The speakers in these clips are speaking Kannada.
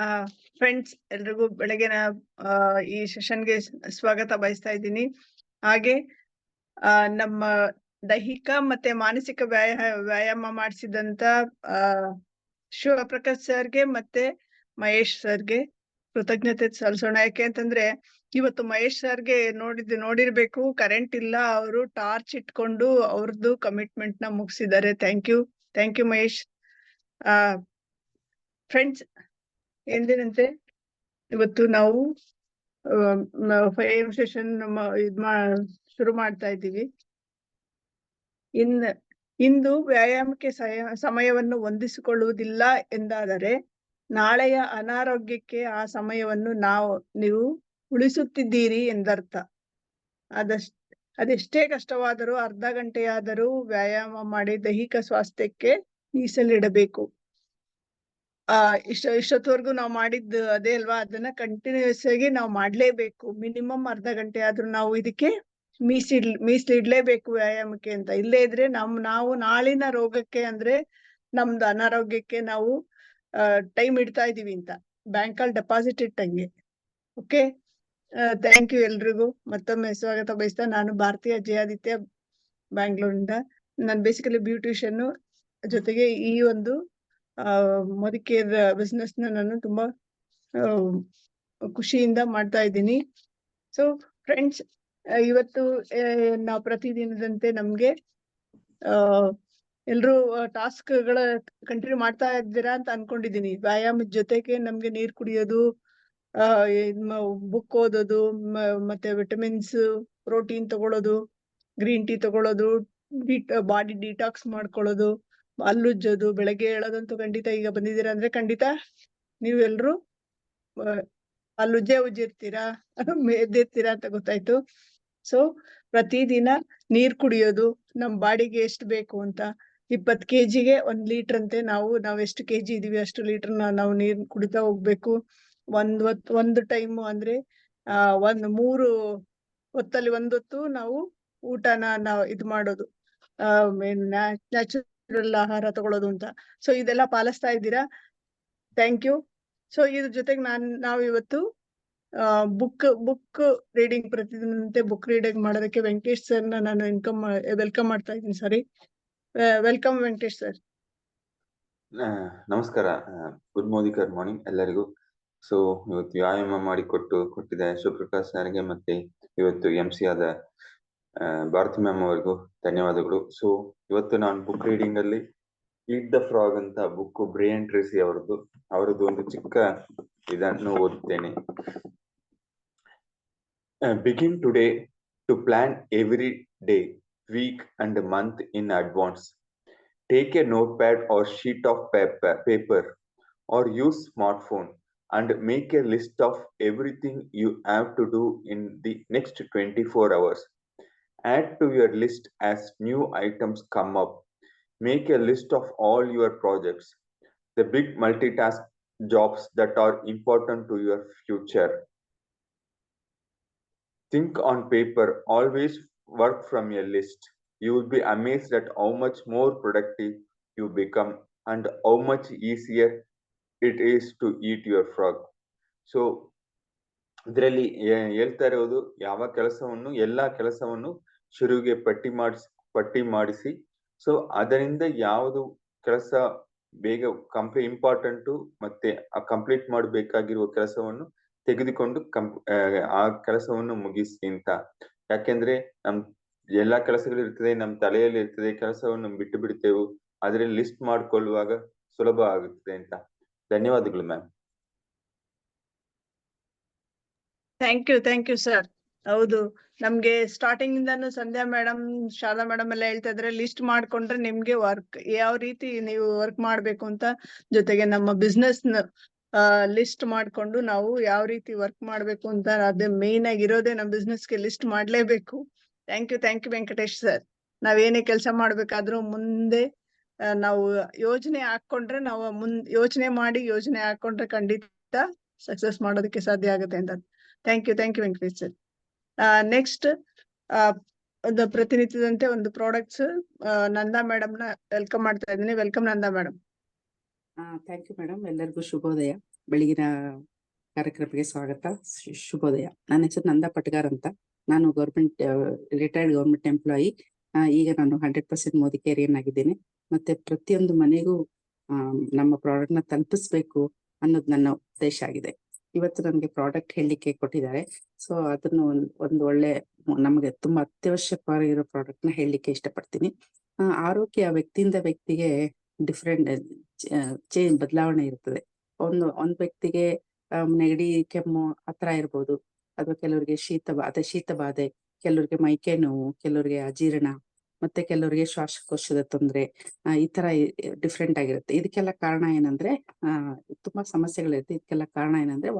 ಆ ಫ್ರೆಂಡ್ಸ್ ಎಲ್ರಿಗೂ ಬೆಳಗಿನ ಈ ಸೆಷನ್ಗೆ ಸ್ವಾಗತ ಬಯಸ್ತಾ ಇದ್ದೀನಿ. ಹಾಗೆ ನಮ್ಮ ದೈಹಿಕ ಮತ್ತೆ ಮಾನಸಿಕ ವ್ಯಾಯಾಮ ಮಾಡಿಸಿದಂತ ಶಿವಪ್ರಕಾಶ್ ಸರ್ಗೆ ಮತ್ತೆ ಮಹೇಶ್ ಸರ್ಗೆ ಕೃತಜ್ಞತೆ ಸಲ್ಲಿಸೋಣ. ಯಾಕೆ ಅಂತಂದ್ರೆ ಇವತ್ತು ಮಹೇಶ್ ಸರ್ಗೆ ನೋಡಿರ್ಬೇಕು, ಕರೆಂಟ್ ಇಲ್ಲ, ಅವರು ಟಾರ್ಚ್ ಇಟ್ಕೊಂಡು ಅವ್ರದ್ದು ಕಮಿಟ್ಮೆಂಟ್ ನ ಮುಗಿಸಿದ್ದಾರೆ. Thank you Mahesh. ಫ್ರೆಂಡ್ಸ್, ಎಂದಿನಂತೆ ಇವತ್ತು ನಾವು 5 ಸೆಷನ್ ಶುರು ಮಾಡ್ತಾ ಇದ್ದೀವಿ. ಇಂದು ವ್ಯಾಯಾಮಕ್ಕೆ ಸಮಯವನ್ನು ಹೊಂದಿಸಿಕೊಳ್ಳುವುದಿಲ್ಲ ಎಂದಾದರೆ ನಾಳೆಯ ಅನಾರೋಗ್ಯಕ್ಕೆ ಆ ಸಮಯವನ್ನು ನೀವು ಉಳಿಸುತ್ತಿದ್ದೀರಿ ಎಂದರ್ಥ. ಅದೆಷ್ಟೇ ಕಷ್ಟವಾದರೂ ಅರ್ಧ ಗಂಟೆಯಾದರೂ ವ್ಯಾಯಾಮ ಮಾಡಿ ದೈಹಿಕ ಸ್ವಾಸ್ಥ್ಯಕ್ಕೆ ಮೀಸಲಿಡಬೇಕು. ಇಷ್ಟೊತ್ತವರೆಗೂ ನಾವು ಮಾಡಿದ್ದು ಅದೇ ಅಲ್ವಾ, ಅದನ್ನ ಕಂಟಿನ್ಯೂಸ್ ಆಗಿ ನಾವು ಮಾಡ್ಲೇಬೇಕು. ಮಿನಿಮಮ್ ಅರ್ಧ ಗಂಟೆ ಆದ್ರೂ ನಾವು ಇದಕ್ಕೆ ಮೀಸಲಿಡ್ಲೇಬೇಕು ವ್ಯಾಯಾಮಕ್ಕೆ ಅಂತ. ಇಲ್ಲೇ ಇದ್ರೆ ನಾವು ನಾಳಿನ ರೋಗಕ್ಕೆ ಅಂದ್ರೆ ನಮ್ದು ಅನಾರೋಗ್ಯಕ್ಕೆ ನಾವು ಟೈಮ್ ಇಡ್ತಾ ಇದೀವಿ ಅಂತ, ಬ್ಯಾಂಕಲ್ಲಿ ಡೆಪಾಸಿಟ್ ಇಟ್ಟಂಗೆ. ಓಕೆ, ಥ್ಯಾಂಕ್ ಯು ಎಲ್ರಿಗೂ. ಮತ್ತೊಮ್ಮೆ ಸ್ವಾಗತ ಬಯಸ್ತಾ, ನಾನು ಭಾರತೀಯ ಜಯಾದಿತ್ಯ ಬ್ಯಾಂಗ್ಳೂರಿಂದ. ನಾನು ಬೇಸಿಕಲಿ ಬ್ಯೂಟಿಷಿಯನ್, ಜೊತೆಗೆ ಈ ಒಂದು ಮದಿಕೇರ್ ಬಿಸ್ನೆಸ್ ನಾನು ತುಂಬಾ ಖುಷಿಯಿಂದ ಮಾಡ್ತಾ ಇದ್ದೀನಿ. ಸೊ ಫ್ರೆಂಡ್ಸ್, ಇವತ್ತು ನಾವು ಪ್ರತಿದಿನದಂತೆ ನಮ್ಗೆ ಎಲ್ರು ಟಾಸ್ಕ್ಗಳ ಕಂಟಿನ್ಯೂ ಮಾಡ್ತಾ ಇದ್ದೀರಾ ಅಂತ ಅನ್ಕೊಂಡಿದೀನಿ. ವ್ಯಾಯಾಮದ ಜೊತೆಗೆ ನಮ್ಗೆ ನೀರ್ ಕುಡಿಯೋದು, ಬುಕ್ ಓದೋದು, ಮತ್ತೆ ವಿಟಮಿನ್ಸ್, ಪ್ರೋಟೀನ್ ತಗೊಳ್ಳೋದು, ಗ್ರೀನ್ ಟೀ ತಗೊಳ್ಳೋದು, ಬಾಡಿ ಡಿಟಾಕ್ಸ್ ಮಾಡ್ಕೊಳ್ಳೋದು, ಹಲ್ಲುಜ್ಜೋದು, ಬೆಳಗ್ಗೆ ಹೇಳೋದಂತೂ ಖಂಡಿತ. ಈಗ ಬಂದಿದ್ದೀರಾ ಅಂದ್ರೆ ಖಂಡಿತ ನೀವೆಲ್ರು ಉಜ್ಜಿರ್ತೀರಾ, ಎದ್ದಿರ್ತೀರಾ ಅಂತ ಗೊತ್ತಾಯ್ತು. ಸೊ ಪ್ರತಿದಿನ ನೀರ್ ಕುಡಿಯೋದು, ನಮ್ ಬಾಡಿಗೆ ಎಷ್ಟು ಬೇಕು ಅಂತ 20 kgಗೆ 1 ಲೀಟರ್ ಅಂತೆ. ನಾವು ಎಷ್ಟು kg ಇದೀವಿ ಅಷ್ಟು ಲೀಟರ್ ನಾವು ನೀರ್ ಕುಡಿತಾ ಹೋಗ್ಬೇಕು. ಒಂದು ಟೈಮ್ ಅಂದ್ರೆ 3 ಹೊತ್ತಲ್ಲಿ 1 ಹೊತ್ತು ನಾವು ಊಟನ ಇದು ಮಾಡೋದು, ನ್ಯಾಚುರಲ್ ಆಹಾರ ತಗೊಳ್ಳೋದು ಅಂತ. ಸೊ ಇದೆಲ್ಲ ಪಾಲಿಸ್ತಾ ಇದ್ದೀರಾ, ಥ್ಯಾಂಕ್ ಯು. ಸೊ ಇದ್ರ ಜೊತೆಗೆ ನಾವು ಇವತ್ತು ಬುಕ್ ರೀಡಿಂಗ್, ಪ್ರತಿದಿನಂತೆ ಬುಕ್ ರೀಡಿಂಗ್ ಮಾಡೋದಕ್ಕೆ ವೆಂಕಟೇಶ್ ಸರ್ನ ನಾನು ವೆಲ್ಕಮ್ ಮಾಡ್ತಾ ಇದ್ದೀನಿ. ಸಾರಿ, ವೆಲ್ಕಮ್ ವೆಂಕಟೇಶ್ ಸರ್. ನಮಸ್ಕಾರ, ಗುಡ್ ಮಾರ್ನಿಂಗ್ ಎಲ್ಲರಿಗೂ. ಸೊ ಇವತ್ತು ವ್ಯಾಯಾಮ ಕೊಟ್ಟಿದೆ ಶಿವಪ್ರಕಾಶ್ ಸರ್ಗೆ, ಮತ್ತೆ ಇವತ್ತು MC ಆದ ಭಾರತಿ ಮ್ಯಾಮ್ ಅವರಿಗೂ ಧನ್ಯವಾದಗಳು. ಸೊ ಇವತ್ತು ನಾನು ಬುಕ್ ರೀಡಿಂಗ್ ಅಲ್ಲಿ ಈಟ್ ದ ಫ್ರಾಗ್ ಅಂತ ಬುಕ್, ಬ್ರಿಯನ್ ಟ್ರೇಸಿ ಅವರದ್ದು ಒಂದು ಚಿಕ್ಕ ಇದನ್ನು ಓದುತ್ತೇನೆ. Begin today to plan every day, week and month in advance. Take a notepad or sheet of paper or use smartphone and make a list of everything you have to do in the next 24 hours. Add to your list as new items come up. Make a list of all your projects, the big multitask jobs that are important to your future. Think on paper, always work from a list. You will be amazed at how much more productive you become and how much easier it is to eat your frog. So ಇದರಲ್ಲಿ ಹೇಳ್ತಾ ಇರೋದು, ಎಲ್ಲಾ ಕೆಲಸವನ್ನು ಶುರುವಿಗೆ ಪಟ್ಟಿ ಮಾಡಿಸಿ, ಸೊ ಅದರಿಂದ ಯಾವುದು ಕೆಲಸ ಬೇಗ ಇಂಪಾರ್ಟೆಂಟು ಮತ್ತೆ ಕಂಪ್ಲೀಟ್ ಮಾಡಬೇಕಾಗಿರುವ ಕೆಲಸವನ್ನು ತೆಗೆದುಕೊಂಡು ಆ ಕೆಲಸವನ್ನು ಮುಗಿಸಿ ಅಂತ. ಯಾಕೆಂದ್ರೆ ಎಲ್ಲಾ ಕೆಲಸಗಳು ಇರ್ತದೆ, ನಮ್ ತಲೆಯಲ್ಲಿ ಇರ್ತದೆ, ಕೆಲಸವನ್ನು ಬಿಟ್ಟು ಬಿಡ್ತೇವೆ, ಅದ್ರಲ್ಲಿ ಲಿಸ್ಟ್ ಮಾಡ್ಕೊಳ್ಳುವಾಗ ಸುಲಭ ಆಗುತ್ತದೆ ಅಂತ. ಧನ್ಯವಾದಗಳು ಮ್ಯಾಮ್. Thank you sir. ಹೌದು, ನಮ್ಗೆ ಸ್ಟಾರ್ಟಿಂಗ್ ಇಂದಾನು ಸಂಧ್ಯಾ ಮೇಡಮ್, ಶಾರದಾ ಮೇಡಮ್ ಎಲ್ಲ ಹೇಳ್ತಾ ಇದ್ರೆ ಲಿಸ್ಟ್ ಮಾಡ್ಕೊಂಡ್ರೆ ನಿಮ್ಗೆ ಯಾವ ರೀತಿ ನೀವು ವರ್ಕ್ ಮಾಡ್ಬೇಕು ಅಂತ, ಜೊತೆಗೆ ನಮ್ಮ ಬಿಸ್ನೆಸ್ ಲಿಸ್ಟ್ ಮಾಡ್ಕೊಂಡು ನಾವು ಯಾವ ರೀತಿ ವರ್ಕ್ ಮಾಡ್ಬೇಕು ಅಂತ, ಅದೇ ಮೇನ್ ಆಗಿರೋದೇ ನಮ್ಮ ಬಿಸ್ನೆಸ್ಗೆ ಲಿಸ್ಟ್ ಮಾಡ್ಲೇಬೇಕು. Thank you Venkatesh sir. ನಾವೇನೇ ಕೆಲಸ ಮಾಡ್ಬೇಕಾದ್ರೂ ಮುಂದೆ ನಾವು ಯೋಜನೆ ಹಾಕೊಂಡ್ರೆ ಖಂಡಿತ ಸಕ್ಸಸ್ ಮಾಡೋದಕ್ಕೆ ಸಾಧ್ಯ ಆಗುತ್ತೆ ಅಂತ. Thank you Venkatesh sir. Next ಪ್ರತಿನಿತ್ಯದಂತೆ ಒಂದು ಪ್ರಾಡಕ್ಟ್ಸ್, ನಂದಾ ಮೇಡಮ್ ನ ವೆಲ್ಕಮ್ ಮಾಡ್ತಾ ಇದ್ದೀನಿ. Welcome Nanda madam. Thank you madam. ಎಲ್ಲರಿಗೂ ಶುಭೋದಯ. ಬೆಳಗಿನ ಕಾರ್ಯಕ್ರಮಕ್ಕೆ ಸ್ವಾಗತ. ಶುಭೋದಯ. ನನ್ನ ಹೆಸರು ನಂದಾ ಪಟ್ಗಾರ್ ಅಂತ. ನಾನು ರಿಟೈರ್ಡ್ ಗೌರ್ಮೆಂಟ್ ಎಂಪ್ಲಾಯಿ. ಈಗ ನಾನು 100% ಮೋದಿಕೇರಿಯನ್ ಆಗಿದ್ದೇನೆ. ಮತ್ತೆ ಪ್ರತಿಯೊಂದು ಮನೆಗೂ ನಮ್ಮ ಪ್ರಾಡಕ್ಟ್ ನ ತಲುಪಿಸ್ಬೇಕು ಅನ್ನೋದು ನನ್ನ ಉದ್ದೇಶ ಆಗಿದೆ. ಇವತ್ತು ನನಗೆ ಪ್ರಾಡಕ್ಟ್ ಹೇಳಲಿಕ್ಕೆ ಕೊಟ್ಟಿದ್ದಾರೆ. ಸೊ ಅದನ್ನು ಒಂದು ಒಳ್ಳೆ ನಮಗೆ ತುಂಬಾ ಅತ್ಯವಶ್ಯಕವಾಗಿರೋ ಪ್ರಾಡಕ್ಟ್ ನ ಹೇಳಲಿಕ್ಕೆ ಇಷ್ಟಪಡ್ತೀನಿ. ಆರೋಗ್ಯ ವ್ಯಕ್ತಿಯಿಂದ ವ್ಯಕ್ತಿಗೆ ಡಿಫ್ರೆಂಟ್ ಬದಲಾವಣೆ ಇರ್ತದೆ. ಒಂದ್ ವ್ಯಕ್ತಿಗೆ ನೆಗಡಿ, ಕೆಮ್ಮು ಆತರ ಇರ್ಬೋದು, ಅಥವಾ ಕೆಲವರಿಗೆ ಶೀತ ಬಾಧೆ, ಕೆಲವರಿಗೆ ಮೈಕೈ ನೋವು, ಕೆಲವರಿಗೆ ಅಜೀರ್ಣ, ಮತ್ತೆ ಕೆಲವರಿಗೆ ಶ್ವಾಸಕೋಶದ ತೊಂದರೆ, ಈ ತರ ಡಿಫ್ರೆಂಟ್ ಆಗಿರುತ್ತೆ. ಇದಕ್ಕೆಲ್ಲ ಕಾರಣ ಏನಂದ್ರೆ ತುಂಬಾ ಸಮಸ್ಯೆಗಳಿರುತ್ತೆ. ಇದಕ್ಕೆಲ್ಲ ಕಾರಣ ಏನಂದ್ರೆ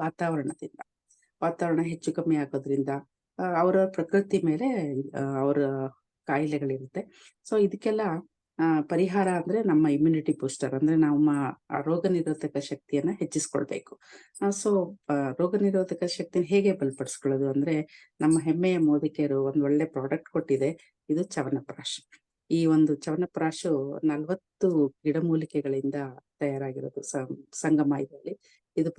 ವಾತಾವರಣ ಹೆಚ್ಚು ಕಮ್ಮಿ ಆಗೋದ್ರಿಂದ ಅವರ ಪ್ರಕೃತಿ ಮೇಲೆ ಅವರ ಕಾಯಿಲೆಗಳಿರುತ್ತೆ. ಸೊ ಇದಕ್ಕೆಲ್ಲ ಪರಿಹಾರ ಅಂದ್ರೆ ನಮ್ಮ ಇಮ್ಯುನಿಟಿ ಬೂಸ್ಟರ್, ಅಂದ್ರೆ ನಮ್ಮ ರೋಗ ನಿರೋಧಕ ಶಕ್ತಿಯನ್ನ ಹೆಚ್ಚಿಸ್ಕೊಳ್ಬೇಕು. ಸೊ ರೋಗ ನಿರೋಧಕ ಶಕ್ತಿನ ಹೇಗೆ ಬಲಪಡಿಸ್ಕೊಳ್ಳೋದು ಅಂದ್ರೆ, ನಮ್ಮ ಹೆಮ್ಮೆಯ ಮೋದಿಕೇರು ಒಂದ್ ಒಳ್ಳೆ ಪ್ರಾಡಕ್ಟ್ ಕೊಟ್ಟಿದೆ. ಇದು ಚವನಪ್ರಾಶ್. ಈ ಒಂದು ಚವನಪ್ರಾಶು 40 ಗಿಡಮೂಲಿಕೆಗಳಿಂದ ತಯಾರಾಗಿರೋದು ಸಂಗಮ ಇದರಲ್ಲಿ. ಇದು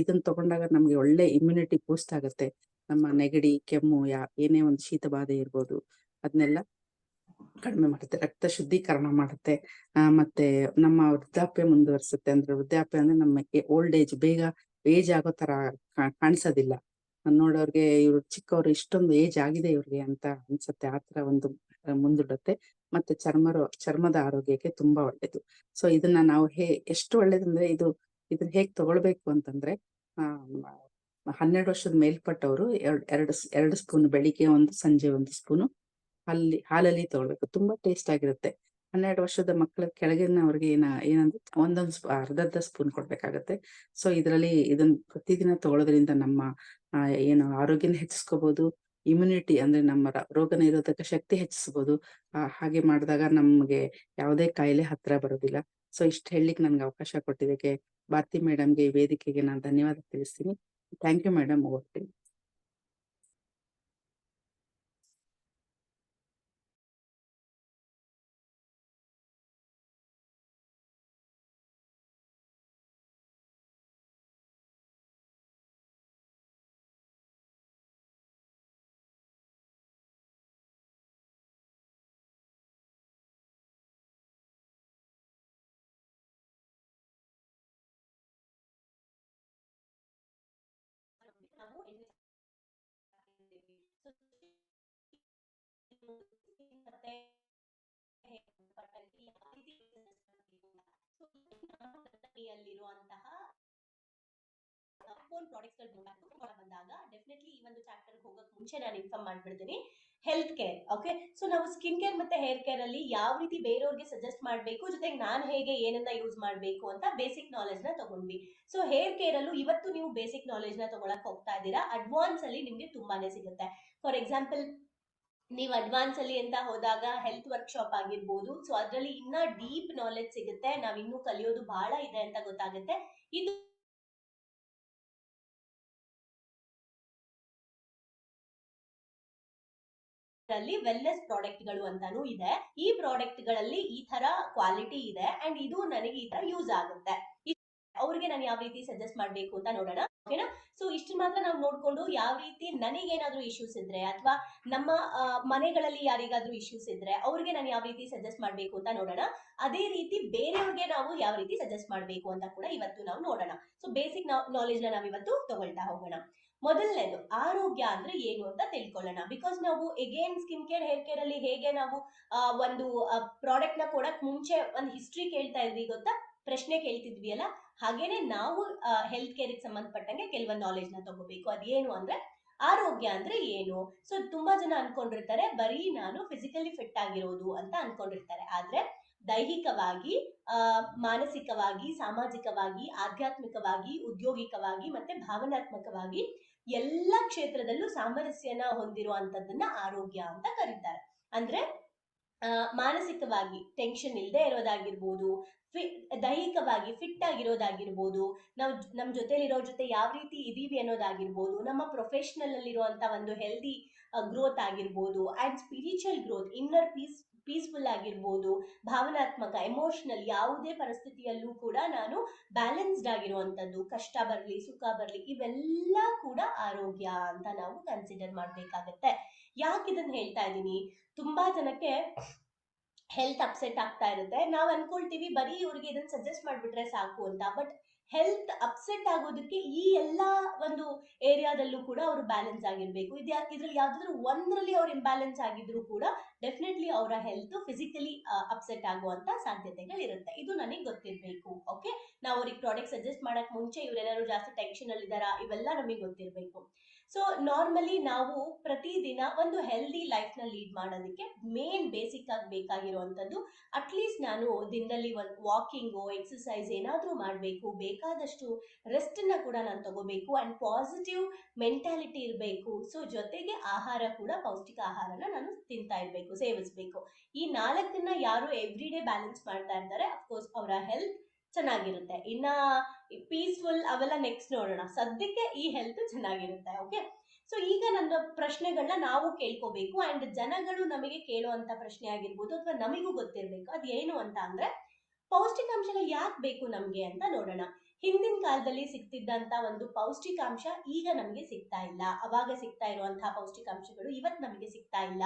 ಇದನ್ನ ತಗೊಂಡಾಗ ನಮ್ಗೆ ಒಳ್ಳೆ ಇಮ್ಯುನಿಟಿ ಬೂಸ್ಟ್ ಆಗುತ್ತೆ. ನಮ್ಮ ನೆಗಡಿ, ಕೆಮ್ಮು, ಏನೇ ಒಂದು ಶೀತ ಬಾಧೆ ಇರ್ಬೋದು, ಅದನ್ನೆಲ್ಲ ಕಡಿಮೆ ಮಾಡುತ್ತೆ. ರಕ್ತ ಶುದ್ಧೀಕರಣ ಮಾಡುತ್ತೆ. ಮತ್ತೆ ನಮ್ಮ ವೃದ್ಧಾಪ್ಯ ಮುಂದುವರಿಸುತ್ತೆ. ಅಂದ್ರೆ ವೃದ್ಧಾಪ್ಯ ಅಂದ್ರೆ ನಮಗೆ ಓಲ್ಡ್ ಏಜ್, ಬೇಗ ಏಜ್ ಆಗೋ ತರ ಕಾಣಿಸೋದಿಲ್ಲ. ನೋಡೋರ್ಗೆ ಇವ್ರು ಚಿಕ್ಕವ್ರು, ಇಷ್ಟೊಂದು ಏಜ್ ಆಗಿದೆ ಇವ್ರಿಗೆ ಅಂತ ಅನ್ಸುತ್ತೆ. ಆತರ ಒಂದು ಮುಂದೂಡುತ್ತೆ. ಮತ್ತೆ ಚರ್ಮದ ಆರೋಗ್ಯಕ್ಕೆ ತುಂಬಾ ಒಳ್ಳೇದು. ಸೊ ಇದನ್ನ ನಾವು ಎಷ್ಟು ಒಳ್ಳೇದಂದ್ರೆ ಇದನ್ನ ಹೇಗ್ ತಗೊಳ್ಬೇಕು ಅಂತಂದ್ರೆ, 12 ವರ್ಷದ ಮೇಲ್ಪಟ್ಟವರು ಎರಡು ಸ್ಪೂನ್ ಬೆಳಿಗ್ಗೆ 1, ಸಂಜೆ 1 ಸ್ಪೂನು ಹಾಲಲ್ಲಿ ತಗೊಳ್ಬೇಕು. ತುಂಬಾ ಟೇಸ್ಟ್ ಆಗಿರುತ್ತೆ. 12 ವರ್ಷದ ಮಕ್ಕಳ ಕೆಳಗಿನವ್ರಿಗೆ ಏನಂದ್ರೆ ಅರ್ಧ ಸ್ಪೂನ್ ಕೊಡ್ಬೇಕಾಗತ್ತೆ. ಸೊ ಇದನ್ನ ಪ್ರತಿದಿನ ತಗೊಳ್ಳೋದ್ರಿಂದ ನಮ್ಮ ಆರೋಗ್ಯನ ಹೆಚ್ಚಿಸ್ಕೋಬಹುದು. ಇಮ್ಯುನಿಟಿ ಅಂದ್ರೆ ನಮ್ಮ ರೋಗ ನಿರೋಧಕ ಶಕ್ತಿ ಹೆಚ್ಚಿಸಬಹುದು. ಹಾಗೆ ಮಾಡಿದಾಗ ನಮ್ಗೆ ಯಾವುದೇ ಕಾಯಿಲೆ ಹತ್ರ ಬರೋದಿಲ್ಲ. ಸೊ ಇಷ್ಟು ಹೇಳಲಿಕ್ಕೆ ನನ್ಗೆ ಅವಕಾಶ ಕೊಟ್ಟಿದ್ದಕ್ಕೆ ಭಾರತಿ ಮೇಡಮ್ಗೆ, ಈ ವೇದಿಕೆಗೆ ನಾನು ಧನ್ಯವಾದ ತಿಳಿಸ್ತೀನಿ. Thank you madam. ಓಕೆ. ಬಂದಾಗ ಡೆಫಿನೆಟ್ಲಿ ಈ ಒಂದು ಚಾಪ್ಟರ್ ಹೋಗಕ್ ಮುಂಚೆ ನಾನು ಇನ್ಫಾರ್ಮ್ ಮಾಡ್ಬಿಡ್ತೀನಿ. Health care. ಓಕೆ, ಸೊ ನಾವು ಸ್ಕಿನ್ ಕೇರ್ ಮತ್ತೆ ಹೇರ್ ಕೇರ್ ಅಲ್ಲಿ ಯಾವ ರೀತಿ ಬೇರೆಯವ್ರಿಗೆ ಸಜೆಸ್ಟ್ ಮಾಡ್ಬೇಕು, ಜೊತೆಗೆ ನಾನು ಹೇಗೆ ಏನನ್ನ ಯೂಸ್ ಮಾಡ್ಬೇಕು ಅಂತ ಬೇಸಿಕ್ ನಾಲೆಜ್ ನ ತಗೊಂಡ್ವಿ. ಸೊ ಹೇರ್ ಕೇರ್ ಅಲ್ಲೂ ಇವತ್ತು ನೀವು ಬೇಸಿಕ್ ನಾಲೆಜ್ ನ ತಗೊಳಕ್ ಹೋಗ್ತಾ ಇದ್ದೀರಾ. ಅಡ್ವಾನ್ಸ್ ಅಲ್ಲಿ ನಿಮ್ಗೆ ತುಂಬಾನೇ ಸಿಗುತ್ತೆ. ಫಾರ್ ಎಕ್ಸಾಂಪಲ್, ನೀವು ಅಡ್ವಾನ್ಸ್ ಅಲ್ಲಿ ಅಂತ ಹೋದಾಗ ಹೆಲ್ತ್ ವರ್ಕ್ಶಾಪ್ ಆಗಿರ್ಬೋದು. ಸೊ ಅದರಲ್ಲಿ ಇನ್ನ ಡೀಪ್ ನಾಲೆಜ್ ಸಿಗುತ್ತೆ. ನಾವ್ ಇನ್ನೂ ಕಲಿಯೋದು ಬಹಳ ಇದೆ ಅಂತ ಗೊತ್ತಾಗುತ್ತೆ. ಇದು ವೆಲ್ನೆಸ್ ಪ್ರಾಡಕ್ಟ್ ಗಳು ಅಂತಾನೂ ಇದೆ. ಈ ಪ್ರಾಡಕ್ಟ್ ಗಳಲ್ಲಿ ಈ ತರ ಕ್ವಾಲಿಟಿ ಇದೆ ಅಂಡ್ ಇದು ನನಗೆ ಈ ತರ ಯೂಸ್ ಆಗುತ್ತೆ. ಅವ್ರಿಗೆ ನಾನು ಯಾವ ರೀತಿ ಸಜೆಸ್ಟ್ ಮಾಡ್ಬೇಕು ಅಂತ ನೋಡೋಣ. ಓಕೆನಾ? ಸೊ ಇಷ್ಟು ಮಾತ್ರ ನಾವು ನೋಡ್ಕೊಂಡು ಯಾವ ರೀತಿ ನನಗೇನಾದ್ರೂ ಇಶ್ಯೂಸ್ ಇದ್ರೆ, ಅಥವಾ ನಮ್ಮ ಮನೆಗಳಲ್ಲಿ ಯಾರಿಗಾದ್ರೂ ಇಶ್ಯೂಸ್ ಇದ್ರೆ ಅವ್ರಿಗೆ ನಾನು ಯಾವ ರೀತಿ ಸಜೆಸ್ಟ್ ಮಾಡ್ಬೇಕು ಅಂತ ನೋಡೋಣ. ಅದೇ ರೀತಿ ಬೇರೆಯವ್ರಿಗೆ ನಾವು ಯಾವ ರೀತಿ ಸಜೆಸ್ಟ್ ಮಾಡ್ಬೇಕು ಅಂತ ಕೂಡ ಇವತ್ತು ನಾವು ನೋಡೋಣ. ಸೊ ಬೇಸಿಕ್ ನಾಲೆಜ್ ನ ನಾವು ಇವತ್ತು ತಗೊಳ್ತಾ ಹೋಗೋಣ. ಮೊದಲನೇದು, ಆರೋಗ್ಯ ಅಂದ್ರೆ ಏನು ಅಂತ ತಿಳ್ಕೊಳ್ಳೋಣ. ಬಿಕಾಸ್ ನಾವು again skin care, hair care ಅಲ್ಲಿ ಹೇಗೆ ನಾವು ಒಂದು ಪ್ರಾಡಕ್ಟ್ ನ ಕೊಡಕ್ ಮುಂಚೆ ಒಂದು ಹಿಸ್ಟ್ರಿ ಕೇಳ್ತಾ ಇದ್ವಿ ಗೊತ್ತಾ, ಪ್ರಶ್ನೆ ಕೇಳ್ತಿದ್ವಿ ಅಲ್ಲ, ಹಾಗೇನೆ ನಾವು ಹೆಲ್ತ್ ಕೇರ್ ಸಂಬಂಧಪಟ್ಟಂಗೆ ಕೆಲವೊಂದು ನಾಲೆಜ್ ನ ತಗೋಬೇಕು. ಅದೇನು ಅಂದ್ರೆ, ಆರೋಗ್ಯ ಅಂದ್ರೆ ಏನು. ಸೊ ತುಂಬಾ ಜನ ಅನ್ಕೊಂಡಿರ್ತಾರೆ ಬರೀ ನಾನು ಫಿಸಿಕಲಿ ಫಿಟ್ ಆಗಿರೋದು ಅಂತ ಅನ್ಕೊಂಡಿರ್ತಾರೆ. ಆದ್ರೆ ದೈಹಿಕವಾಗಿ, ಮಾನಸಿಕವಾಗಿ, ಸಾಮಾಜಿಕವಾಗಿ, ಆಧ್ಯಾತ್ಮಿಕವಾಗಿ, ಉದ್ಯೋಗಿಕವಾಗಿ ಮತ್ತೆ ಭಾವನಾತ್ಮಕವಾಗಿ ಎಲ್ಲ ಕ್ಷೇತ್ರದಲ್ಲೂ ಸಾಮರಸ್ಯನ ಹೊಂದಿರುವಂತದ್ದನ್ನ ಆರೋಗ್ಯ ಅಂತ ಕರೀತಾರೆ. ಅಂದ್ರೆ ಮಾನಸಿಕವಾಗಿ ಟೆನ್ಷನ್ ಇಲ್ಲದೆ ಇರೋದಾಗಿರ್ಬೋದು, ದೈಹಿಕವಾಗಿ ಫಿಟ್ ಆಗಿರೋದಾಗಿರ್ಬೋದು, ನಾವು ನಮ್ ಜೊತೆಲಿರೋ ಜೊತೆ ಯಾವ ರೀತಿ ಇದೀವಿ ಅನ್ನೋದಾಗಿರ್ಬೋದು, ನಮ್ಮ ಪ್ರೊಫೆಷನಲ್ ಅಲ್ಲಿರುವಂತ ಒಂದು ಹೆಲ್ದಿ ಗ್ರೋತ್ ಆಗಿರ್ಬೋದು, and spiritual growth, inner peaceful ಆಗಿರ್ಬೋದು, ಭಾವನಾತ್ಮಕ, ಎಮೋಷನಲ್, ಯಾವುದೇ ಪರಿಸ್ಥಿತಿಯಲ್ಲೂ ಕೂಡ ನಾನು ಬ್ಯಾಲೆನ್ಸ್ಡ್ ಆಗಿರುವಂತದ್ದು, ಕಷ್ಟ ಬರ್ಲಿ ಸುಖ ಬರ್ಲಿ ಇವೆಲ್ಲ ಕೂಡ ಆರೋಗ್ಯ ಅಂತ ನಾವು ಕನ್ಸಿಡರ್ ಮಾಡ್ಬೇಕಾಗತ್ತೆ. ಯಾಕೆ ಇದನ್ನ ಹೇಳ್ತಾ ಇದ್ದೀನಿ, ತುಂಬಾ ಜನಕ್ಕೆ ಹೆಲ್ತ್ ಅಪ್ಸೆಟ್ ಆಗ್ತಾ ಇರುತ್ತೆ. ನಾವ್ ಅನ್ಕೊಳ್ತೀವಿ ಬರೀ ಇವ್ರಿಗೆ ಇದನ್ನ ಸಜೆಸ್ಟ್ ಮಾಡ್ಬಿಟ್ರೆ ಸಾಕು ಅಂತ. ಬಟ್ ಹೆಲ್ತ್ ಅಪ್ಸೆಟ್ ಆಗೋದಕ್ಕೆ ಈ ಎಲ್ಲಾ ಒಂದು ಏರಿಯಾದಲ್ಲೂ ಕೂಡ ಅವರು ಬ್ಯಾಲೆನ್ಸ್ ಆಗಿರ್ಬೇಕು. ಇದ್ರಲ್ಲಿ ಯಾವ್ದಾದ್ರು ಒಂದ್ರಲ್ಲಿ ಅವ್ರು ಇಂಬ್ಯಾಲೆನ್ಸ್ ಆಗಿದ್ರು ಕೂಡ ಡೆಫಿನೆಟ್ಲಿ ಅವರ ಹೆಲ್ತ್ ಫಿಸಿಕಲಿ ಅಪ್ಸೆಟ್ ಆಗುವಂತ ಸಾಧ್ಯತೆಗಳಿರುತ್ತೆ. ಇದು ನನಗೆ ಗೊತ್ತಿರ್ಬೇಕು. ಓಕೆ, ನಾವು ಅವ್ರಿಗೆ ಪ್ರಾಡಕ್ಟ್ ಸಜೆಸ್ಟ್ ಮಾಡಕ್ ಮುಂಚೆ ಇವ್ರೇನಾದ್ರು ಜಾಸ್ತಿ ಟೆನ್ಷನ್ ಅಲ್ಲಿ ಇದಾರಾ ಇವೆಲ್ಲ ನಮಗೆ ಗೊತ್ತಿರ್ಬೇಕು. ಸೊ ನಾರ್ಮಲಿ ನಾವು ಪ್ರತಿದಿನ ಒಂದು ಹೆಲ್ದಿ ಲೈಫ್ ನ ಲೀಡ್ ಮಾಡೋದಕ್ಕೆ ಮೇನ್ ಬೇಸಿಕ್ ಆಗಿ ಬೇಕಾಗಿರುವಂತದ್ದು ಅಟ್ಲೀಸ್ಟ್ ನಾನು ದಿನದಲ್ಲಿ ಒಂದು ವಾಕಿಂಗು, ಎಕ್ಸಸೈಸ್ ಏನಾದ್ರೂ ಮಾಡಬೇಕು, ಬೇಕಾದಷ್ಟು ರೆಸ್ಟ್ ನ ಕೂಡ ನಾನು ತಗೋಬೇಕು ಅಂಡ್ ಪಾಸಿಟಿವ್ ಮೆಂಟಾಲಿಟಿ ಇರಬೇಕು. ಸೊ ಜೊತೆಗೆ ಆಹಾರ ಕೂಡ ಪೌಷ್ಟಿಕ ಆಹಾರನ ನಾನು ತಿಂತಾ ಇರ್ಬೇಕು, ಸೇವಿಸ್ಬೇಕು. ಈ ನಾಲ್ಕನ್ನ ಯಾರು ಎವ್ರಿ ಡೇ ಬ್ಯಾಲೆನ್ಸ್ ಮಾಡ್ತಾ ಇರ್ತಾರೆ ಅಫ್ಕೋರ್ಸ್ ಅವರ ಹೆಲ್ತ್ ಚೆನ್ನಾಗಿರುತ್ತೆ. ಇನ್ನ ಪೀಸ್ಫುಲ್ ಅವೆಲ್ಲ ನೆಕ್ಸ್ಟ್ ನೋಡೋಣ, ಸದ್ಯಕ್ಕೆ ಈ ಹೆಲ್ತ್ ಚೆನ್ನಾಗಿರುತ್ತೆ. ಓಕೆ, ಸೊ ಈಗ ನನ್ನ ಪ್ರಶ್ನೆಗಳನ್ನ ನಾವು ಕೇಳ್ಕೋಬೇಕು ಅಂಡ್ ಜನಗಳು ನಮಗೆ ಕೇಳುವಂತ ಪ್ರಶ್ನೆ ಆಗಿರ್ಬೋದು ಅಥವಾ ನಮಗೂ ಗೊತ್ತಿರ್ಬೇಕು ಅದ್ ಏನು ಅಂತ ಅಂದ್ರೆ, ಪೌಷ್ಟಿಕಾಂಶಗಳು ಯಾಕೆ ಬೇಕು ನಮ್ಗೆ ಅಂತ ನೋಡೋಣ. ಹಿಂದಿನ ಕಾಲದಲ್ಲಿ ಸಿಗ್ತಿದ್ದಂತ ಒಂದು ಪೌಷ್ಟಿಕಾಂಶ ಈಗ ನಮ್ಗೆ ಸಿಗ್ತಾ ಇಲ್ಲ. ಅವಾಗ ಸಿಗ್ತಾ ಇರುವಂತಹ ಪೌಷ್ಟಿಕಾಂಶಗಳು ಇವತ್ ನಮಗೆ ಸಿಗ್ತಾ ಇಲ್ಲ.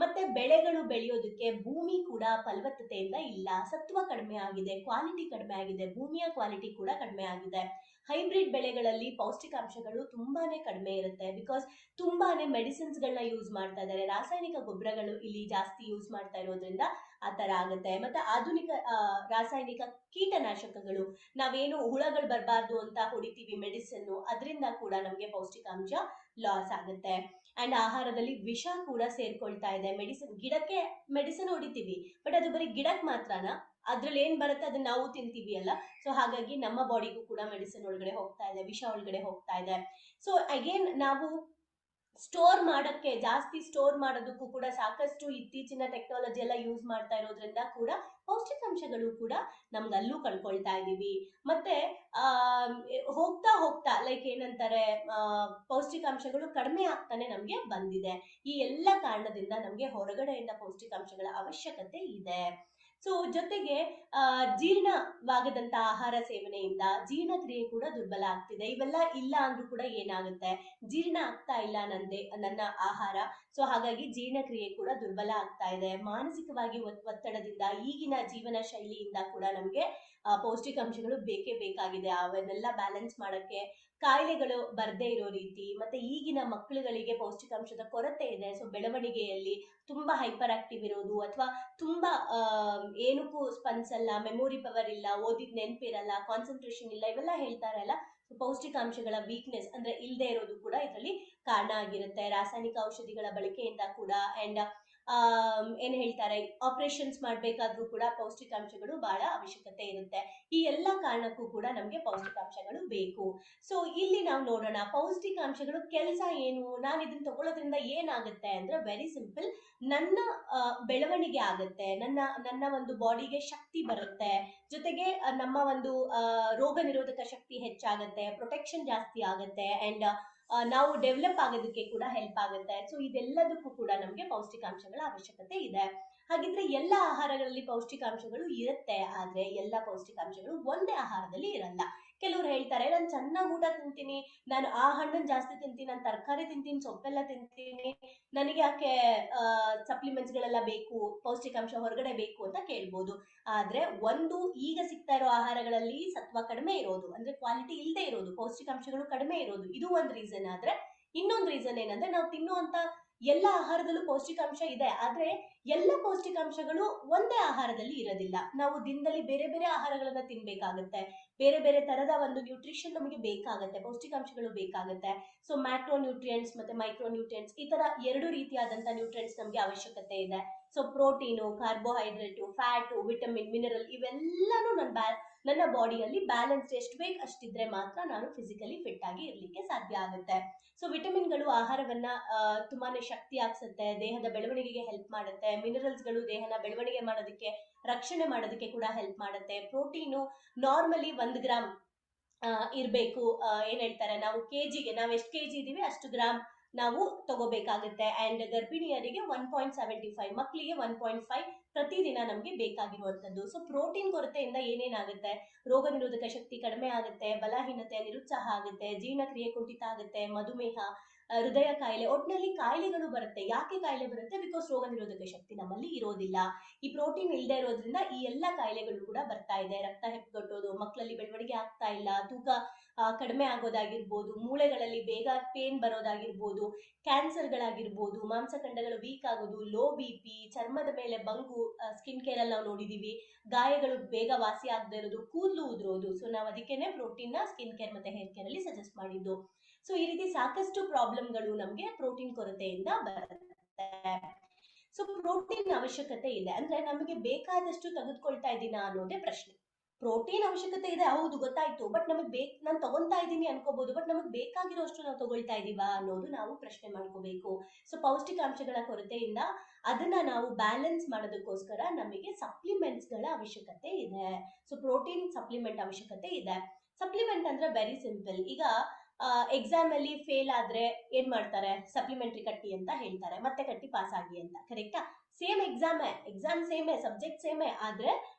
ಮತ್ತೆ ಬೆಳೆಗಳು ಬೆಳೆಯೋದಕ್ಕೆ ಭೂಮಿ ಕೂಡ ಫಲವತ್ತತೆಯಿಂದ ಇಲ್ಲ, ಸತ್ವ ಕಡಿಮೆ ಆಗಿದೆ, ಕ್ವಾಲಿಟಿ ಕಡಿಮೆ ಆಗಿದೆ, ಭೂಮಿಯ ಕ್ವಾಲಿಟಿ ಕೂಡ ಕಡಿಮೆ ಆಗಿದೆ. ಹೈಬ್ರಿಡ್ ಬೆಳೆಗಳಲ್ಲಿ ಪೌಷ್ಟಿಕಾಂಶಗಳು ತುಂಬಾನೇ ಕಡಿಮೆ ಇರುತ್ತೆ. ಬಿಕಾಸ್ ತುಂಬಾನೇ ಮೆಡಿಸಿನ್ಸ್ ಗಳನ್ನ ಯೂಸ್ ಮಾಡ್ತಾ ಇದ್ದಾರೆ, ರಾಸಾಯನಿಕ ಗೊಬ್ಬರಗಳು ಇಲ್ಲಿ ಜಾಸ್ತಿ ಯೂಸ್ ಮಾಡ್ತಾ ಇರೋದ್ರಿಂದ ಆ ತರ ಆಗುತ್ತೆ. ಮತ್ತೆ ಆಧುನಿಕ ರಾಸಾಯನಿಕ ಕೀಟನಾಶಕಗಳು, ನಾವೇನು ಹುಳಗಳು ಬರಬಾರ್ದು ಅಂತ ಹೊಡಿತೀವಿ ಮೆಡಿಸಿನ್, ಅದರಿಂದ ಕೂಡ ನಮ್ಗೆ ಪೌಷ್ಟಿಕಾಂಶ ಲಾಸ್ ಆಗುತ್ತೆ. ಅಂಡ್ ಆಹಾರದಲ್ಲಿ ವಿಷ ಕೂಡ ಸೇರ್ಕೊಳ್ತಾ ಇದೆ. ಗಿಡಕ್ಕೆ ಮೆಡಿಸಿನ್ ಹೊಡಿತೀವಿ, ಬಟ್ ಅದು ಬರೀ ಗಿಡಕ್ಕೆ ಮಾತ್ರನಾ? ಅದ್ರಲ್ಲಿ ಏನ್ ಬರುತ್ತೆ ಅದನ್ನ ನಾವು ತಿಂತೀವಿ ಅಲ್ಲ. ಸೊ ಹಾಗಾಗಿ ನಮ್ಮ ಬಾಡಿಗೂ ಕೂಡ ಮೆಡಿಸಿನ್ ಒಳಗಡೆ ಹೋಗ್ತಾ ಇದೆ, ವಿಷ ಒಳಗಡೆ ಹೋಗ್ತಾ ಇದೆ. ಸೊ ಅಗೇನ್ ನಾವು ಸ್ಟೋರ್ ಮಾಡಕ್ಕೆ, ಜಾಸ್ತಿ ಸ್ಟೋರ್ ಮಾಡೋದಕ್ಕೂ ಕೂಡ ಸಾಕಷ್ಟು ಇತ್ತೀಚಿನ ಟೆಕ್ನಾಲಜಿ ಎಲ್ಲ ಯೂಸ್ ಮಾಡ್ತಾ ಇರೋದ್ರಿಂದ ಕೂಡ ಪೌಷ್ಟಿಕಾಂಶಗಳು ಕೂಡ ನಮ್ಗೆ ಅಲ್ಲೂ ಕಳ್ಕೊಳ್ತಾ ಇದೀವಿ. ಮತ್ತೆ ಹೋಗ್ತಾ ಹೋಗ್ತಾ ಲೈಕ್ ಏನಂತಾರೆ, ಪೌಷ್ಟಿಕಾಂಶಗಳು ಕಡಿಮೆ ಆಗ್ತಾನೆ ನಮ್ಗೆ ಬಂದಿದೆ. ಈ ಎಲ್ಲ ಕಾರಣದಿಂದ ನಮ್ಗೆ ಹೊರಗಡೆಯಿಂದ ಪೌಷ್ಟಿಕಾಂಶಗಳ ಅವಶ್ಯಕತೆ ಇದೆ. ಸೊ ಜೊತೆಗೆ ಜೀರ್ಣವಾಗದಂತ ಆಹಾರ ಸೇವನೆಯಿಂದ ಜೀರ್ಣಕ್ರಿಯೆ ಕೂಡ ದುರ್ಬಲ ಆಗ್ತಿದೆ. ಇವೆಲ್ಲ ಇಲ್ಲ ಅಂದ್ರೂ ಕೂಡ ಏನಾಗುತ್ತೆ, ಜೀರ್ಣ ಆಗ್ತಾ ಇಲ್ಲ ನನ್ನ ಆಹಾರ. ಸೊ ಹಾಗಾಗಿ ಜೀರ್ಣಕ್ರಿಯೆ ಕೂಡ ದುರ್ಬಲ ಆಗ್ತಾ ಇದೆ. ಮಾನಸಿಕವಾಗಿ ಒತ್ತಡದಿಂದ, ಈಗಿನ ಜೀವನ ಶೈಲಿಯಿಂದ ಕೂಡ ನಮ್ಗೆ ಪೌಷ್ಟಿಕಾಂಶಗಳು ಬೇಕೇ ಬೇಕಾಗಿದೆ. ಅವನ್ನೆಲ್ಲ ಬ್ಯಾಲೆನ್ಸ್ ಮಾಡಕ್ಕೆ ಕಾಯಿಲೆಗಳು ಬರ್ದೇ ಇರೋ ರೀತಿ, ಮತ್ತೆ ಈಗಿನ ಮಕ್ಕಳುಗಳಿಗೆ ಪೌಷ್ಟಿಕಾಂಶದ ಕೊರತೆ ಇದೆ. ಸೊ ಬೆಳವಣಿಗೆಯಲ್ಲಿ ತುಂಬಾ ಹೈಪರ್ ಆಕ್ಟಿವ್ ಇರೋದು, ಅಥವಾ ತುಂಬಾ ಏನಕ್ಕೂ ಸ್ಪಂದಿಸಲ್ಲ, ಮೆಮೊರಿ ಪವರ್ ಇಲ್ಲ, ಓದಿದ್ ನೆನಪಿರಲ್ಲ, ಕಾನ್ಸಂಟ್ರೇಷನ್ ಇಲ್ಲ, ಇವೆಲ್ಲ ಹೇಳ್ತಾರಲ್ಲ. ಪೌಷ್ಟಿಕಾಂಶಗಳ ವೀಕ್ನೆಸ್ ಅಂದ್ರೆ ಇಲ್ಲದೆ ಇರೋದು ಕೂಡ ಇದರಲ್ಲಿ ಕಾರಣ ಆಗಿರುತ್ತೆ. ರಾಸಾಯನಿಕ ಔಷಧಿಗಳ ಬಳಕೆಯಿಂದ ಕೂಡ ಅಂಡ್ ಏನ್ ಹೇಳ್ತಾರೆ, ಆಪರೇಷನ್ಸ್ ಮಾಡ್ಬೇಕಾದ್ರೂ ಕೂಡ ಪೌಷ್ಟಿಕಾಂಶಗಳು ಬಹಳ ಅವಶ್ಯಕತೆ ಇರುತ್ತೆ. ಈ ಎಲ್ಲಾ ಕಾರಣಕ್ಕೂ ಕೂಡ ನಮ್ಗೆ ಪೌಷ್ಟಿಕಾಂಶಗಳು ಬೇಕು. ಸೊ ಇಲ್ಲಿ ನಾವು ನೋಡೋಣ ಪೌಷ್ಟಿಕಾಂಶಗಳು ಕೆಲಸ ಏನು, ನಾನು ಇದನ್ನ ತಗೊಳ್ಳೋದ್ರಿಂದ ಏನಾಗುತ್ತೆ ಅಂದ್ರೆ ವೆರಿ ಸಿಂಪಲ್. ನನ್ನ ಬೆಳವಣಿಗೆ ಆಗುತ್ತೆ, ನನ್ನ ಒಂದು ಬಾಡಿಗೆ ಶಕ್ತಿ ಬರುತ್ತೆ, ಜೊತೆಗೆ ನಮ್ಮ ಒಂದು ರೋಗ ನಿರೋಧಕ ಶಕ್ತಿ ಹೆಚ್ಚಾಗುತ್ತೆ, ಪ್ರೊಟೆಕ್ಷನ್ ಜಾಸ್ತಿ ಆಗುತ್ತೆ ಅಂಡ್ ನಾವು ಡೆವಲಪ್ ಆಗೋದಕ್ಕೆ ಕೂಡ ಹೆಲ್ಪ್ ಆಗುತ್ತೆ. ಸೊ ಇದೆಲ್ಲದಕ್ಕೂ ಕೂಡ ನಮ್ಗೆ ಪೌಷ್ಟಿಕಾಂಶಗಳ ಅವಶ್ಯಕತೆ ಇದೆ. ಹಾಗಿದ್ರೆ ಎಲ್ಲ ಆಹಾರಗಳಲ್ಲಿ ಪೌಷ್ಟಿಕಾಂಶಗಳು ಇರುತ್ತೆ, ಆದ್ರೆ ಎಲ್ಲ ಪೌಷ್ಟಿಕಾಂಶಗಳು ಒಂದೇ ಆಹಾರದಲ್ಲಿ ಇರಲ್ಲ. ಕೆಲವ್ರು ಹೇಳ್ತಾರೆ, ನಾನು ಚೆನ್ನಾಗಿ ಊಟ ತಿಂತೀನಿ, ನಾನು ಆ ಹಣ್ಣನ್ನು ಜಾಸ್ತಿ ತಿಂತೀನಿ, ನಾನು ತರಕಾರಿ ತಿಂತೀನಿ, ಸೊಪ್ಪೆಲ್ಲ ತಿಂತೀನಿ, ನನಗೆ ಯಾಕೆ ಸಪ್ಲಿಮೆಂಟ್ಸ್ ಗಳೆಲ್ಲ ಬೇಕು, ಪೌಷ್ಟಿಕಾಂಶ ಹೊರಗಡೆ ಬೇಕು ಅಂತ ಕೇಳ್ಬೋದು. ಆದ್ರೆ ಒಂದು ಈಗ ಸಿಗ್ತಾ ಇರೋ ಆಹಾರಗಳಲ್ಲಿ ಸತ್ವ ಕಡಿಮೆ ಇರೋದು, ಅಂದ್ರೆ ಕ್ವಾಲಿಟಿ ಇಲ್ಲದೆ ಇರೋದು, ಪೌಷ್ಟಿಕಾಂಶಗಳು ಕಡಿಮೆ ಇರೋದು, ಇದು ಒಂದು ರೀಸನ್. ಆದ್ರೆ ಇನ್ನೊಂದು ರೀಸನ್ ಏನಂದ್ರೆ, ನಾವು ತಿನ್ನುವಂತ ಎಲ್ಲ ಆಹಾರದಲ್ಲೂ ಪೌಷ್ಟಿಕಾಂಶ ಇದೆ, ಆದ್ರೆ ಎಲ್ಲ ಪೌಷ್ಟಿಕಾಂಶಗಳು ಒಂದೇ ಆಹಾರದಲ್ಲಿ ಇರೋದಿಲ್ಲ. ನಾವು ದಿನದಲ್ಲಿ ಬೇರೆ ಬೇರೆ ಆಹಾರಗಳನ್ನ ತಿನ್ಬೇಕಾಗತ್ತೆ, ಬೇರೆ ಬೇರೆ ತರದ ಒಂದು ನ್ಯೂಟ್ರಿಷನ್ ನಮಗೆ ಬೇಕಾಗತ್ತೆ, ಪೌಷ್ಟಿಕಾಂಶಗಳು ಬೇಕಾಗತ್ತೆ. ಸೊ ಮ್ಯಾಕ್ರೋ ನ್ಯೂಟ್ರಿಯೆಂಟ್ಸ್ ಮತ್ತೆ ಮೈಕ್ರೋ ನ್ಯೂಟ್ರಿಯೆಂಟ್ಸ್, ಈ ತರ ಎರಡು ರೀತಿಯಾದಂತ ನ್ಯೂಟ್ರಿಯೆಂಟ್ಸ್ ನಮ್ಗೆ ಅವಶ್ಯಕತೆ ಇದೆ. So protein, carbohydrate, fat, vitamin, mineral ಇವೆಲ್ಲಾನು ನನ್ನ ಬಾಡಿಯಲ್ಲಿ ಬ್ಯಾಲೆನ್ಸ್ ಎಷ್ಟು ಬೇಕು ಅಷ್ಟಿದ್ರೆ ಮಾತ್ರ ನಾನು ಫಿಸಿಕಲಿ ಫಿಟ್ ಆಗಿ ಇರ್ಲಿಕ್ಕೆ ಸಾಧ್ಯ ಆಗುತ್ತೆ. ಸೊ ವಿಟಮಿನ್ಗಳು ಆಹಾರವನ್ನ ತುಂಬಾನೇ ಶಕ್ತಿ ಆಗ್ಸುತ್ತೆ, ದೇಹದ ಬೆಳವಣಿಗೆಗೆ ಹೆಲ್ಪ್ ಮಾಡುತ್ತೆ. ಮಿನರಲ್ಸ್ಗಳು ದೇಹನ ಬೆಳವಣಿಗೆ ಮಾಡೋದಕ್ಕೆ, ರಕ್ಷಣೆ ಮಾಡೋದಕ್ಕೆ ಕೂಡ ಹೆಲ್ಪ್ ಮಾಡುತ್ತೆ. ಪ್ರೋಟೀನು ನಾರ್ಮಲಿ 1 ಗ್ರಾಮ್ ಇರ್ಬೇಕು. ಏನ್ ಹೇಳ್ತಾರೆ, ನಾವು ಕೆಜಿಗೆ ನಾವು ಎಷ್ಟು ಕೆಜಿ ಇದೀವಿ ಅಷ್ಟು ಗ್ರಾಮ್ ನಾವು ತಗೋಬೇಕಾಗುತ್ತೆ. ಅಂಡ್ ಗರ್ಭಿಣಿಯರಿಗೆ 1.75, ಮಕ್ಕಳಿಗೆ 1.5 ಪ್ರತಿದಿನ ನಮ್ಗೆ ಬೇಕಾಗಿರುವಂತದ್ದು. ಸೊ ಪ್ರೋಟೀನ್ ಕೊರತೆಯಿಂದ ಏನೇನಾಗುತ್ತೆ, ರೋಗ ನಿರೋಧಕ ಶಕ್ತಿ ಕಡಿಮೆ ಆಗುತ್ತೆ, ಬಲಹೀನತೆ, ನಿರುತ್ಸಾಹ ಆಗುತ್ತೆ, ಜೀರ್ಣಕ್ರಿಯೆ ಕುಂಠಿತ ಆಗುತ್ತೆ, ಮಧುಮೇಹ, ಹೃದಯ ಕಾಯಿಲೆ, ಒಟ್ಟಿನಲ್ಲಿ ಕಾಯಿಲೆಗಳು ಬರುತ್ತೆ. ಯಾಕೆ ಕಾಯಿಲೆ ಬರುತ್ತೆ? ಬಿಕಾಸ್ ರೋಗ ನಿರೋಧಕ ಶಕ್ತಿ ನಮ್ಮಲ್ಲಿ ಇರೋದಿಲ್ಲ. ಈ ಪ್ರೋಟೀನ್ ಇಲ್ಲದೆ ಇರೋದ್ರಿಂದ ಈ ಎಲ್ಲಾ ಕಾಯಿಲೆಗಳು ಕೂಡ ಬರ್ತಾ ಇದೆ. ರಕ್ತ ಹೆಪ್ಪುಗಟ್ಟೋದು, ಮಕ್ಕಳಲ್ಲಿ ಬೆಳವಣಿಗೆ ಆಗ್ತಾ ಇಲ್ಲ, ತೂಕ ಕಡಿಮೆ ಆಗೋದಾಗಿರ್ಬೋದು, ಮೂಳೆಗಳಲ್ಲಿ ಬೇಗ ಪೇನ್ ಬರೋದಾಗಿರ್ಬೋದು, ಕ್ಯಾನ್ಸರ್ಗಳಾಗಿರ್ಬೋದು, ಮಾಂಸಖಂಡಗಳು ವೀಕ್ ಆಗೋದು, ಲೋ BP, ಚರ್ಮದ ಮೇಲೆ ಬಂಗು, ಸ್ಕಿನ್ ಕೇರ್ ಅಲ್ಲಿ ನಾವು ನೋಡಿದೀವಿ, ಗಾಯಗಳು ಬೇಗ ವಾಸಿ ಆಗದೆ ಇರೋದು, ಕೂದಲು ಉದುರೋದು. ಸೊ ನಾವು ಅದಕ್ಕೇನೆ ಪ್ರೋಟೀನ್ ನ ಸ್ಕಿನ್ ಕೇರ್ ಮತ್ತೆ ಹೇರ್ ಕೇರ್ ಅಲ್ಲಿ ಸಜೆಸ್ಟ್ ಮಾಡಿದ್ದು. ಸೊ ಈ ರೀತಿ ಸಾಕಷ್ಟು ಪ್ರಾಬ್ಲಮ್ಗಳು ನಮ್ಗೆ ಪ್ರೋಟೀನ್ ಕೊರತೆಯಿಂದ ಬರುತ್ತೆ. ಸೊ ಪ್ರೋಟೀನ್ ಅವಶ್ಯಕತೆ ಇದೆ ಅಂದ್ರೆ ನಮಗೆ ಬೇಕಾದಷ್ಟು ತೆಗೆದುಕೊಳ್ತಾ ಇದ್ದೀನಾ ಅನ್ನೋದೇ ಪ್ರಶ್ನೆ. ಪ್ರೋಟೀನ್ ಅವಶ್ಯಕತೆ ಇದೆ, ಹೌದು ಗೊತ್ತಾಯ್ತು, ಬಟ್ ನಮಗೆ ನಾನು ತಗೊಂತಾ ಇದ್ದೀನಿ ಅನ್ಕೋಬಹುದು, ಬಟ್ ನಮಗೆ ಬೇಕಾಗಿರೋಷ್ಟು ನಾವು ತಗೊಳ್ತಾ ಇದೀವಾ ಅನ್ನೋದು ನಾವು ಪ್ರಶ್ನೆ ಮಾಡ್ಕೋಬೇಕು. ಸೊ ಪೌಷ್ಟಿಕಾಂಶಗಳ ಕೊರತೆಯಿಂದ ಅದನ್ನ ನಾವು ಬ್ಯಾಲೆನ್ಸ್ ಮಾಡೋದಕ್ಕೋಸ್ಕರ ನಮಗೆ ಸಪ್ಲಿಮೆಂಟ್ಸ್ ಗಳ ಅವಶ್ಯಕತೆ ಇದೆ. ಸೊ ಪ್ರೋಟೀನ್ ಸಪ್ಲಿಮೆಂಟ್ ಅವಶ್ಯಕತೆ ಇದೆ. ಸಪ್ಲಿಮೆಂಟ್ ಅಂದ್ರೆ ವೆರಿ ಸಿಂಪಲ್. ಈಗ ಎಕ್ಸಾಮ್ ಅಲ್ಲಿ ಫೇಲ್ ಆದ್ರೆ ಏನ್ ಮಾಡ್ತಾರೆ? ಸಪ್ಲಿಮೆಂಟರಿ ಕಟ್ಟಿ ಅಂತ ಹೇಳ್ತಾರೆ, ಮತ್ತೆ ಕಟ್ಟಿ ಪಾಸ್ ಆಗಿ ಅಂತ. ಕರೆಕ್ಟಾ? ಸೇಮ್ ಎಕ್ಸಾಮ್ ಸೇಮೇ, ಸಬ್ಜೆಕ್ಟ್ ಸೇಮೇ, ಆದ್ರೆ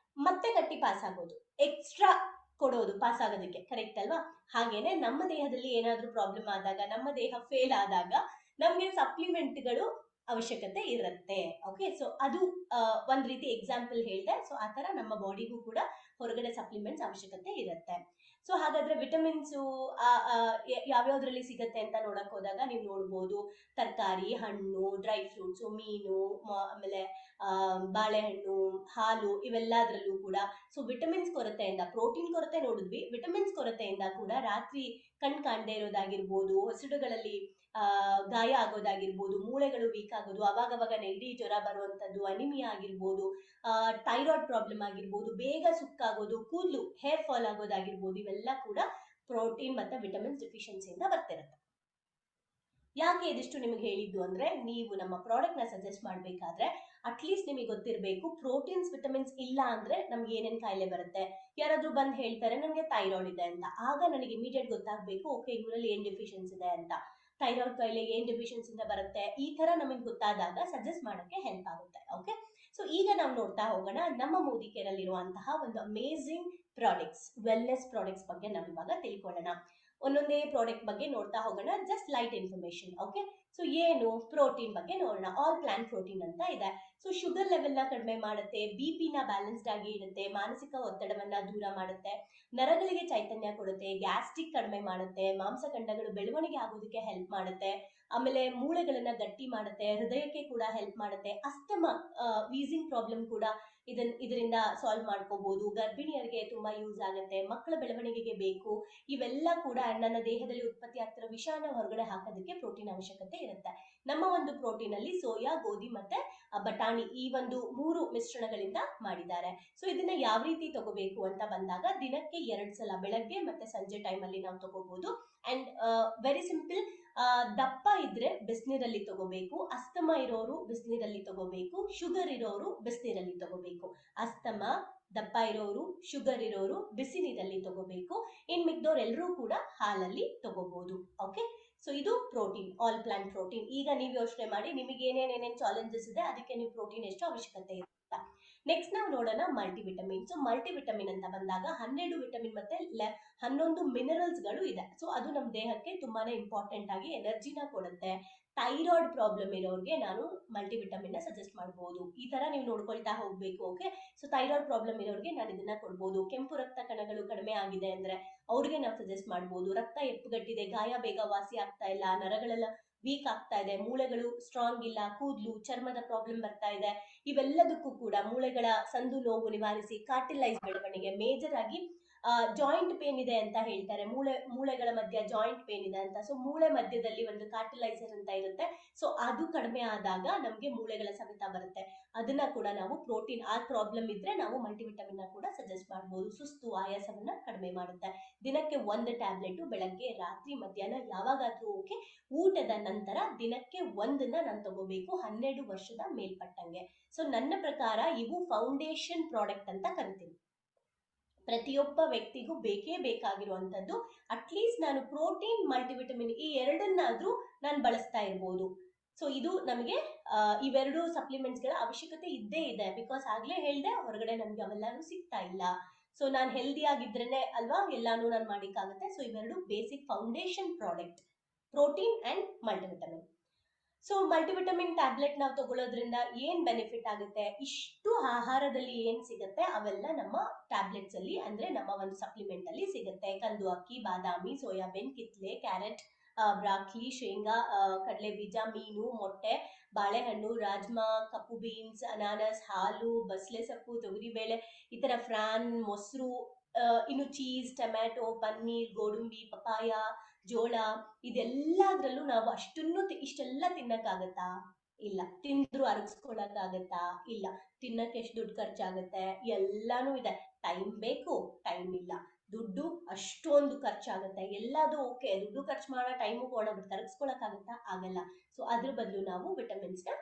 ಮತ್ತೆ ಕಟ್ಟಿ ಪಾಸ್ ಆಗೋದು, ಎಕ್ಸ್ಟ್ರಾ ಕೊಡೋದು ಪಾಸ್ ಆಗೋದಕ್ಕೆ. ಕರೆಕ್ಟ್ ಅಲ್ವಾ? ಹಾಗೇನೆ ನಮ್ಮ ದೇಹದಲ್ಲಿ ಏನಾದ್ರೂ ಪ್ರಾಬ್ಲಮ್ ಆದಾಗ, ನಮ್ಮ ದೇಹ ಫೇಲ್ ಆದಾಗ ನಮ್ಗೆ ಸಪ್ಲಿಮೆಂಟ್ಗಳು ಅವಶ್ಯಕತೆ ಇರುತ್ತೆ. ಓಕೆ, ಸೊ ಅದು ಒಂದ್ ರೀತಿ ಎಕ್ಸಾಂಪಲ್ ಹೇಳಿದೆ. ಸೊ ಆತರ ನಮ್ಮ ಬಾಡಿಗೂ ಕೂಡ ಹೊರಗಡೆ ಸಪ್ಲಿಮೆಂಟ್ಸ್ ಅವಶ್ಯಕತೆ ಇರುತ್ತೆ. ಸೊ ಹಾಗಾದ್ರೆ ವಿಟಮಿನ್ಸ್ ಯಾವ್ಯಾವ್ದ್ರಲ್ಲಿ ಸಿಗತ್ತೆ ಅಂತ ನೋಡಕ್ ಹೋದಾಗ ನೀವು ನೋಡ್ಬೋದು, ತರಕಾರಿ, ಹಣ್ಣು, ಡ್ರೈ ಫ್ರೂಟ್ಸ್, ಮೀನು, ಆಮೇಲೆ ಬಾಳೆಹಣ್ಣು, ಹಾಲು, ಇವೆಲ್ಲದ್ರಲ್ಲೂ ಕೂಡ. ಸೊ ವಿಟಮಿನ್ಸ್ ಕೊರತೆಯಿಂದ, ಪ್ರೋಟೀನ್ ಕೊರತೆ ನೋಡಿದ್ವಿ, ವಿಟಮಿನ್ಸ್ ಕೊರತೆಯಿಂದ ಕೂಡ ರಾತ್ರಿ ಕಣ್ ಕಾಣದೇ ಇರೋದಾಗಿರ್ಬೋದು, ಹೊಸಡುಗಳಲ್ಲಿ ಗಾಯ ಆಗೋದಾಗಿರ್ಬೋದು, ಮೂಳೆಗಳು ವೀಕ್ ಆಗೋದು, ಅವಾಗವಾಗ ನೆಗಡಿ ಜ್ವರ ಬರುವಂತದ್ದು, ಅನಿಮಿಯಾ ಆಗಿರ್ಬೋದು, ಥೈರಾಯ್ಡ್ ಪ್ರಾಬ್ಲಮ್ ಆಗಿರ್ಬೋದು, ಬೇಗ ಸುಕ್ಕಾಗೋದು, ಕೂದಲು ಹೇರ್ ಫಾಲ್ ಆಗೋದಾಗಿರ್ಬೋದು, ಇವೆಲ್ಲ ಕೂಡ ಪ್ರೋಟೀನ್ ಮತ್ತೆ ವಿಟಮಿನ್ಸ್ ಡಿಫಿಷಿಯನ್ಸಿಯಿಂದ ಬರ್ತಿರುತ್ತೆ. ಯಾಕೆ ಇದಿಷ್ಟು ನಿಮಗೆ ಹೇಳಿದ್ದು ಅಂದ್ರೆ, ನೀವು ನಮ್ಮ ಪ್ರಾಡಕ್ಟ್ ನ ಸಜೆಸ್ಟ್ ಮಾಡ್ಬೇಕಾದ್ರೆ ಅಟ್ಲೀಸ್ಟ್ ನಿಮಗೆ ಗೊತ್ತಿರಬೇಕು ಪ್ರೋಟೀನ್ಸ್ ವಿಟಮಿನ್ಸ್ ಇಲ್ಲ ಅಂದ್ರೆ ನಮ್ಗೆ ಏನೇನ್ ಕಾಯಿಲೆ ಬರುತ್ತೆ. ಯಾರಾದ್ರೂ ಬಂದ್ ಹೇಳ್ತಾರೆ ನಮ್ಗೆ ಥೈರಾಯ್ಡ್ ಇದೆ ಅಂತ, ಆಗ ನನಗೆ ಇಮಿಡಿಯೇಟ್ ಗೊತ್ತಾಗ್ಬೇಕು, ಓಕೆ ಇವರಲ್ಲಿ ಏನ್ ಡಿಫಿಷಿಯನ್ಸ್ ಇದೆ ಅಂತ, ಥೈರಾಯ್ಡ್ ಕಾಯಿಲೆ ಏನ್ ಡಿಫಿಷಿಯನ್ಸ್ ಇಂದ ಬರುತ್ತೆ, ಈ ತರ ನಮಗೆ ಗೊತ್ತಾದಾಗ ಸಜೆಸ್ಟ್ ಮಾಡಕ್ಕೆ ಹೆಲ್ಪ್ ಆಗುತ್ತೆ. ಓಕೆ, ಸೊ ಈಗ ನಾವು ನೋಡ್ತಾ ಹೋಗೋಣ ನಮ್ಮ ಮೋದಿ ಕೇರ್ ಅಲ್ಲಿರುವಂತಹ ಒಂದು ಅಮೇಸಿಂಗ್ ಪ್ರಾಡಕ್ಟ್ಸ್, ವೆಲ್ನೆಸ್ ಪ್ರಾಡಕ್ಟ್ಸ್ ಬಗ್ಗೆ ನಾವು ಇವಾಗ ತಿಳ್ಕೊಳ್ಳೋಣ. ಒಂದೊಂದೇ ಪ್ರಾಡಕ್ಟ್ ಬಗ್ಗೆ ನೋಡ್ತಾ ಹೋಗೋಣ, just light information. Okay, so ಏನು ಪ್ರೋಟೀನ್ ಬಗ್ಗೆ ನೋಡೋಣ. ಆಲ್ ಪ್ಲಾಂಟ್ ಪ್ರೋಟೀನ್ ಅಂತ ಇದೆ. ಸೊ ಶುಗರ್ ಲೆವೆಲ್ ನ ಕಡಿಮೆ ಮಾಡುತ್ತೆ, BP ನ ಬ್ಯಾಲೆನ್ಸ್ಡ್ ಆಗಿ ಇಡುತ್ತೆ, ಮಾನಸಿಕ ಒತ್ತಡವನ್ನ ದೂರ ಮಾಡುತ್ತೆ, ನರಗಳಿಗೆ ಚೈತನ್ಯ ಕೊಡುತ್ತೆ, ಗ್ಯಾಸ್ಟ್ರಿಕ್ ಕಡಿಮೆ ಮಾಡುತ್ತೆ, ಮಾಂಸಖಂಡಗಳು ಬೆಳವಣಿಗೆ ಆಗೋದಕ್ಕೆ ಹೆಲ್ಪ್ ಮಾಡುತ್ತೆ, ಆಮೇಲೆ ಮೂಳೆಗಳನ್ನ ಗಟ್ಟಿ ಮಾಡುತ್ತೆ, ಹೃದಯಕ್ಕೆ ಕೂಡ ಹೆಲ್ಪ್ ಮಾಡುತ್ತೆ, ಅಸ್ತಮಾ ವೀಸಿಂಗ್ ಪ್ರಾಬ್ಲಮ್ ಕೂಡ ಇದರಿಂದ ಸಾಲ್ವ್ ಮಾಡ್ಕೋಬಹುದು, ಗರ್ಭಿಣಿಯರಿಗೆ ತುಂಬಾ ಯೂಸ್ ಆಗುತ್ತೆ, ಮಕ್ಕಳ ಬೆಳವಣಿಗೆಗೆ ಬೇಕು. ಇವೆಲ್ಲ ಕೂಡ ನನ್ನ ದೇಹದಲ್ಲಿ ಉತ್ಪತ್ತಿ ಆಗ್ತಿರೋ ವಿಷಾನ ಹೊರಗಡೆ ಹಾಕೋದಕ್ಕೆ ಪ್ರೋಟೀನ್ ಅವಶ್ಯಕತೆ ಇರುತ್ತೆ. ನಮ್ಮ ಒಂದು ಪ್ರೋಟೀನ್ ಅಲ್ಲಿ ಸೋಯಾ, ಗೋಧಿ ಮತ್ತೆ ಬಟಾಣಿ, ಈ ಒಂದು 3 ಮಿಶ್ರಣಗಳಿಂದ ಮಾಡಿದ್ದಾರೆ. ಸೊ ಇದನ್ನ ಯಾವ ರೀತಿ ತಗೋಬೇಕು ಅಂತ ಬಂದಾಗ, ದಿನಕ್ಕೆ 2 ಸಲ, ಬೆಳಗ್ಗೆ ಮತ್ತೆ ಸಂಜೆ ಟೈಮ್ ಅಲ್ಲಿ ನಾವು ತಗೋಬಹುದು. ಅಂಡ್ ವೆರಿ ಸಿಂಪಲ್, ದಪ್ಪ ಇದ್ರೆ ಬಿಸಿನೀರಲ್ಲಿ ತಗೋಬೇಕು, ಅಸ್ತಮ ಇರೋರು ಬಿಸಿನೀರಲ್ಲಿ ತಗೋಬೇಕು, ಶುಗರ್ ಇರೋರು ಬಿಸಿನೀರಲ್ಲಿ ತಗೋಬೇಕು. ಅಸ್ತಮ, ದಪ್ಪ ಇರೋರು, ಶುಗರ್ ಇರೋರು ಬಿಸಿ ನೀರಲ್ಲಿ ತಗೋಬೇಕು. ಇನ್ ಮಿಕ್ದವ್ರು ಎಲ್ಲರೂ ಕೂಡ ಹಾಲಲ್ಲಿ ತಗೋಬಹುದು. ಓಕೆ, ಸೊ ಇದು ಪ್ರೋಟೀನ್, ಆಲ್ ಪ್ಲಾಂಟ್ ಪ್ರೋಟೀನ್. ಈಗ ನೀವು ಯೋಚನೆ ಮಾಡಿ, ನಿಮಗೆ ಏನೇನೇನೇನ್ ಚಾಲೆಂಜಸ್ ಇದೆ, ಅದಕ್ಕೆ ನೀವು ಪ್ರೋಟೀನ್ ಎಷ್ಟು ಅವಶ್ಯಕತೆ ಇದೆ. ನೆಕ್ಸ್ಟ್ ನಾವು ನೋಡೋಣ ಮಲ್ಟಿವಿಟಮಿನ್. ಸೊ ಮಲ್ಟಿವಿಟಮಿನ್ ಅಂತ ಬಂದಾಗ 12 ವಿಟಮಿನ್ ಮತ್ತೆ 11 ಮಿನರಲ್ಸ್ ಗಳು ಇದೆ. ಸೊ ಅದು ನಮ್ಮ ದೇಹಕ್ಕೆ ತುಂಬಾನೇ ಇಂಪಾರ್ಟೆಂಟ್ ಆಗಿ ಎನರ್ಜಿನ ಕೊಡುತ್ತೆ. ಥೈರಾಯ್ಡ್ ಪ್ರಾಬ್ಲಮ್ ಇರೋರಿಗೆ ನಾನು ಮಲ್ಟಿವಿಟಮಿನ್ ನ ಸಜೆಸ್ಟ್ ಮಾಡಬಹುದು. ಈ ತರ ನೀವು ನೋಡ್ಕೊಳ್ತಾ ಹೋಗ್ಬೇಕು. ಓಕೆ, ಸೊ ಥೈರಾಯ್ಡ್ ಪ್ರಾಬ್ಲಮ್ ಇರೋರಿಗೆ ನಾನು ಇದನ್ನ ಕೊಡ್ಬೋದು. ಕೆಂಪು ರಕ್ತ ಕಣಗಳು ಕಡಿಮೆ ಆಗಿದೆ ಅಂದ್ರೆ ಅವ್ರಿಗೆ ನಾವು ಸಜೆಸ್ಟ್ ಮಾಡ್ಬೋದು. ರಕ್ತ ಹೆಪ್ಪುಗಟ್ಟಿದೆ, ಗಾಯ ಬೇಗ ವಾಸಿ ಆಗ್ತಾ ಇಲ್ಲ, ನರಗಳೆಲ್ಲ ವೀಕ್ ಆಗ್ತಾ ಇದೆ, ಮೂಳೆಗಳು ಸ್ಟ್ರಾಂಗ್ ಇಲ್ಲ, ಕೂದಲು, ಚರ್ಮದ ಪ್ರಾಬ್ಲಮ್ ಬರ್ತಾ ಇದೆ, ಇವೆಲ್ಲದಕ್ಕೂ ಕೂಡ ಮೂಳೆಗಳ ಸಂದು ನೋವು ನಿವಾರಿಸಿ, ಕಾರ್ಟಿಲೈಸ್ ಬೆಳವಣಿಗೆ, ಮೇಜರ್ ಆಗಿ ಜಾಯಿಂಟ್ ಪೇನ್ ಇದೆ ಅಂತ ಹೇಳ್ತಾರೆ, ಮೂಳೆಗಳ ಮಧ್ಯ ಜಾಯಿಂಟ್ ಪೇನ್ ಇದೆ ಅಂತ. ಸೊ ಮೂಳೆ ಮಧ್ಯದಲ್ಲಿ ಒಂದು ಕಾರ್ಟಿಲೈಸರ್ ಅಂತ ಇರುತ್ತೆ. ಸೊ ಅದು ಕಡಿಮೆ ಆದಾಗ ನಮ್ಗೆ ಮೂಳೆಗಳ ಸವೆತ ಬರುತ್ತೆ. ಅದನ್ನ ಕೂಡ ನಾವು ಪ್ರೋಟೀನ್, ಆ ಪ್ರಾಬ್ಲಮ್ ಇದ್ರೆ ನಾವು ಮಲ್ಟಿವಿಟಮಿನ್ ನ ಕೂಡ ಸಜೆಸ್ಟ್ ಮಾಡಬಹುದು. ಸುಸ್ತು, ಆಯಾಸವನ್ನ ಕಡಿಮೆ ಮಾಡುತ್ತೆ. ದಿನಕ್ಕೆ 1 ಟ್ಯಾಬ್ಲೆಟ್, ಬೆಳಗ್ಗೆ, ರಾತ್ರಿ, ಮಧ್ಯಾಹ್ನ ಯಾವಾಗಾದ್ರೂ ಓಕೆ. ಊಟದ ನಂತರ ದಿನಕ್ಕೆ 1 ನಾನು ತಗೋಬೇಕು, 12 ವರ್ಷದ ಮೇಲ್ಪಟ್ಟಂಗೆ. ಸೊ ನನ್ನ ಪ್ರಕಾರ ಇವು ಫೌಂಡೇಶನ್ ಪ್ರಾಡಕ್ಟ್ ಅಂತ ಕರಿತೀನಿ. ಪ್ರತಿಯೊಬ್ಬ ವ್ಯಕ್ತಿಗೂ ಬೇಕೇ ಬೇಕಾಗಿರುವಂತದ್ದು ಅಟ್ಲೀಸ್ಟ್ ನಾನು ಪ್ರೋಟೀನ್ ಮಲ್ಟಿವಿಟಮಿನ್ ಈ ಎರಡನ್ನಾದ್ರೂ ನಾನು ಬಳಸ್ತಾ ಇರ್ಬೋದು. ಸೊ ಇದು ನಮಗೆ ಇವೆರಡು ಸಪ್ಲಿಮೆಂಟ್ಸ್ ಗಳ ಅವಶ್ಯಕತೆ ಇದ್ದೇ ಇದೆ. ಬಿಕಾಸ್ ಆಗ್ಲೇ ಹೇಳ್ದೆ, ಹೊರಗಡೆ ನಮ್ಗೆ ಅವೆಲ್ಲಾನು ಸಿಗ್ತಾ ಇಲ್ಲ. ಸೊ ನಾನು ಹೆಲ್ದಿ ಆಗಿದ್ರೇನೆ ಅಲ್ವಾ ಎಲ್ಲಾನು ನಾನು ಮಾಡಿಕ್ಕಾಗುತ್ತೆ. ಸೊ ಇವೆರಡು basic foundation product, protein and multivitamin. So multivitamin tablet ನಾವು ತಗೊಳ್ಳೋದ್ರಿಂದ ಏನ್ ಬೆನಿಫಿಟ್ ಆಗುತ್ತೆ, ಇಷ್ಟು ಆಹಾರದಲ್ಲಿ ಏನ್ ಸಿಗುತ್ತೆ ಅವೆಲ್ಲ ನಮ್ಮ ಟ್ಯಾಬ್ಲೆಟ್ಸ್ ಅಲ್ಲಿ ಅಂದ್ರೆ ನಮ್ಮ ಒಂದು ಸಪ್ಲಿಮೆಂಟ್ ಅಲ್ಲಿ ಸಿಗುತ್ತೆ. ಕಂದು ಅಕ್ಕಿ, ಬಾದಾಮಿ, ಸೋಯಾಬೀನ್, ಕಿತ್ಲೆ, ಕ್ಯಾರೆಟ್, ಬ್ರಾಕ್ಲಿ, ಶೇಂಗಾ, ಕಡಲೆ ಬೀಜ, ಮೀನು, ಮೊಟ್ಟೆ, ಬಾಳೆಹಣ್ಣು, ರಾಜ್ಮಾ, ಕಪ್ಪು ಬೀನ್ಸ್, ಅನಾನಸ್, ಹಾಲು, ಬಸ್ಲೆ ಸೊಪ್ಪು, ತೊಗರಿಬೇಳೆ, ಈ ತರ ಫ್ರಾನ್, ಮೊಸರು, ಇನ್ನು ಚೀಸ್, ಟೊಮ್ಯಾಟೊ, ಪನ್ನೀರ್, ಗೋಡಂಬಿ, ಪಪಾಯ, ಜೋಳ, ಇದೆಲ್ಲದ್ರಲ್ಲೂ ನಾವು ಇಷ್ಟೆಲ್ಲ ತಿನ್ನಕ್ಕಾಗತ್ತಾ? ಇಲ್ಲ. ತಿಂದ್ರು ಅರಗಿಸ್ಕೊಳಕ್ಕಾಗತ್ತಾ? ಇಲ್ಲ. ತಿನ್ನಕ್ಕೆ ಎಷ್ಟು ದುಡ್ಡು ಖರ್ಚಾಗತ್ತೆ? ಎಲ್ಲಾನು ಇದೆ. ಟೈಮ್ ಬೇಕು, ಟೈಮ್ ಇಲ್ಲ. ದುಡ್ಡು ಅಷ್ಟೊಂದು ಖರ್ಚಾಗತ್ತೆ. ಎಲ್ಲದು ಓಕೆ, ದುಡ್ಡು ಖರ್ಚು ಮಾಡೋ ಟೈಮು ಬಿಟ್ಟು ಅರಗಿಸ್ಕೊಳಕ್ಕಾಗತ್ತಾ? ಆಗಲ್ಲ. ಸೊ ಅದ್ರ ಬದಲು ನಾವು ವಿಟಮಿನ್ಸ್ ನ,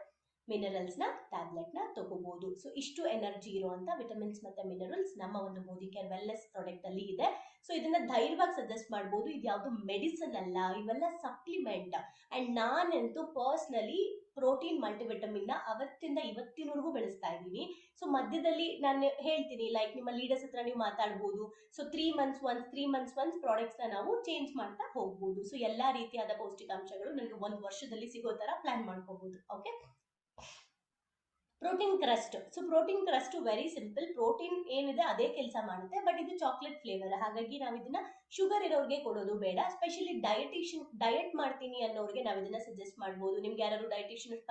ಮಿನರಲ್ಸ್ ನ ಟ್ಯಾಬ್ಲೆಟ್ ನ ತಗೋಬಹುದು. ಸೊ ಇಷ್ಟು ಎನರ್ಜಿ ಇರುವಂತ ವಿಟಮಿನ್ಸ್ ಮತ್ತೆ ಮಿನರಲ್ಸ್ ನಮ್ಮ ಒಂದು ಮೋದಿ ಕೇರ್ ವೆಲ್ನೆಸ್ ಪ್ರಾಡಕ್ಟ್ ಅಲ್ಲಿ ಇದೆ. ಸೊ ಇದನ್ನ ಧೈರ್ಯವಾಗಿ ಸಜೆಸ್ಟ್ ಮಾಡಬಹುದು. ಇದು ಯಾವುದು ಮೆಡಿಸಿನ್ ಅಲ್ಲ, ಇವೆಲ್ಲ ಸಪ್ಲಿಮೆಂಟ್. ಅಂಡ್ ನಾನಂತೂ ಪರ್ಸನಲಿ ಪ್ರೋಟೀನ್ ಮಲ್ಟಿವಿಟಮಿನ್ ನ ಅವತ್ತಿಂದ ಇವತ್ತಿನವರೆಗೂ ಬೆಳೆಸ್ತಾ ಇದ್ದೀನಿ. ಸೊ ಮಧ್ಯದಲ್ಲಿ ನಾನು ಹೇಳ್ತೀನಿ, ಲೈಕ್ ನಿಮ್ಮ ಲೀಡರ್ಸ್ ಹತ್ರ ನೀವು ಮಾತಾಡ್ಬೋದು. ಸೊ 3 months once ಪ್ರಾಡಕ್ಟ್ಸ್ ನ ನಾವು ಚೇಂಜ್ ಮಾಡ್ತಾ ಹೋಗ್ಬೋದು. ಸೊ ಎಲ್ಲಾ ರೀತಿಯಾದ ಪೌಷ್ಟಿಕಾಂಶಗಳು ನನಗೆ 1 ವರ್ಷದಲ್ಲಿ ಸಿಗೋ ತರ ಪ್ಲಾನ್ ಮಾಡ್ಕೋಬಹುದು. Okay. Protein crust. So protein crust very simple. Protein ಏನಿದೆ ಅದೇ ಕೆಲಸ ಮಾಡುತ್ತೆ, ಬಟ್ ಇದು ಚಾಕ್ಲೇಟ್ ಫ್ಲೇವರ್. ಹಾಗಾಗಿ ನಾವು ಇದನ್ನ ಶುಗರ್ ಇರೋರಿಗೆ ಕೊಡೋದು ಬೇಡ. ಸ್ಪೆಷಲಿ ಡಯಟ್ ಮಾಡ್ತೀನಿ ಅನ್ನೋರಿಗೆ ನಾವು ಇದನ್ನ ಸಜೆಸ್ಟ್ ಮಾಡ್ಬೋದು. ನಿಮ್ಗೆ ಯಾರು ಡಯಟಿಷಿಯನ್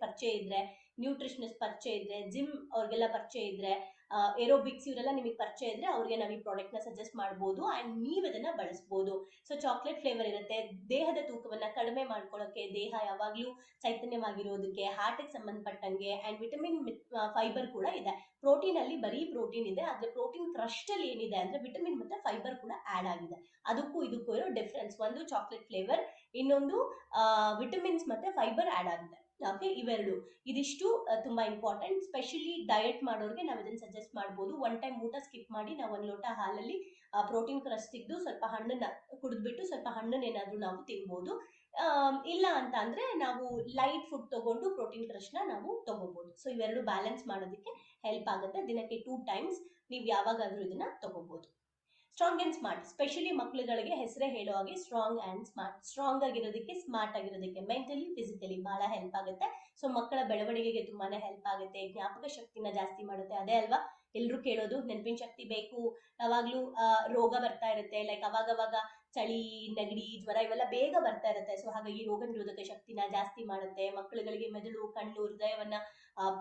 ಪರಿಚಯ ಇದ್ರೆ, ನ್ಯೂಟ್ರಿಷನಿಸ್ಟ್ ಪರಿಚಯ ಇದ್ರೆ, ಜಿಮ್ ಅವ್ರಿಗೆಲ್ಲ ಪರಿಚಯ ಇದ್ರೆ, ಏರೋಬಿಕ್ಸ್ ಇವರೆಲ್ಲ ನಿಮಗೆ ಪರಿಚಯ ಇದ್ರೆ ಅವ್ರಿಗೆ ನಾವು ಈ ಪ್ರಾಡಕ್ಟ್ ನ ಸಜೆಸ್ಟ್ ಮಾಡ್ಬೋದು. ಅಂಡ್ ನೀವು ಇದನ್ನ ಬಳಸಬಹುದು. ಸೊ ಚಾಕ್ಲೇಟ್ ಫ್ಲೇವರ್ ಇರುತ್ತೆ. ದೇಹದ ತೂಕವನ್ನ ಕಡಿಮೆ ಮಾಡ್ಕೊಳ್ಳೋಕೆ, ದೇಹ ಯಾವಾಗ್ಲೂ ಚೈತನ್ಯವಾಗಿರೋದಕ್ಕೆ, ಹಾರ್ಟ್ ಗೆ ಸಂಬಂಧಪಟ್ಟಂಗೆ, ಅಂಡ್ ವಿಟಮಿನ್ ಫೈಬರ್ ಕೂಡ ಇದೆ. ಪ್ರೋಟೀನ್ ಅಲ್ಲಿ ಬರೀ ಪ್ರೋಟೀನ್ ಇದೆ, ಆದ್ರೆ ಪ್ರೋಟೀನ್ ಕ್ರಸ್ಟ್ ಅಲ್ಲಿ ಏನಿದೆ ಅಂದ್ರೆ ವಿಟಮಿನ್ ಮತ್ತೆ ಫೈಬರ್ ಕೂಡ ಆಡ್ ಆಗಿದೆ. ಅದಕ್ಕೂ ಇದಕ್ಕೂ ಇರೋ ಡಿಫ್ರೆನ್ಸ್, ಒಂದು ಚಾಕ್ಲೇಟ್ ಫ್ಲೇವರ್, ಇನ್ನೊಂದು ವಿಟಮಿನ್ಸ್ ಮತ್ತೆ ಫೈಬರ್ ಆಡ್ ಆಗಿದೆ. ಓಕೆ, ಇವೆರಡು ಇದಿಷ್ಟು ತುಂಬಾ ಇಂಪಾರ್ಟೆಂಟ್. ಸ್ಪೆಷಲಿ ಡಯಟ್ ಮಾಡೋರಿಗೆ ನಾವು ಇದನ್ನ ಸಜೆಸ್ಟ್ ಮಾಡ್ಬೋದು. 1 ಟೈಮ್ ಊಟ ಸ್ಕಿಪ್ ಮಾಡಿ ನಾವು 1 ಲೋಟ ಹಾಲಲ್ಲಿ ಪ್ರೋಟೀನ್ ಕ್ರಸ್ಟ್ ತೆಗೆದು ಸ್ವಲ್ಪ ಹಣ್ಣನ್ನ ಕುಡಿದ್ಬಿಟ್ಟು ಸ್ವಲ್ಪ ಹಣ್ಣನ್ನ ಏನಾದ್ರೂ ನಾವು ತಿನ್ಬೋದು. ಇಲ್ಲ ಅಂತ ಅಂದ್ರೆ ನಾವು ಲೈಟ್ ಫುಡ್ ತಗೊಂಡು ಪ್ರೋಟೀನ್ ಕ್ರಸ್ಟ್ ನ ನಾವು ತಗೋಬಹುದು. ಸೊ ಇವೆರಡು ಬ್ಯಾಲೆನ್ಸ್ ಮಾಡೋದಕ್ಕೆ ಹೆಲ್ಪ್ ಆಗುತ್ತೆ. ದಿನಕ್ಕೆ 2 ಟೈಮ್ಸ್ ನೀವು ಯಾವಾಗಾದ್ರೂ ಇದನ್ನ ತಗೋಬಹುದು. Strong and smart. ಸ್ಪೆಷಲಿ ಮಕ್ಕಳುಗಳಿಗೆ ಹೆಸರೇ ಹೇಳೋ ಹಾಗೆ ಸ್ಟ್ರಾಂಗ್ ಅಂಡ್ ಸ್ಮಾರ್ಟ್. ಸ್ಟ್ರಾಂಗ್ ಆಗಿರೋದಕ್ಕೆ, ಸ್ಮಾರ್ಟ್ ಆಗಿರೋದಕ್ಕೆ, ಮೆಂಟಲಿ, ಫಿಸಿಕಲಿ ಬಹಳ ಹೆಲ್ಪ್ ಆಗುತ್ತೆ. ಸೊ ಮಕ್ಕಳ ಬೆಳವಣಿಗೆಗೆ ತುಂಬಾನೇ ಹೆಲ್ಪ್ ಆಗುತ್ತೆ. ಜ್ಞಾಪಕ ಶಕ್ತಿನ ಜಾಸ್ತಿ ಮಾಡುತ್ತೆ. ಅದೇ ಅಲ್ವಾ ಎಲ್ರು ಕೇಳೋದು, ನೆನಪಿನ ಶಕ್ತಿ ಬೇಕು. ಯಾವಾಗ್ಲೂ ರೋಗ ಬರ್ತಾ ಇರುತ್ತೆ, ಲೈಕ್ ಅವಾಗವಾಗ ಚಳಿ, ನೆಗಡಿ, ಜ್ವರ ಇವೆಲ್ಲ ಬೇಗ ಬರ್ತಾ ಇರುತ್ತೆ. ಸೊ ಹಾಗಾಗಿ ರೋಗ ನಿರೋಧಕ ಶಕ್ತಿನ ಜಾಸ್ತಿ ಮಾಡುತ್ತೆ. ಮಕ್ಕಳುಗಳಿಗೆ ಮೆದುಳು, ಕಣ್ಣು, ಹೃದಯವನ್ನ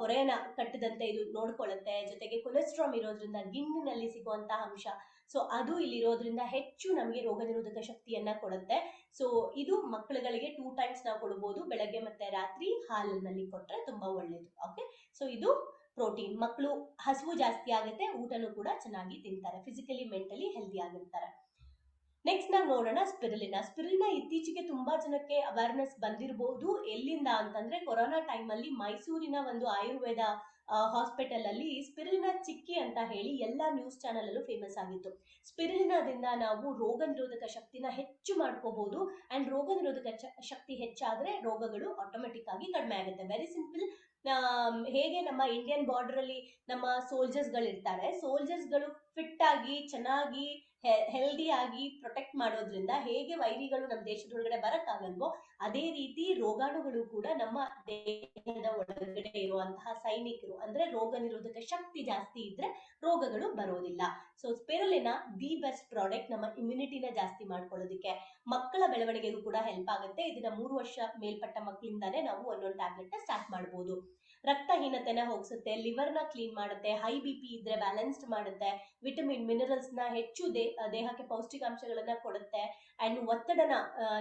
ಪೊರೆಯನ್ನ ಕಟ್ಟದಂತೆ ಇದು ನೋಡ್ಕೊಳ್ಳುತ್ತೆ. ಜೊತೆಗೆ ಕೊಲೆಸ್ಟ್ರಾಲ್ ಇರೋದ್ರಿಂದ ಗಿಣ್ಣಿನಲ್ಲಿ ಸಿಗುವಂತಹ ಅಂಶ, ಸೊ ಅದು ಇಲ್ಲಿರೋದ್ರಿಂದ ಹೆಚ್ಚು ನಮಗೆ ರೋಗ ನಿರೋಧಕ ಶಕ್ತಿಯನ್ನ ಕೊಡುತ್ತೆ. ಸೊ ಇದು ಮಕ್ಕಳುಗಳಿಗೆ 2 ಟೈಮ್ಸ್ ನಾವು ಕೊಡಬಹುದು, ಬೆಳಗ್ಗೆ ಮತ್ತೆ ರಾತ್ರಿ ಹಾಲಿನಲ್ಲಿ ಕೊಟ್ರೆ ತುಂಬಾ ಒಳ್ಳೇದು. ಓಕೆ, ಸೊ ಇದು ಪ್ರೋಟೀನ್. ಮಕ್ಕಳು ಹಸಿವು ಜಾಸ್ತಿ ಆಗುತ್ತೆ, ಊಟನೂ ಕೂಡ ಚೆನ್ನಾಗಿ ತಿಂತಾರೆ, ಫಿಸಿಕಲಿ ಮೆಂಟಲಿ ಹೆಲ್ದಿ ಆಗಿರ್ತಾರೆ. ನೆಕ್ಸ್ಟ್ ನಾವು ನೋಡೋಣ ಸ್ಪಿರುಲಿನಾ. ಸ್ಪಿರುಲಿನಾ ಇತ್ತೀಚೆಗೆ ತುಂಬಾ ಜನಕ್ಕೆ ಅವೇರ್ನೆಸ್ ಬಂದಿರಬಹುದು. ಎಲ್ಲಿಂದ ಅಂತಂದ್ರೆ ಕೊರೋನಾ ಟೈಮ್ ಅಲ್ಲಿ ಮೈಸೂರಿನ ಒಂದು ಆಯುರ್ವೇದ ಹಾಸ್ಪಿಟಲ್ ಅಲ್ಲಿ ಸ್ಪಿರುಲಿನಾ ಚಿಕ್ಕಿ ಅಂತ ಹೇಳಿ ಎಲ್ಲಾ ನ್ಯೂಸ್ ಚಾನೆಲ್ ಅಲ್ಲೂ ಫೇಮಸ್ ಆಗಿತ್ತು. ಸ್ಪಿರುಲಿನಾದಿಂದ ನಾವು ರೋಗ ನಿರೋಧಕ ಶಕ್ತಿನ ಹೆಚ್ಚು ಮಾಡ್ಕೋಬಹುದು. ಅಂಡ್ ರೋಗ ನಿರೋಧಕ ಶಕ್ತಿ ಹೆಚ್ಚಾದ್ರೆ ರೋಗಗಳು ಆಟೋಮೆಟಿಕ್ ಆಗಿ ಕಡಿಮೆ ಆಗುತ್ತೆ. Very simple. ಹೇಗೆ ನಮ್ಮ ಇಂಡಿಯನ್ ಬಾರ್ಡರ್ ಅಲ್ಲಿ ನಮ್ಮ ಸೋಲ್ಜರ್ಸ್ ಗಳು ಇರ್ತಾರೆ, ಸೋಲ್ಜರ್ಸ್ ಗಳು ಫಿಟ್ ಆಗಿ ಚೆನ್ನಾಗಿ ಹೆಲ್ದಿ ಆಗಿ ಪ್ರೊಟೆಕ್ಟ್ ಮಾಡೋದ್ರಿಂದ ಹೇಗೆ ವೈರಿಗಳು ನಮ್ಮ ದೇಶದೊಳಗಡೆ ಬರಕ್ಕಾಗಲ್ವೋ ಅದೇ ರೀತಿ ರೋಗಾಣುಗಳು ಕೂಡ ನಮ್ಮ ದೇಹದ ಒಳಗಡೆ ಇರುವಂತಹ ಸೈನಿಕರು, ಅಂದ್ರೆ ರೋಗ ನಿರೋಧಕ ಶಕ್ತಿ ಜಾಸ್ತಿ ಇದ್ರೆ ರೋಗಗಳು ಬರೋದಿಲ್ಲ. So spirulina the best product ನಮ್ಮ ಇಮ್ಯುನಿಟಿನ ಜಾಸ್ತಿ ಮಾಡ್ಕೊಳ್ಳೋದಕ್ಕೆ. ಮಕ್ಕಳ ಬೆಳವಣಿಗೆಗೂ ಕೂಡ ಹೆಲ್ಪ್ ಆಗುತ್ತೆ. ಇದನ್ನ 3 ವರ್ಷ ಮೇಲ್ಪಟ್ಟ ಮಕ್ಕಳಿಂದಾನೇ ನಾವು ಒಂದೊಂದು ಟ್ಯಾಬ್ಲೆಟ್ ನ ಸ್ಟಾರ್ಟ್ ಮಾಡಬಹುದು. ರಕ್ತಹೀನತೆನ ಹೋಗಿಸುತ್ತೆ, ಲಿವರ್ ನ ಕ್ಲೀನ್ ಮಾಡುತ್ತೆ, ಹೈ BP ಇದ್ರೆ ಬ್ಯಾಲೆನ್ಸ್ಡ್ ಮಾಡುತ್ತೆ, ವಿಟಮಿನ್ ಮಿನರಲ್ಸ್ ನ ಹೆಚ್ಚು ದೇಹಕ್ಕೆ ಪೌಷ್ಟಿಕಾಂಶಗಳನ್ನ ಕೊಡುತ್ತೆ, ಅಂಡ್ ಒತ್ತಡನ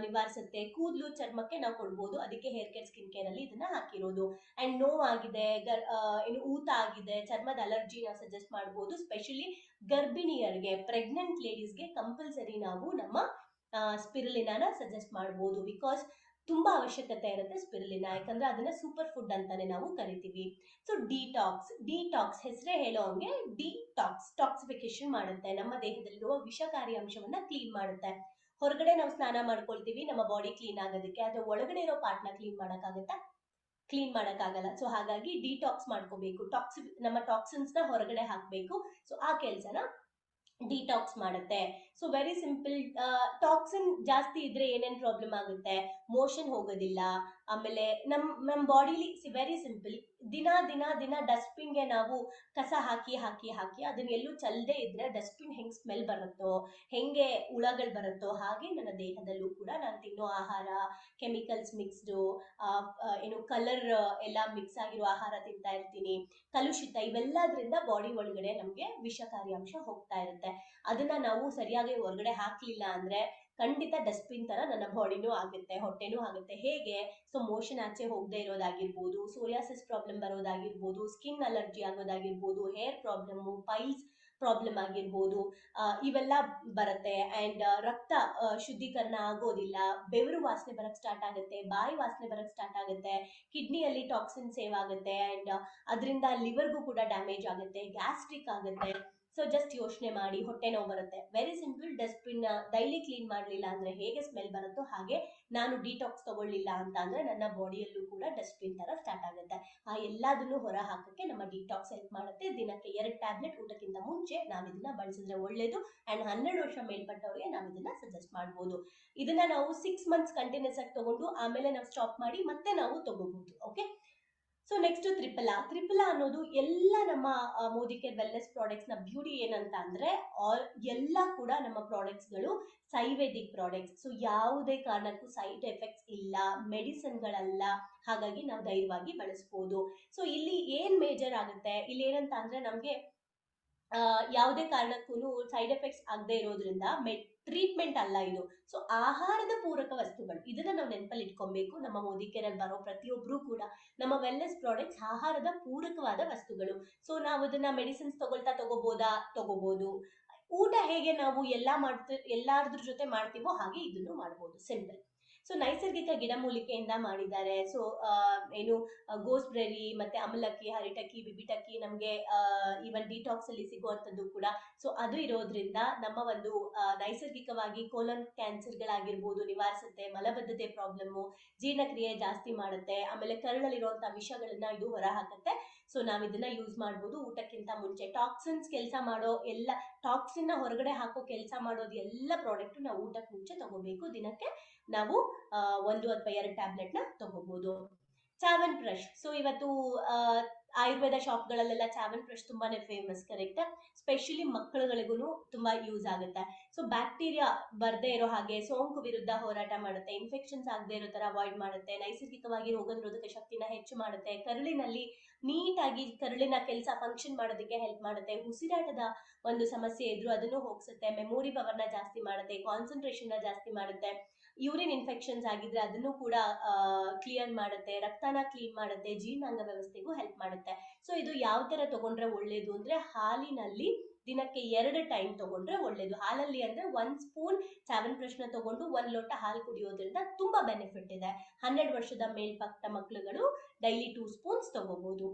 ನಿವಾರಿಸುತ್ತೆ. ಕೂದಲು, ಚರ್ಮಕ್ಕೆ ನಾವು ಕೊಡ್ಬೋದು, ಅದಕ್ಕೆ ಹೇರ್ ಕೇರ್ ಸ್ಕಿನ್ ಕೇರ್ ಅಲ್ಲಿ ಇದನ್ನ ಹಾಕಿರೋದು. ಅಂಡ್ ನೋವಾಗಿದೆ, ಊತ ಆಗಿದೆ, ಚರ್ಮದ ಅಲರ್ಜಿ ನಾವು ಸಜೆಸ್ಟ್ ಮಾಡಬಹುದು. ಸ್ಪೆಷಲಿ ಗರ್ಭಿಣಿಯರಿಗೆ, ಪ್ರೆಗ್ನೆಂಟ್ ಲೇಡೀಸ್ಗೆ ಕಂಪಲ್ಸರಿ ನಾವು ನಮ್ಮ ಸ್ಪಿರುಲಿನಾನ ಸಜೆಸ್ಟ್ ಮಾಡಬಹುದು. ಬಿಕಾಸ್ ತುಂಬಾ ಅವಶ್ಯಕತೆ ಇರುತ್ತೆ ಸ್ಪಿರುಲಿನಾ, ಯಾಕಂದ್ರೆ ಅದನ್ನ ಸೂಪರ್ ಫುಡ್ ಅಂತಾನೆ ನಾವು ಕರಿತೀವಿ. ಸೊ ಡಿಟಾಕ್ಸ್ ಹೆಸರೇ ಹೇಳೋ ಹಂಗೆ ಟಾಕ್ಸಿಫಿಕೇಶನ್ ಮಾಡುತ್ತೆ, ನಮ್ಮ ದೇಹದಲ್ಲಿರುವ ವಿಷಕಾರಿ ಅಂಶವನ್ನ ಕ್ಲೀನ್ ಮಾಡುತ್ತೆ. ಹೊರಗಡೆ ನಾವು ಸ್ನಾನ ಮಾಡ್ಕೊಳ್ತೀವಿ ನಮ್ಮ ಬಾಡಿ ಕ್ಲೀನ್ ಆಗೋದಕ್ಕೆ, ಆದ್ರೆ ಒಳಗಡೆ ಇರೋ ಪಾರ್ಟ್ನ ಕ್ಲೀನ್ ಮಾಡಕ್ಕಾಗಲ್ಲ. ಸೊ ಹಾಗಾಗಿ ಡಿಟಾಕ್ಸ್ ಮಾಡ್ಕೋಬೇಕು, ನಮ್ಮ ಟಾಕ್ಸಿನ್ಸ್ ನ ಹೊರಗಡೆ ಹಾಕ್ಬೇಕು. ಸೊ ಆ ಕೆಲ್ಸನ ಡಿಟಾಕ್ಸ್ ಮಾಡುತ್ತೆ. ಸೊ ವೆರಿ ಸಿಂಪಲ್, ಟಾಕ್ಸಿನ್ ಜಾಸ್ತಿ ಇದ್ರೆ ಏನೇನ್ ಪ್ರಾಬ್ಲಮ್ ಆಗುತ್ತೆ, ಮೋಷನ್ ಹೋಗೋದಿಲ್ಲ. ಆಮೇಲೆ ನಮ್ ಬಾಡಿಲಿ ವೆರಿ ಸಿಂಪಲ್, ದಿನ ಡಸ್ಟ್ಬಿನ್ ಗೆ ನಾವು ಕಸ ಹಾಕಿ ಅದನ್ನ ಎಲ್ಲೂ ಚಲ್ಲದೆ ಇದ್ರೆ ಡಸ್ಟ್ಬಿನ್ ಹೆಂಗ್ ಸ್ಮೆಲ್ ಬರುತ್ತೋ, ಹೆಂಗೆ ಹುಳಗಳು ಬರುತ್ತೋ, ಹಾಗೆ ನನ್ನ ದೇಹದಲ್ಲೂ ಕೂಡ ನಾನು ತಿನ್ನೋ ಆಹಾರ ಕೆಮಿಕಲ್ಸ್ ಮಿಕ್ಸ್ಡ್, ಏನು ಕಲರ್ ಎಲ್ಲ ಮಿಕ್ಸ್ ಆಗಿರೋ ಆಹಾರ ತಿಂತಾ ಇರ್ತೀನಿ, ಕಲುಷಿತ, ಇವೆಲ್ಲದ್ರಿಂದ ಬಾಡಿ ಒಳಗಡೆ ನಮ್ಗೆ ವಿಷಕಾರಿ ಅಂಶ ಹೋಗ್ತಾ ಇರುತ್ತೆ. ಅದನ್ನ ನಾವು ಸರಿಯಾಗಿ ಹೊರಗಡೆ ಹಾಕ್ಲಿಲ್ಲ ಅಂದ್ರೆ ಖಂಡಿತ ಡಸ್ಟ್ಬಿನ್ ತರ ನನ್ನ ಬಾಡಿನೂ ಆಗುತ್ತೆ, ಹೊಟ್ಟೆನೂ ಆಗುತ್ತೆ. ಹೇಗೆ? ಸೊ ಮೋಷನ್ ಆಚೆ ಹೋಗದೆ ಇರೋದಾಗಿರ್ಬೋದು, ಸೋರಿಯಾಸಿಸ್ ಪ್ರಾಬ್ಲಮ್ ಬರೋದಾಗಿರ್ಬೋದು, ಸ್ಕಿನ್ ಅಲರ್ಜಿ ಆಗೋದಾಗಿರ್ಬೋದು, ಹೇರ್ ಪ್ರಾಬ್ಲಮ್, ಪೈಲ್ಸ್ ಪ್ರಾಬ್ಲಮ್ ಆಗಿರ್ಬೋದು, ಇವೆಲ್ಲ ಬರುತ್ತೆ. ಅಂಡ್ ರಕ್ತ ಶುದ್ಧೀಕರಣ ಆಗೋದಿಲ್ಲ, ಬೆವರು ವಾಸನೆ ಬರಕ್ ಸ್ಟಾರ್ಟ್ ಆಗುತ್ತೆ, ಬಾಯಿ ವಾಸನೆ ಬರಕ್ ಸ್ಟಾರ್ಟ್ ಆಗುತ್ತೆ, ಕಿಡ್ನಿಯಲ್ಲಿ ಟಾಕ್ಸಿನ್ ಸೇವ್ ಆಗುತ್ತೆ, ಅಂಡ್ ಅದರಿಂದ ಲಿವರ್ಗೂ ಕೂಡ ಡ್ಯಾಮೇಜ್ ಆಗುತ್ತೆ, ಗ್ಯಾಸ್ಟ್ರಿಕ್ ಆಗುತ್ತೆ. ಸೊ ಜಸ್ಟ್ ಯೋಚನೆ ಮಾಡಿ, ಹೊಟ್ಟೆ ನೋವು ಬರುತ್ತೆ. Very simple, dustbin daily clean ಮಾಡಲಿಲ್ಲ ಅಂದ್ರೆ ಹೇಗೆ ಸ್ಮೆಲ್ ಬರುತ್ತೋ ಹಾಗೆ ನಾನು ಡಿಟಾಕ್ಸ್ ತಗೊಳ್ಳಿಲ್ಲ ಅಂತ ಅಂದ್ರೆ ನನ್ನ ಬಾಡಿಯಲ್ಲೂ ಕೂಡ ಡಸ್ಟ್ಬಿನ್ ತರ ಸ್ಟಾರ್ಟ್ ಆಗುತ್ತೆ. ಆ ಎಲ್ಲದನ್ನು ಹೊರ ಹಾಕಕ್ಕೆ ನಮ್ಮ ಡಿಟಾಕ್ಸ್ ಹೆಲ್ಪ್ ಮಾಡುತ್ತೆ. ದಿನಕ್ಕೆ 2 ಟ್ಯಾಬ್ಲೆಟ್ ಊಟಕ್ಕಿಂತ ಮುಂಚೆ ನಾವು ಇದನ್ನ ಬಳಸಿದ್ರೆ ಒಳ್ಳೇದು. ಅಂಡ್ 12 ವರ್ಷ ಮೇಲ್ಪಟ್ಟವರಿಗೆ ನಾವು ಇದನ್ನ ಸಜೆಸ್ಟ್ ಮಾಡ್ಬೋದು. ಇದನ್ನ ನಾವು 6 ಮಂತ್ಸ್ ಕಂಟಿನ್ಯೂಸ್ ಆಗಿ ತಗೊಂಡು ಆಮೇಲೆ ನಾವು ಸ್ಟಾಪ್ ಮಾಡಿ ಮತ್ತೆ ನಾವು ತಗೋಬಹುದು. ಓಕೆ, ಸೊ ನೆಕ್ಸ್ಟ್ ತ್ರಿಪಲ ಅನ್ನೋದು ಎಲ್ಲ ನಮ್ಮ ಮೋದಿ ಕೇರ್ ವೆಲ್ನೆಸ್ ಪ್ರಾಡಕ್ಟ್ಸ್ ನ ಬ್ಯೂಟಿ ಏನಂತ ಅಂದ್ರೆ ಎಲ್ಲ ಕೂಡ ನಮ್ಮ ಪ್ರಾಡಕ್ಟ್ಸ್ ಗಳು ಸೈವೇದಿಕ್ ಪ್ರಾಡಕ್ಟ್ಸ್. ಸೊ ಯಾವುದೇ ಕಾರಣಕ್ಕೂ ಸೈಡ್ ಎಫೆಕ್ಟ್ಸ್ ಇಲ್ಲ, ಮೆಡಿಸಿನ್ ಗಳಲ್ಲ, ಹಾಗಾಗಿ ನಾವು ಧೈರ್ಯವಾಗಿ ಬಳಸಬಹುದು. ಸೊ ಇಲ್ಲಿ ಏನ್ ಮೇಜರ್ ಆಗುತ್ತೆ, ಇಲ್ಲಿ ಏನಂತ ಅಂದ್ರೆ ನಮ್ಗೆ ಯಾವುದೇ ಕಾರಣಕ್ಕೂ ಸೈಡ್ ಎಫೆಕ್ಟ್ಸ್ ಆಗದೆ ಇರೋದ್ರಿಂದ ಟ್ರೀಟ್ಮೆಂಟ್ ಅಲ್ಲ ಇದು. ಸೊ ಆಹಾರದ ಪೂರಕ ವಸ್ತುಗಳು, ಇದನ್ನ ನಾವು ನೆನಪಲ್ಲಿ ಇಟ್ಕೊಬೇಕು. ನಮ್ಮ ಮೋದಿ ಕೇರ್ ಅಲ್ಲಿ ಬರೋ ಪ್ರತಿಯೊಬ್ರು ಕೂಡ ನಮ್ಮ ವೆಲ್ನೆಸ್ ಪ್ರಾಡಕ್ಟ್ಸ್ ಆಹಾರದ ಪೂರಕವಾದ ವಸ್ತುಗಳು. ಸೊ ನಾವು ಇದನ್ನ ಮೆಡಿಸಿನ್ಸ್ ತಗೋಬಹುದು. ಊಟ ಹೇಗೆ ನಾವು ಎಲ್ಲಾದ್ರ ಜೊತೆ ಮಾಡ್ತೀವೋ ಹಾಗೆ ಇದನ್ನು ಮಾಡಬಹುದು, ಸಿಂಪಲ್. ಸೊ ನೈಸರ್ಗಿಕ ಗಿಡಮೂಲಿಕೆಯಿಂದ ಮಾಡಿದ್ದಾರೆ. ಸೊ ಏನು ಗೋಸ್ಬೆರಿ ಮತ್ತೆ ಅಮಲಕ್ಕಿ, ಹರಿಟಕ್ಕಿ, ಬಿಬಿಟಕ್ಕಿ ನಮ್ಗೆ ಈವನ್ ಡಿಟಾಕ್ಸ್ ಅಲ್ಲಿ ಸಿಗುವಂತದ್ದು ಕೂಡ. ಸೊ ಅದು ಇರೋದ್ರಿಂದ ನಮ್ಮ ಒಂದು ನೈಸರ್ಗಿಕವಾಗಿ ಕೋಲನ್ ಕ್ಯಾನ್ಸರ್ ಗಳಾಗಿರ್ಬೋದು ನಿವಾರಿಸುತ್ತೆ, ಮಲಬದ್ಧತೆ ಪ್ರಾಬ್ಲಮ್, ಜೀರ್ಣಕ್ರಿಯೆ ಜಾಸ್ತಿ ಮಾಡುತ್ತೆ, ಆಮೇಲೆ ಕರಳಲ್ಲಿರುವಂತಹ ವಿಷಗಳನ್ನ ಇದು ಹೊರ ಹಾಕುತ್ತೆ. ಸೊ ನಾವ್ ಇದನ್ನ ಯೂಸ್ ಮಾಡ್ಬೋದು ಊಟಕ್ಕಿಂತ ಮುಂಚೆ. ಟಾಕ್ಸಿನ್ ನ ಹೊರಗಡೆ ಹಾಕೋ ಕೆಲಸ ಮಾಡೋದು ಎಲ್ಲ ಪ್ರಾಡಕ್ಟ್ ನಾವು ಊಟಕ್ಕೆ ಮುಂಚೆ ತಗೋಬೇಕು. ದಿನಕ್ಕೆ ನಾವು 1 ಅಥವಾ 2 ಟ್ಯಾಬ್ಲೆಟ್ ನ ತಗೋಬಹುದು. ಚಾವನ್ ಬ್ರಷ್, ಸೊ ಇವತ್ತು ಆಯುರ್ವೇದ ಶಾಪ್ ಗಳಲ್ಲೆಲ್ಲ ಚಾವನ್ ಬ್ರಷ್ ತುಂಬಾನೇ ಫೇಮಸ್, ಕರೆಕ್ಟ್? ಸ್ಪೆಷಲಿ ಮಕ್ಕಳುಗಳಿಗೂ ತುಂಬಾ ಯೂಸ್ ಆಗುತ್ತೆ. ಸೊ ಬ್ಯಾಕ್ಟೀರಿಯಾ ಬರ್ದೇ ಇರೋ ಹಾಗೆ, ಸೋಂಕು ವಿರುದ್ಧ ಹೋರಾಟ ಮಾಡುತ್ತೆ, ಇನ್ಫೆಕ್ಷನ್ಸ್ ಆಗದೆ ಇರೋ ತರ ಅವಾಯ್ಡ್ ಮಾಡುತ್ತೆ, ನೈಸರ್ಗಿಕವಾಗಿ ರೋಗ ನಿರೋಧಕ ಶಕ್ತಿನ ಹೆಚ್ಚು ಮಾಡುತ್ತೆ, ಕರುಳಿನಲ್ಲಿ ನೀಟಾಗಿ ಕರುಳಿನ ಕೆಲಸ ಫಂಕ್ಷನ್ ಮಾಡೋದಕ್ಕೆ ಹೆಲ್ಪ್ ಮಾಡುತ್ತೆ, ಉಸಿರಾಟದ ಒಂದು ಸಮಸ್ಯೆ ಇದ್ರು ಅದನ್ನು ಹೋಗಿಸುತ್ತೆ, ಮೆಮೊರಿ ಪವರ್ ನ ಜಾಸ್ತಿ ಮಾಡುತ್ತೆ, ಕಾನ್ಸಂಟ್ರೇಷನ್ ನ ಜಾಸ್ತಿ ಮಾಡುತ್ತೆ, ಯೂರಿನ್ ಇನ್ಫೆಕ್ಷನ್ಸ್ ಆಗಿದ್ರೆ ಅದನ್ನು ಕೂಡ ಕ್ಲಿಯರ್ ಮಾಡುತ್ತೆ, ರಕ್ತನ ಕ್ಲೀನ್ ಮಾಡುತ್ತೆ, ಜೀರ್ಣಾಂಗ ವ್ಯವಸ್ಥೆಗೂ ಹೆಲ್ಪ್ ಮಾಡುತ್ತೆ. ಸೊ ಇದು ಯಾವ ತರ ತಗೊಂಡ್ರೆ ಒಳ್ಳೇದು ಅಂದ್ರೆ ಹಾಲಿನಲ್ಲಿ ದಿನಕ್ಕೆ 2 ಟೈಮ್ ತಗೊಂಡ್ರೆ ಒಳ್ಳೇದು. ಹಾಲಲ್ಲಿ ಅಂದ್ರೆ 1 ಸ್ಪೂನ್ ಚಾವನ್ ಬ್ರಷ್ ನ ತಗೊಂಡು 1 ಲೋಟ ಹಾಲು ಕುಡಿಯೋದ್ರಿಂದ ತುಂಬಾ ಬೆನಿಫಿಟ್ ಇದೆ. 12 ವರ್ಷದ ಮೇಲ್ಪಟ್ಟ ಮಕ್ಕಳುಗಳು ಡೈಲಿ 2 ಸ್ಪೂನ್ಸ್ ತಗೋಬಹುದು.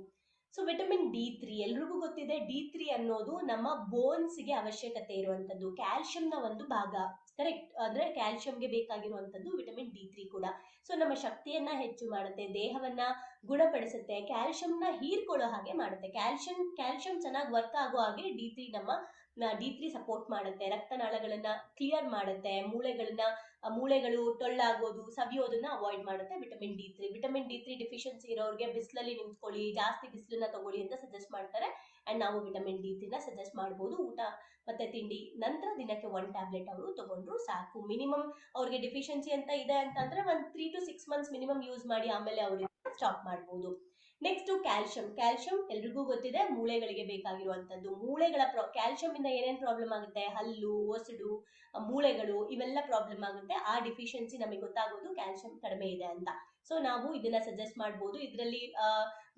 ಸೊ ವಿಟಮಿನ್ D3 ಎಲ್ರಿಗೂ ಗೊತ್ತಿದೆ. D3 ಅನ್ನೋದು ನಮ್ಮ ಬೋನ್ಸ್ಗೆ ಅವಶ್ಯಕತೆ ಇರುವಂತದ್ದು, ಕ್ಯಾಲ್ಸಿಯಂನ ಒಂದು ಭಾಗ, ಕರೆಕ್ಟ್? ಅಂದ್ರೆ ಕ್ಯಾಲ್ಸಿಯಂಗೆ ಬೇಕಾಗಿರುವಂತದ್ದು ವಿಟಮಿನ್ D3 ಕೂಡ. ಸೊ ನಮ್ಮ ಶಕ್ತಿಯನ್ನ ಹೆಚ್ಚು ಮಾಡುತ್ತೆ, ದೇಹವನ್ನ ಗುಣಪಡಿಸುತ್ತೆ, ಕ್ಯಾಲ್ಸಿಯಂನ ಹೀರ್ಕೊಳ್ಳೋ ಹಾಗೆ ಮಾಡುತ್ತೆ. ಕ್ಯಾಲ್ಸಿಯಂ ಚೆನ್ನಾಗಿ ವರ್ಕ್ ಆಗೋ ಹಾಗೆ D3 ಸಪೋರ್ಟ್ ಮಾಡುತ್ತೆ, ರಕ್ತನಾಳಗಳನ್ನ ಕ್ಲಿಯರ್ ಮಾಡುತ್ತೆ, ಮೂಳೆಗಳು ಟೊಳ್ಳಾಗೋದು, ಸವಿಯೋದನ್ನ ಅವಾಯ್ಡ್ ಮಾಡುತ್ತೆ ವಿಟಮಿನ್ D3 ಡಿಫಿಷಿಯನ್ಸಿ ಇರೋರಿಗೆ ಬಿಸಿಲಲ್ಲಿ ನಿಂತ್ಕೊಳ್ಳಿ, ಜಾಸ್ತಿ ಬಿಸಿಲನ್ನ ತಗೊಳ್ಳಿ ಅಂತ ಸಜೆಸ್ಟ್ ಮಾಡ್ತಾರೆ. ಅಂಡ್ ನಾವು ವಿಟಮಿನ್ D3 ನ ಸಜೆಸ್ಟ್ ಮಾಡಬಹುದು. ಊಟ ಮತ್ತೆ ತಿಂಡಿ ನಂತರ ದಿನಕ್ಕೆ 1 ಟ್ಯಾಬ್ಲೆಟ್ ಅವರು ತಗೊಂಡ್ರು ಸಾಕು. ಮಿನಿಮಮ್ ಅವ್ರಿಗೆ ಡಿಫಿಷಿಯನ್ಸಿ ಅಂತ ಇದೆ ಅಂತಂದ್ರೆ 3 to 6 ಮಂತ್ಸ್ ಮಿನಿಮಮ್ ಯೂಸ್ ಮಾಡಿ ಆಮೇಲೆ ಅವ್ರಿಗೆ ಸ್ಟಾಪ್ ಮಾಡಬಹುದು. ನೆಕ್ಸ್ಟ್ ಕ್ಯಾಲ್ಸಿಯಂ ಎಲ್ರಿಗೂ ಗೊತ್ತಿದೆ, ಮೂಳೆಗಳಿಗೆ ಬೇಕಾಗಿರುವಂತದ್ದು. ಕ್ಯಾಲ್ಸಿಯಂ ಇಂದ ಏನೇನ್ ಪ್ರಾಬ್ಲಮ್ ಆಗುತ್ತೆ, ಹಲ್ಲು, ಒಸಡು, ಮೂಳೆಗಳು, ಇವೆಲ್ಲ ಪ್ರಾಬ್ಲಮ್ ಆಗುತ್ತೆ. ಆ ಡಿಫಿಷಿಯನ್ಸಿ ನಮಗೆ ಗೊತ್ತಾಗೋದು ಕ್ಯಾಲ್ಸಿಯಂ ಕಡಿಮೆ ಇದೆ ಅಂತ. ಸೊ ನಾವು ಇದನ್ನ ಸಜೆಸ್ಟ್ ಮಾಡಬಹುದು. ಇದರಲ್ಲಿ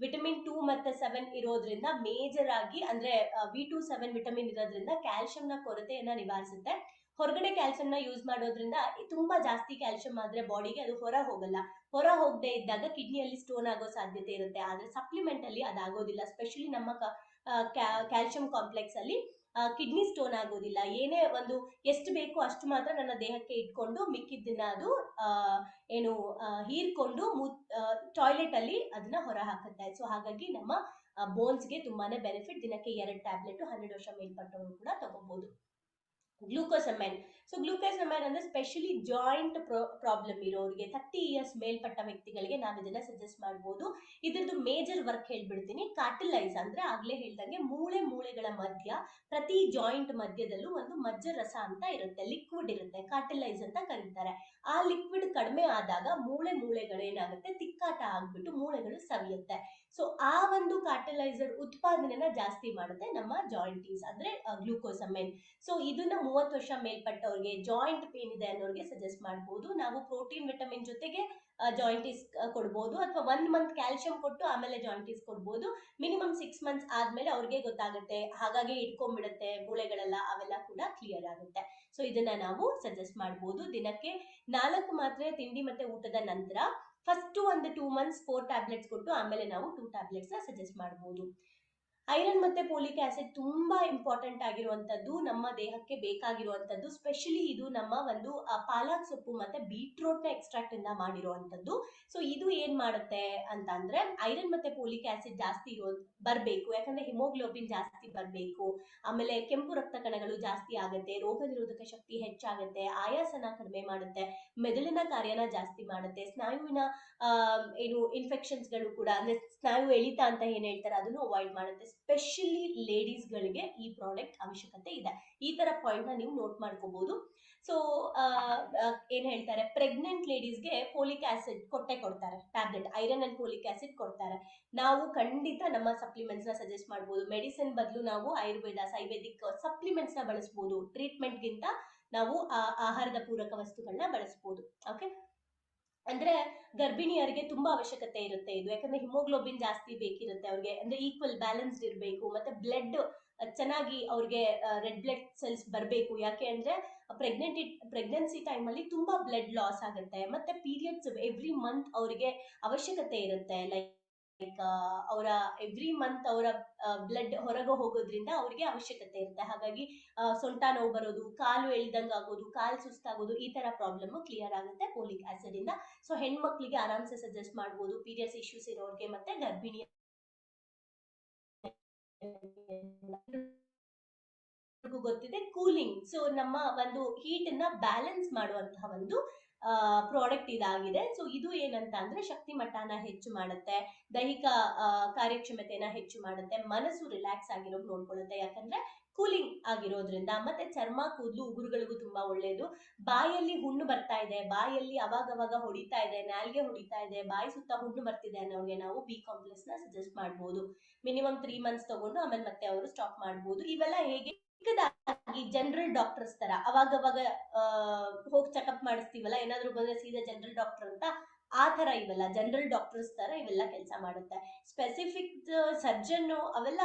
ವಿಟಮಿನ್ 2 ಮತ್ತೆ 7 ಇರೋದ್ರಿಂದ ಮೇಜರ್ ಆಗಿ ಅಂದ್ರೆ V2, 7 ವಿಟಮಿನ್ ಇರೋದ್ರಿಂದ ಕ್ಯಾಲ್ಸಿಯಂನ ಕೊರತೆಯನ್ನ ನಿವಾರಿಸುತ್ತೆ. ಹೊರಗಡೆ ಕ್ಯಾಲ್ಸಿಯಂನ ಯೂಸ್ ಮಾಡೋದ್ರಿಂದ ತುಂಬಾ ಜಾಸ್ತಿ ಕ್ಯಾಲ್ಸಿಯಂ ಆದ್ರೆ ಬಾಡಿಗೆ ಅದು ಹೊರ ಹೋಗಲ್ಲ. ಹೊರ ಹೋಗದೆ ಇದ್ದಾಗ ಕಿಡ್ನಿಯಲ್ಲಿ ಸ್ಟೋನ್ ಆಗೋ ಸಾಧ್ಯತೆ ಇರುತ್ತೆ. ಆದ್ರೆ ಸಪ್ಲಿಮೆಂಟ್ ಅಲ್ಲಿ ಅದಾಗೋದಿಲ್ಲ. ಸ್ಪೆಷಲಿ ನಮ್ಮ ಕ್ಯಾಲ್ಸಿಯಂ ಕಾಂಪ್ಲೆಕ್ಸ್ ಅಲ್ಲಿ ಕಿಡ್ನಿ ಸ್ಟೋನ್ ಆಗೋದಿಲ್ಲ. ಏನೇ ಒಂದು ಎಷ್ಟು ಬೇಕು ಅಷ್ಟು ಮಾತ್ರ ನನ್ನ ದೇಹಕ್ಕೆ ಇಟ್ಕೊಂಡು ಮಿಕ್ಕಿದ್ದನ್ನ ಅದು ಏನು ಹೀರ್ಕೊಂಡು ಟಾಯ್ಲೆಟ್ ಅಲ್ಲಿ ಅದನ್ನ ಹೊರ ಹಾಕುತ್ತೆ. ಸೊ ಹಾಗಾಗಿ ನಮ್ಮ ಬೋನ್ಸ್ಗೆ ತುಂಬಾನೇ ಬೆನಿಫಿಟ್. ದಿನಕ್ಕೆ 2 ಟ್ಯಾಬ್ಲೆಟ್ 12 ವರ್ಷ ಮೇಲ್ಪಟ್ಟವರು ಕೂಡ ತಗೋಬಹುದು. ಗ್ಲೂಕೋಸಮೈನ್. ಸೊ ಗ್ಲೂಕೋಸಮೈನ್ ಅಂದ್ರೆ ಸ್ಪೆಷಲಿ ಜಾಯಿಂಟ್ ಪ್ರಾಬ್ಲಮ್ ಇರೋರಿಗೆ 30 ಇಯರ್ಸ್ ಮೇಲ್ಪಟ್ಟ ವ್ಯಕ್ತಿಗಳಿಗೆ ನಾವು ಇದನ್ನ ಸಜೆಸ್ಟ್ ಮಾಡಬಹುದು. ಇದ್ರದ್ದು ಮೇಜರ್ ವರ್ಕ್ ಹೇಳ್ಬಿಡ್ತೀನಿ. ಕಾರ್ಟಿಲೈಸ್ ಅಂದ್ರೆ ಆಗ್ಲೇ ಹೇಳ್ದಂಗೆ ಮೂಳೆಗಳ ಮಧ್ಯ ಪ್ರತಿ ಜಾಯಿಂಟ್ ಮಧ್ಯದಲ್ಲೂ ಒಂದು ಮಜ್ಜ ರಸ ಅಂತ ಇರುತ್ತೆ, ಲಿಕ್ವಿಡ್ ಇರುತ್ತೆ, ಕಾರ್ಟಿಲೈಸ್ ಅಂತ ಕರೀತಾರೆ. ಆ ಲಿಕ್ವಿಡ್ ಕಡಿಮೆ ಆದಾಗ ಮೂಳೆಗಳು ಏನಾಗುತ್ತೆ, ತಿಕ್ಕಾಟ ಆಗ್ಬಿಟ್ಟು ಮೂಳೆಗಳು ಸವಿಯುತ್ತೆ. ಸೊ ಆ ಒಂದು ಕಾರ್ಟಿಲೈಸರ್ ಉತ್ಪಾದನೆನ ಜಾಸ್ತಿ ಮಾಡುತ್ತೆ ನಮ್ಮ ಜಾಯಿಂಟೀಸ್ ಅಂದ್ರೆ ಗ್ಲೂಕೋಸಮೈನ್. ಸೊ ಇದನ್ನ 30 ವರ್ಷ ಮೇಲ್ಪಟ್ಟವ್ರಿಗೆ, ಜಾಯಿಂಟ್ ಪೇನ್ ಇದೆ ಅನ್ನೋರಿಗೆ ಸಜೆಸ್ಟ್ ಮಾಡಬಹುದು. ನಾವು ಪ್ರೋಟೀನ್ ವಿಟಮಿನ್ ಜೊತೆಗೆ ಜಾಯಿಂಟೀಸ್ ಕೊಡ್ಬೋದು, ಅಥವಾ 1 ಮಂತ್ ಕ್ಯಾಲ್ಸಿಯಂ ಕೊಟ್ಟು ಆಮೇಲೆ ಜಾಯಿಂಟೀಸ್ ಕೊಡ್ಬೋದು. ಮಿನಿಮಮ್ 6 ಮಂತ್ಸ್ ಆದ್ಮೇಲೆ ಅವ್ರಿಗೆ ಗೊತ್ತಾಗುತ್ತೆ, ಹಾಗಾಗಿ ಇಟ್ಕೊಂಡ್ಬಿಡುತ್ತೆ ಮೂಳೆಗಳೆಲ್ಲ, ಅವೆಲ್ಲ ಕೂಡ ಕ್ಲಿಯರ್ ಆಗುತ್ತೆ. ಸೊ ಇದನ್ನ ನಾವು ಸಜೆಸ್ಟ್ ಮಾಡಬಹುದು. ದಿನಕ್ಕೆ 4 ಮಾತ್ರೆ ತಿಂಡಿ ಮತ್ತೆ ಊಟದ ನಂತರ ಫಸ್ಟ್ ಒಂದು 2 ಮಂತ್ಸ್ 4 ಟ್ಯಾಬ್ಲೆಟ್ಸ್ ಕೊಟ್ಟು ಆಮೇಲೆ ನಾವು 2 ಟ್ಯಾಬ್ಲೆಟ್ಸ್ ಸಜೆಸ್ಟ್ ಮಾಡಬಹುದು. ಐರನ್ ಮತ್ತೆ ಫೋಲಿಕ್ ಆಸಿಡ್ ತುಂಬಾ ಇಂಪಾರ್ಟೆಂಟ್ ಆಗಿರುವಂತದ್ದು, ನಮ್ಮ ದೇಹಕ್ಕೆ ಬೇಕಾಗಿರುವಂತದ್ದು. ಸ್ಪೆಷಲಿ ಇದು ನಮ್ಮ ಒಂದು ಪಾಲಕ್ ಸೊಪ್ಪು ಮತ್ತೆ ಬೀಟ್ರೋಟ್ ನ ಎಕ್ಸ್ಟ್ರಾಕ್ಟ್ ಇಂದ ಮಾಡಿರುವಂತದ್ದು. ಸೊ ಇದು ಏನ್ ಮಾಡುತ್ತೆ ಅಂತ ಅಂದ್ರೆ ಐರನ್ ಮತ್ತೆ ಫೋಲಿಕ್ ಆಸಿಡ್ ಜಾಸ್ತಿ ಬರ್ಬೇಕು, ಯಾಕಂದ್ರೆ ಹಿಮೋಗ್ಲೋಬಿನ್ ಜಾಸ್ತಿ ಬರ್ಬೇಕು. ಆಮೇಲೆ ಕೆಂಪು ರಕ್ತ ಕಣಗಳು ಜಾಸ್ತಿ ಆಗುತ್ತೆ, ರೋಗ ನಿರೋಧಕ ಶಕ್ತಿ ಹೆಚ್ಚಾಗುತ್ತೆ, ಆಯಾಸನ ಕಡಿಮೆ ಮಾಡುತ್ತೆ, ಮೆದುಳಿನ ಕಾರ್ಯನ ಜಾಸ್ತಿ ಮಾಡುತ್ತೆ, ಸ್ನಾಯುವಿನ ಏನು ಇನ್ಫೆಕ್ಷನ್ಸ್ ಗಳು ಕೂಡ ಅಂದ್ರೆ ಸ್ನಾಯು ಎಳಿತ ಅಂತ ಏನ್ ಹೇಳ್ತಾರೆ ಅದನ್ನು ಅವಾಯ್ಡ್ ಮಾಡುತ್ತೆ. ಸ್ಪೆಷಲಿ ಲೇಡೀಸ್ ಗಳಿಗೆ ಈ ಪ್ರಾಡಕ್ಟ್ ಅವಶ್ಯಕತೆ ಇದೆ. ಈ ತರ ಪಾಯಿಂಟ್ ನ ನೀವು ನೋಟ್ ಮಾಡ್ಕೋಬಹುದು. ಸೊ ಏನ್ ಹೇಳ್ತಾರೆ, ಪ್ರೆಗ್ನೆಂಟ್ ಲೇಡೀಸ್ಗೆ ಫೋಲಿಕ್ ಆಸಿಡ್ ಕೊಡ್ತಾರೆ, tablet iron and folic acid ಕೊಡ್ತಾರೆ. ನಾವು ಖಂಡಿತ ನಮ್ಮ ಸಪ್ಲಿಮೆಂಟ್ಸ್ ನ ಸಜೆಸ್ಟ್ ಮಾಡಬಹುದು. ಮೆಡಿಸಿನ್ ಬದಲು ನಾವು ಆಯುರ್ವೇದಿಕ್ ಸಪ್ಲಿಮೆಂಟ್ಸ್ ನ ಬಳಸಬಹುದು. ಟ್ರೀಟ್ಮೆಂಟ್ ಗಿಂತ ನಾವು ಆಹಾರದ ಪೂರಕ ವಸ್ತುಗಳನ್ನ ಬಳಸಬಹುದು. ಓಕೆ, ಅಂದ್ರೆ ಗರ್ಭಿಣಿಯರಿಗೆ ತುಂಬಾ ಅವಶ್ಯಕತೆ ಇರುತ್ತೆ ಇದು, ಯಾಕಂದ್ರೆ ಹಿಮೋಗ್ಲೋಬಿನ್ ಜಾಸ್ತಿ ಬೇಕಿರುತ್ತೆ ಅವ್ರಿಗೆ, ಅಂದ್ರೆ ಈಕ್ವಲ್ ಬ್ಯಾಲೆನ್ಸ್ಡ್ ಇರಬೇಕು, ಮತ್ತೆ ಬ್ಲಡ್ ಚೆನ್ನಾಗಿ ಅವ್ರಿಗೆ ರೆಡ್ ಬ್ಲಡ್ ಸೆಲ್ಸ್ ಬರಬೇಕು. ಯಾಕೆ ಅಂದ್ರೆ ಪ್ರೆಗ್ನೆನ್ಸಿ ಟೈಮ್ ಅಲ್ಲಿ ತುಂಬಾ ಬ್ಲಡ್ ಲಾಸ್ ಆಗುತ್ತೆ, ಮತ್ತೆ ಪೀರಿಯಡ್ಸ್ ಎವ್ರಿ ಮಂತ್ ಅವರಿಗೆ ಅವಶ್ಯಕತೆ ಇರುತ್ತೆ. ಲೈಕ್ ಅವರ ಎವ್ರಿ ಮಂತ್ ಅವರ ಬ್ಲಡ್ ಹೊರಗೆ ಹೋಗೋದ್ರಿಂದ ಅವ್ರಿಗೆ ಅವಶ್ಯಕತೆ ಇರುತ್ತೆ. ಹಾಗಾಗಿ ಸೊಂಟ ನೋವು ಬರೋದು, ಕಾಲು ಎಳ್ದಂಗ್ ಆಗೋದು, ಕಾಲು ಸುಸ್ತಾಗೋದು, ಈ ತರ ಪ್ರಾಬ್ಲಮ್ ಕ್ಲಿಯರ್ ಆಗುತ್ತೆ ಫೋಲಿಕ್ ಆಸಿಡ್ ಇಂದ. ಸೊ ಹೆಣ್ಮಕ್ಳಿಗೆ ಆರಾಮ್ಸೆ ಸಜೆಸ್ಟ್ ಮಾಡಬಹುದು, ಪೀರಿಯಡ್ಸ್ ಇಶ್ಯೂಸ್ ಇರೋರಿಗೆ ಮತ್ತೆ ಗರ್ಭಿಣಿ ಗೊತ್ತಿದೆ ಕೂಲಿಂಗ್. ಸೊ ನಮ್ಮ ಒಂದು ಹೀಟ್ ಅನ್ನ ಬ್ಯಾಲೆನ್ಸ್ ಮಾಡುವಂತಹ ಒಂದು ಪ್ರಾಡಕ್ಟ್ ಇದಾಗಿದೆ. ಸೊ ಇದು ಏನಂತ ಅಂದ್ರೆ ಶಕ್ತಿ ಮಟ್ಟನ ಹೆಚ್ಚು ಮಾಡುತ್ತೆ, ದೈಹಿಕ ಕಾರ್ಯಕ್ಷಮತೆನ ಹೆಚ್ಚು ಮಾಡುತ್ತೆ, ಮನಸ್ಸು ರಿಲ್ಯಾಕ್ಸ್ ಆಗಿರೋದು ನೋಡ್ಕೊಳ್ಳುತ್ತೆ, ಯಾಕಂದ್ರೆ ಕೂಲಿಂಗ್ ಆಗಿರೋದ್ರಿಂದ. ಮತ್ತೆ ಚರ್ಮ, ಕೂದಲು, ಉಗುರುಗಳಿಗೂ ತುಂಬಾ ಒಳ್ಳೇದು. ಬಾಯಲ್ಲಿ ಹುಣ್ಣು ಬರ್ತಾ ಇದೆ, ಬಾಯಲ್ಲಿ ಅವಾಗವಾಗ ಹೊಡಿತಾ ಇದೆ, ನಾಲ್ಗೆ ಹೊಡಿತಾ ಇದೆ, ಬಾಯಿ ಸುತ್ತ ಹುಣ್ಣು ಬರ್ತಿದೆ ಅನ್ನೋರಿಗೆ ನಾವು ಬಿ ಕಾಂಪ್ಲೆಕ್ಸ್ ನ ಸಜೆಸ್ಟ್ ಮಾಡಬಹುದು. ಮಿನಿಮಮ್ 3 ಮಂತ್ಸ್ ತಗೊಂಡು ಆಮೇಲೆ ಮತ್ತೆ ಅವರು ಸ್ಟಾಪ್ ಮಾಡಬಹುದು. ಇವೆಲ್ಲ ಹೇಗೆ ಚಿಕ್ಕದಾಗಿ ಜನರಲ್ ಡಾಕ್ಟರ್ಸ್ ತರ ಅವಾಗವಾಗ ಹೋಗಿ ಚೆಕಪ್ ಮಾಡಿಸ್ತೀವಲ್ಲ, ಏನಾದ್ರು ಬಂದ್ರೆ ಸೀದಾ ಜನರಲ್ ಡಾಕ್ಟರ್ ಅಂತ, ಆ ತರ ಇವೆಲ್ಲ ಜನರಲ್ ಡಾಕ್ಟರ್ಸ್ ತರ ಇವೆಲ್ಲ ಕೆಲಸ ಮಾಡುತ್ತೆ. ಸ್ಪೆಸಿಫಿಕ್ ಸರ್ಜನ್ ಅವೆಲ್ಲ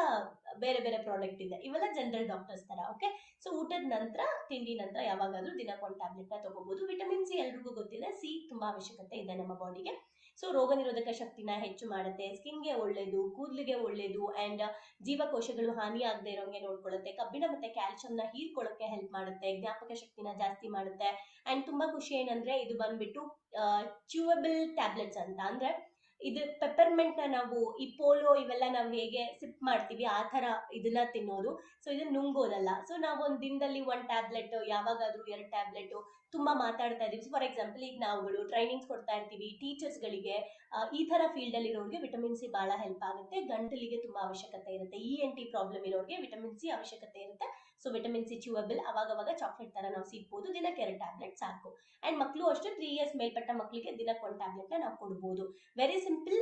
ಬೇರೆ ಬೇರೆ ಪ್ರಾಡಕ್ಟ್ ಇದೆ, ಇವೆಲ್ಲ ಜನರಲ್ ಡಾಕ್ಟರ್ಸ್ ತರ. ಓಕೆ, ಸೊ ಊಟದ ನಂತರ, ತಿಂಡಿ ನಂತರ ಯಾವಾಗಾದ್ರೂ ದಿನಕ್ಕೆ 1 ಟ್ಯಾಬ್ಲೆಟ್ ನ ತಗೋಬಹುದು. ವಿಟಮಿನ್ ಸಿ ಎಲ್ರಿಗೂ ಗೊತ್ತಿದೆ, ಸಿ ತುಂಬಾ ಅವಶ್ಯಕತೆ ಇದೆ ನಮ್ಮ ಬಾಡಿಗೆ. ಸೊ ರೋಗ ನಿರೋಧಕ ಶಕ್ತಿನ ಹೆಚ್ಚು ಮಾಡುತ್ತೆ, ಸ್ಕಿನ್ಗೆ ಒಳ್ಳೇದು, ಕೂದಲಿಗೆ ಒಳ್ಳೇದು, ಅಂಡ್ ಜೀವಕೋಶಗಳು ಹಾನಿ ಆಗದೆ ಇರೋಂಗೆ ನೋಡ್ಕೊಳ್ಳುತ್ತೆ, ಕಬ್ಬಿಣ ಮತ್ತೆ ಕ್ಯಾಲ್ಸಿಯಂನ ಹೀರ್ಕೊಳ್ಳೋಕೆ ಹೆಲ್ಪ್ ಮಾಡುತ್ತೆ, ಜ್ಞಾಪಕ ಶಕ್ತಿನ ಜಾಸ್ತಿ ಮಾಡುತ್ತೆ. ಅಂಡ್ ತುಂಬಾ ಖುಷಿ ಏನಂದ್ರೆ ಇದು ಬಂದ್ಬಿಟ್ಟು ಚ್ಯೂವಬಲ್ ಟ್ಯಾಬ್ಲೆಟ್ಸ್ ಅಂತ. ಅಂದ್ರೆ ಇದು ಪೆಪ್ಪರ್ಮೆಂಟ್ ನ ನಾವು ಈ ಪೋಲೋ ಇವೆಲ್ಲ ನಾವು ಹೇಗೆ ಸಿಪ್ ಮಾಡ್ತೀವಿ ಆ ತರ ಇದನ್ನ ತಿನ್ನೋದು. ಸೊ ಇದನ್ನ ನುಂಗೋದಲ್ಲ. ಸೊ ನಾವು ಒಂದ್ ದಿನದಲ್ಲಿ 1 ಟ್ಯಾಬ್ಲೆಟ್, ಯಾವಾಗಾದ್ರೂ 2 ಟ್ಯಾಬ್ಲೆಟ್, ತುಂಬಾ ಮಾತಾಡ್ತಾ ಇದೀವಿ. ಫಾರ್ ಎಕ್ಸಾಂಪಲ್ ಈಗ ನಾವುಗಳು ಟ್ರೈನಿಂಗ್ಸ್ ಕೊಡ್ತಾ ಇರ್ತೀವಿ ಟೀಚರ್ಸ್ ಗಳಿಗೆ, ಈ ತರ ಫೀಲ್ಡ್ ಅಲ್ಲಿ ಇರೋರಿಗೆ ವಿಟಮಿನ್ ಸಿ ಬಹಳ ಹೆಲ್ಪ್ ಆಗುತ್ತೆ. ಗಂಟಲಿಗೆ ತುಂಬಾ ಅವಶ್ಯಕತೆ ಇರುತ್ತೆ, ENT ಪ್ರಾಬ್ಲಮ್ ಇರೋರಿಗೆ ವಿಟಮಿನ್ ಸಿ ಅವಶ್ಯಕತೆ ಇರುತ್ತೆ. ಸೊ ವಿಟಮಿನ್ ಸಿ ಚ್ಯೂವಬಲ್, ಅವಾಗವಾಗ ಚಾಕ್ಲೇಟ್ ತರ ನಾವು ಸಿಗ್ಬೋದು. ದಿನಕ್ಕೆ 2 ಟ್ಯಾಬ್ಲೆಟ್ ಸಾಕು. ಅಂಡ್ ಮಕ್ಕಳು ಅಷ್ಟೇ 3 ಇಯರ್ಸ್ ಮೇಲ್ಪಟ್ಟ ಮಕ್ಕಳಿಗೆ ದಿನಕ್ಕೆ 1 ಟ್ಯಾಬ್ಲೆಟ್ ನಾವು ಕೊಡ್ಬೋದು. ವೆರಿ ಸಿಂಪಲ್,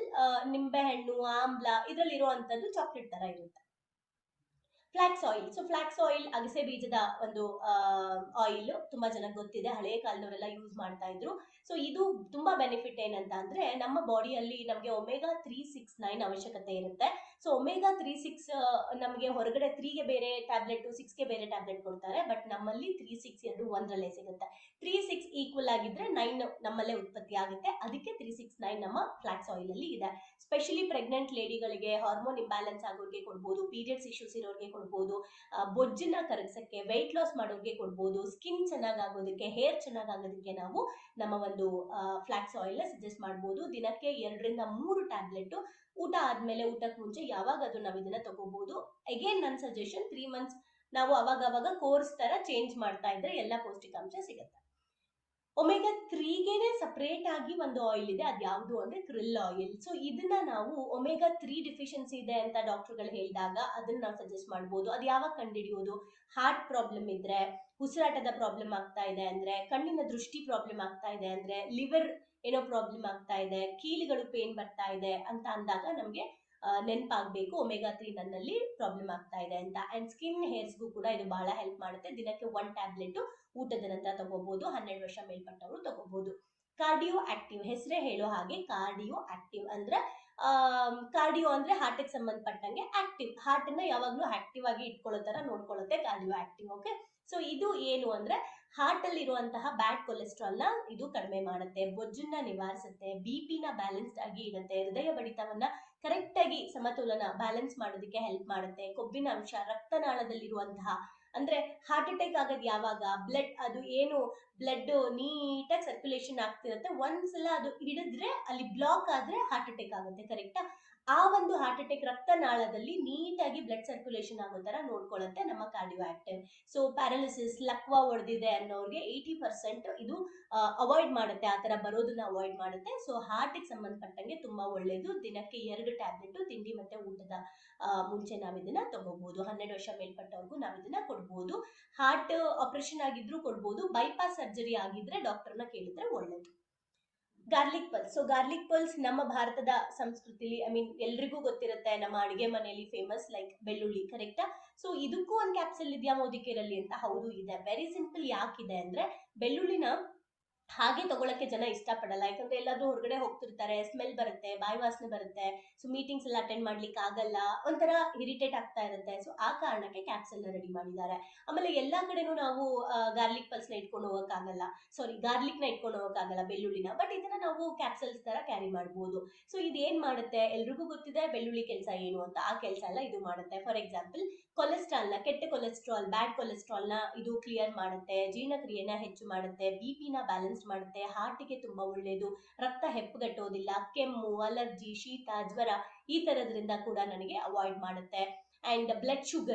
ನಿಂಬೆ ಹಣ್ಣು, ಆಮ್ಲ ಇದ್ರಲ್ಲಿ ಇರುವಂತದ್ದು ಚಾಕ್ಲೇಟ್ ತರ ಇರುತ್ತೆ. Flax oil. So flax oil ಅಗಸೆ ಬೀಜದ ಒಂದು ಆಯಿಲ್, ತುಂಬಾ ಜನಕ್ಕೆ ಗೊತ್ತಿದೆ, ಹಳೆಯ ಕಾಲದವರೆಲ್ಲ ಯೂಸ್ ಮಾಡ್ತಾ ಇದ್ರು. ಸೊ ಇದು ತುಂಬಾ ಬೆನಿಫಿಟ್ ಏನಂತ ಅಂದ್ರೆ ನಮ್ಮ ಬಾಡಿಯಲ್ಲಿ ನಮಗೆ ಒಮೆಗಾ 369 ಅವಶ್ಯಕತೆ ಇರುತ್ತೆ. ಸೊ ಒಮೆಗಾ 36 ನಮಗೆ ಹೊರಗಡೆ 3ಗೆ ಬೇರೆ ಟ್ಯಾಬ್ಲೆಟ್, 6ಗೆ ಬೇರೆ ಟ್ಯಾಬ್ಲೆಟ್ ಕೊಡ್ತಾರೆ, ಬಟ್ ನಮ್ಮಲ್ಲಿ 36 ಎರಡು ಒಂದರಲ್ಲೇ ಸಿಗುತ್ತೆ. 36 ಈಕ್ವಲ್ ಆಗಿದ್ರೆ 9 ನಮ್ಮಲ್ಲೇ ಉತ್ಪತ್ತಿ ಆಗುತ್ತೆ, ಅದಕ್ಕೆ 369 ನಮ್ಮ ಫ್ಲಾಕ್ಸ್ ಆಯಿಲ್ ಅಲ್ಲಿ ಇದೆ. ಸ್ಪೆಷಲಿ ಪ್ರೆಗ್ನೆಂಟ್ ಲೇಡಿಗಳಿಗೆ, ಹಾರ್ಮೋನ್ ಇಂಬ್ಯಾಲೆನ್ಸ್ ಆಗೋರಿಗೆ ಕೊಡ್ಬೋದು, ಪೀರಿಯಡ್ಸ್ ಇಶ್ಯೂಸ್ ಇರೋರಿಗೆ ಕೊಡ್ಬೋದು, ಬೊಜ್ಜನ್ನ ಕರಗಿಸಕ್ಕೆ, ವೆಯ್ಟ್ ಲಾಸ್ ಮಾಡೋರಿಗೆ ಕೊಡ್ಬೋದು, ಸ್ಕಿನ್ ಚೆನ್ನಾಗಾಗೋದಕ್ಕೆ, ಹೇರ್ ಚೆನ್ನಾಗಾಗೋದಕ್ಕೆ ನಾವು ನಮ್ಮ ಒಂದು ಫ್ಲಾಕ್ಸ್ ಆಯಿಲ್ ಸಜೆಸ್ಟ್ ಮಾಡ್ಬೋದು. ದಿನಕ್ಕೆ 2 ರಿಂದ 3 ಟ್ಯಾಬ್ಲೆಟ್ ಊಟ ಆದ್ಮೇಲೆ, ಊಟಕ್ಕೆ ಮುಂಚೆ ಯಾವಾಗಾದ್ರೂ ನಾವು ಇದನ್ನ ತಗೋಬಹುದು. ಅಗೇನ್ ನನ್ನ ಸಜೆಷನ್ 3 ಮಂತ್ಸ್ ನಾವು ಅವಾಗ ಕೋರ್ಸ್ ತರ ಚೇಂಜ್ ಮಾಡ್ತಾ ಇದ್ರೆ ಎಲ್ಲ ಪೌಷ್ಟಿಕಾಂಶ ಸಿಗುತ್ತೆ. ಒಮೆಗಾ 3ಗೆನೆ ಸಪರೇಟ್ ಆಗಿ ಒಂದು ಆಯಿಲ್ ಇದೆ, ಅದು ಯಾವುದು ಅಂದ್ರೆ ಕ್ರಿಲ್ ಆಯಿಲ್. ಸೊ ಇದನ್ನ ನಾವು ಒಮೆಗಾ 3 ಡಿಫಿಷಿಯನ್ಸಿ ಇದೆ ಅಂತ ಡಾಕ್ಟರ್ಗಳು ಹೇಳಿದಾಗ ಅದನ್ನ ನಾವು ಸಜೆಸ್ಟ್ ಮಾಡ್ಬೋದು. ಅದು ಯಾವಾಗ ಕಂಡುಹಿಡಿಯೋದು? ಹಾರ್ಟ್ ಪ್ರಾಬ್ಲಮ್ ಇದ್ರೆ, ಉಸಿರಾಟದ ಪ್ರಾಬ್ಲಮ್ ಆಗ್ತಾ ಇದೆ ಅಂದ್ರೆ, ಕಣ್ಣಿನ ದೃಷ್ಟಿ ಪ್ರಾಬ್ಲಮ್ ಆಗ್ತಾ ಇದೆ ಅಂದ್ರೆ, ಲಿವರ್ ಏನೋ ಪ್ರಾಬ್ಲಮ್ ಆಗ್ತಾ ಇದೆ, ಕೀಲುಗಳು ಪೇನ್ ಬರ್ತಾ ಇದೆ ಅಂತ ಅಂದಾಗ ನಮ್ಗೆ ನೆನಪಾಗಬೇಕು ಒಮೆಗಾ 3 ನನ್ನಲ್ಲಿ ಪ್ರಾಬ್ಲಮ್ ಆಗ್ತಾ ಇದೆ ಅಂತ. ಅಂಡ್ ಸ್ಕಿನ್ ಹೇರ್ಸ್ಗೂ ಕೂಡ ಇದು ಬಹಳ ಹೆಲ್ಪ್ ಮಾಡುತ್ತೆ. ದಿನಕ್ಕೆ 1 ಟ್ಯಾಬ್ಲೆಟ್ ಊಟದ ನಂತರ ತಗೋಬಹುದು, 12 ವರ್ಷ ಮೇಲ್ಪಟ್ಟವರು ತಗೋಬಹುದು. ಕಾರ್ಡಿಯೋ ಆಕ್ಟಿವ್, ಹೆಸರೇ ಹೇಳೋ ಹಾಗೆ ಕಾರ್ಡಿಯೋ ಆಕ್ಟಿವ್ ಅಂದ್ರೆ ಕಾರ್ಡಿಯೋ ಅಂದ್ರೆ ಹಾರ್ಟ್ ಗೆ ಸಂಬಂಧಪಟ್ಟಂಗೆ, ಆಕ್ಟಿವ್ ಹಾರ್ಟ್ ಅನ್ನ ಯಾವಾಗ್ಲೂ ಆಕ್ಟಿವ್ ಆಗಿ ಇಟ್ಕೊಳ್ಳೋ ತರ ನೋಡ್ಕೊಳ್ಳುತ್ತೆ ಕಾರ್ಡಿಯೋ ಆಕ್ಟಿವ್. ಓಕೆ, ಸೊ ಇದು ಏನು ಅಂದ್ರೆ ಹಾರ್ಟ್ ಅಲ್ಲಿ ಇರುವಂತಹ ಬ್ಯಾಡ್ ಕೊಲೆಸ್ಟ್ರಾಲ್ ನ ಇದು ಕಡಿಮೆ ಮಾಡುತ್ತೆ, ಬೊಜ್ಜನ್ನ ನಿವಾರಿಸುತ್ತೆ, ಬಿಪಿನ ಬ್ಯಾಲೆನ್ಸ್ಡ್ ಆಗಿ ಇಡುತ್ತೆ, ಹೃದಯ ಬಡಿತವನ್ನ ಕರೆಕ್ಟ್ ಆಗಿ ಸಮತೋಲನ ಬ್ಯಾಲೆನ್ಸ್ ಮಾಡೋದಕ್ಕೆ ಹೆಲ್ಪ್ ಮಾಡುತ್ತೆ, ಕೊಬ್ಬಿನ ಅಂಶ, ರಕ್ತನಾಳದಲ್ಲಿರುವಂತಹ ಅಂದ್ರೆ ಹಾರ್ಟ್ ಅಟ್ಯಾಕ್ ಆಗೋದು ಯಾವಾಗ? ಬ್ಲಡ್ ಅದು ಏನು ಬ್ಲಡ್ ನೀಟಾಗಿ ಸರ್ಕ್ಯುಲೇಷನ್ ಆಗ್ತಿರುತ್ತೆ, ಒಂದ್ಸಲ ಅದು ಹಿಡಿದ್ರೆ ಅಲ್ಲಿ ಬ್ಲಾಕ್ ಆದ್ರೆ ಹಾರ್ಟ್ ಅಟ್ಯಾಕ್ ಆಗುತ್ತೆ, ಕರೆಕ್ಟಾ? ಆ ಒಂದು ಹಾರ್ಟ್ ಅಟ್ಯಾಕ್ ರಕ್ತನಾಳದಲ್ಲಿ ನೀಟಾಗಿ ಬ್ಲಡ್ ಸರ್ಕ್ಯುಲೇಷನ್ ಆಗೋ ತರ ನೋಡ್ಕೊಳ್ಳುತ್ತೆ ನಮ್ಮ ಕಾರ್ಡಿಯೋ ಆಕ್ಟಿವ್. ಸೊ ಪ್ಯಾರಾಲಿಸಿಸ್, ಲಕ್ವಾ ಹೊಡೆದಿದೆ ಅನ್ನೋರಿಗೆ 80% ಇದು ಅವಾಯ್ಡ್ ಮಾಡುತ್ತೆ, ಆ ತರ ಬರೋದನ್ನ ಅವಾಯ್ಡ್ ಮಾಡುತ್ತೆ. ಸೊ ಹಾರ್ಟ್ ಗೆ ಸಂಬಂಧಪಟ್ಟಂಗೆ ತುಂಬಾ ಒಳ್ಳೇದು. ದಿನಕ್ಕೆ 2 ಟ್ಯಾಬ್ಲೆಟ್ ತಿಂಡಿ ಮತ್ತೆ ಊಟದ ಮುಂಚೆ ನಾವ್ ಇದನ್ನ ತಗೋಬಹುದು. 12 ವರ್ಷ ಮೇಲ್ಪಟ್ಟವ್ರಿಗೂ ನಾವ್ ಇದನ್ನ ಕೊಡ್ಬೋದು. ಹಾರ್ಟ್ ಆಪರೇಷನ್ ಆಗಿದ್ರು ಕೊಡ್ಬೋದು, ಬೈಪಾಸ್ ಸರ್ಜರಿ ಆಗಿದ್ರೆ ಡಾಕ್ಟರ್ನ ಕೇಳಿದ್ರೆ ಒಳ್ಳೇದು. Garlic pulse. So garlic pulse ನಮ್ಮ ಭಾರತದ ಸಂಸ್ಕೃತಿಲಿ, ಐ ಮೀನ್ ಎಲ್ರಿಗೂ ಗೊತ್ತಿರುತ್ತೆ, ನಮ್ಮ ಅಡಿಗೆ ಮನೆಯಲ್ಲಿ ಫೇಮಸ್, ಲೈಕ್ ಬೆಳ್ಳುಳ್ಳಿ, ಕರೆಕ್ಟಾ? ಸೊ ಇದಕ್ಕೂ ಒಂದು ಕ್ಯಾಪ್ಸಲ್ ಇದೆಯಾ ಮೋದಿಕೇರಲ್ಲಿ ಅಂತ? ಹೌದು ಇದೆ. Very simple. ಯಾಕಿದೆ ಅಂದ್ರೆ ಬೆಳ್ಳುಳ್ಳಿನ ಹಾಗೆ ತಗೊಳಕ್ಕೆ ಜನ ಇಷ್ಟಪಡಲ್ಲ, ಯಾಕಂದ್ರೆ ಎಲ್ಲಾದ್ರೂ ಹೊರಗಡೆ ಹೋಗ್ತಿರ್ತಾರೆ, ಸ್ಮೆಲ್ ಬರುತ್ತೆ, ಬಾಯಿ ವಾಸನೆ ಬರುತ್ತೆ, ಸೊ ಮೀಟಿಂಗ್ಸ್ ಎಲ್ಲ ಅಟೆಂಡ್ ಮಾಡ್ಲಿಕ್ಕೆ ಆಗಲ್ಲ, ಒಂಥರ ಇರಿಟೇಟ್ ಆಗ್ತಾ ಇರುತ್ತೆ. ಸೊ ಆ ಕಾರಣಕ್ಕೆ ಕ್ಯಾಪ್ಸಲ್ ನ ರೆಡಿ ಮಾಡಿದ್ದಾರೆ. ಆಮೇಲೆ ಎಲ್ಲಾ ಕಡೆನೂ ನಾವು ಗಾರ್ಲಿಕ್ ಪಲ್ಸ್ ನ ಇಟ್ಕೊಂಡು ಹೋಗಕ್ಕಾಗಲ್ಲ, ಗಾರ್ಲಿಕ್ ನ ಇಟ್ಕೊಂಡು ಹೋಗಕ್ಕಾಗಲ್ಲ ಬೆಳ್ಳುಳ್ಳಿನ, ಬಟ್ ಇದನ್ನ ನಾವು ಕ್ಯಾಪ್ಸಲ್ಸ್ ತರ ಕ್ಯಾರಿ ಮಾಡಬಹುದು. ಸೊ ಇದೇನ್ ಮಾಡುತ್ತೆ? ಎಲ್ರಿಗೂ ಗೊತ್ತಿದೆ ಬೆಳ್ಳುಳ್ಳಿ ಕೆಲಸ ಏನು ಅಂತ, ಆ ಕೆಲಸ ಎಲ್ಲ ಇದು ಮಾಡುತ್ತೆ. ಫಾರ್ ಎಕ್ಸಾಂಪಲ್ ಕೊಲೆಸ್ಟ್ರಾಲ್ ನ, ಕೆಟ್ಟ ಕೊಲೆಸ್ಟ್ರಾಲ್, ಬ್ಯಾಡ್ ಕೊಲೆಸ್ಟ್ರಾಲ್ ನ ಇದು ಕ್ಲಿಯರ್ ಮಾಡುತ್ತೆ, ಜೀರ್ಣಕ್ರಿಯೆನ ಹೆಚ್ಚು ಮಾಡುತ್ತೆ, ಬಿಪಿನ ಬ್ಯಾಲೆನ್ಸ್ ಮಾಡುತ್ತೆ, ಹಾರ್ಟ್ ಗೆ ತುಂಬಾ ಒಳ್ಳೇದು, ರಕ್ತ ಹೆಪ್ಪುಗಟ್ಟೋದಿಲ್ಲ, ಕೆಮ್ಮು, ಅಲರ್ಜಿ, ಶೀತ, ಜ್ವರ ಈ ತರದ್ರಿಂದ ಕೂಡ ನನಗೆ ಅವಾಯ್ಡ್ ಮಾಡುತ್ತೆ. ಅಂಡ್ ಬ್ಲಡ್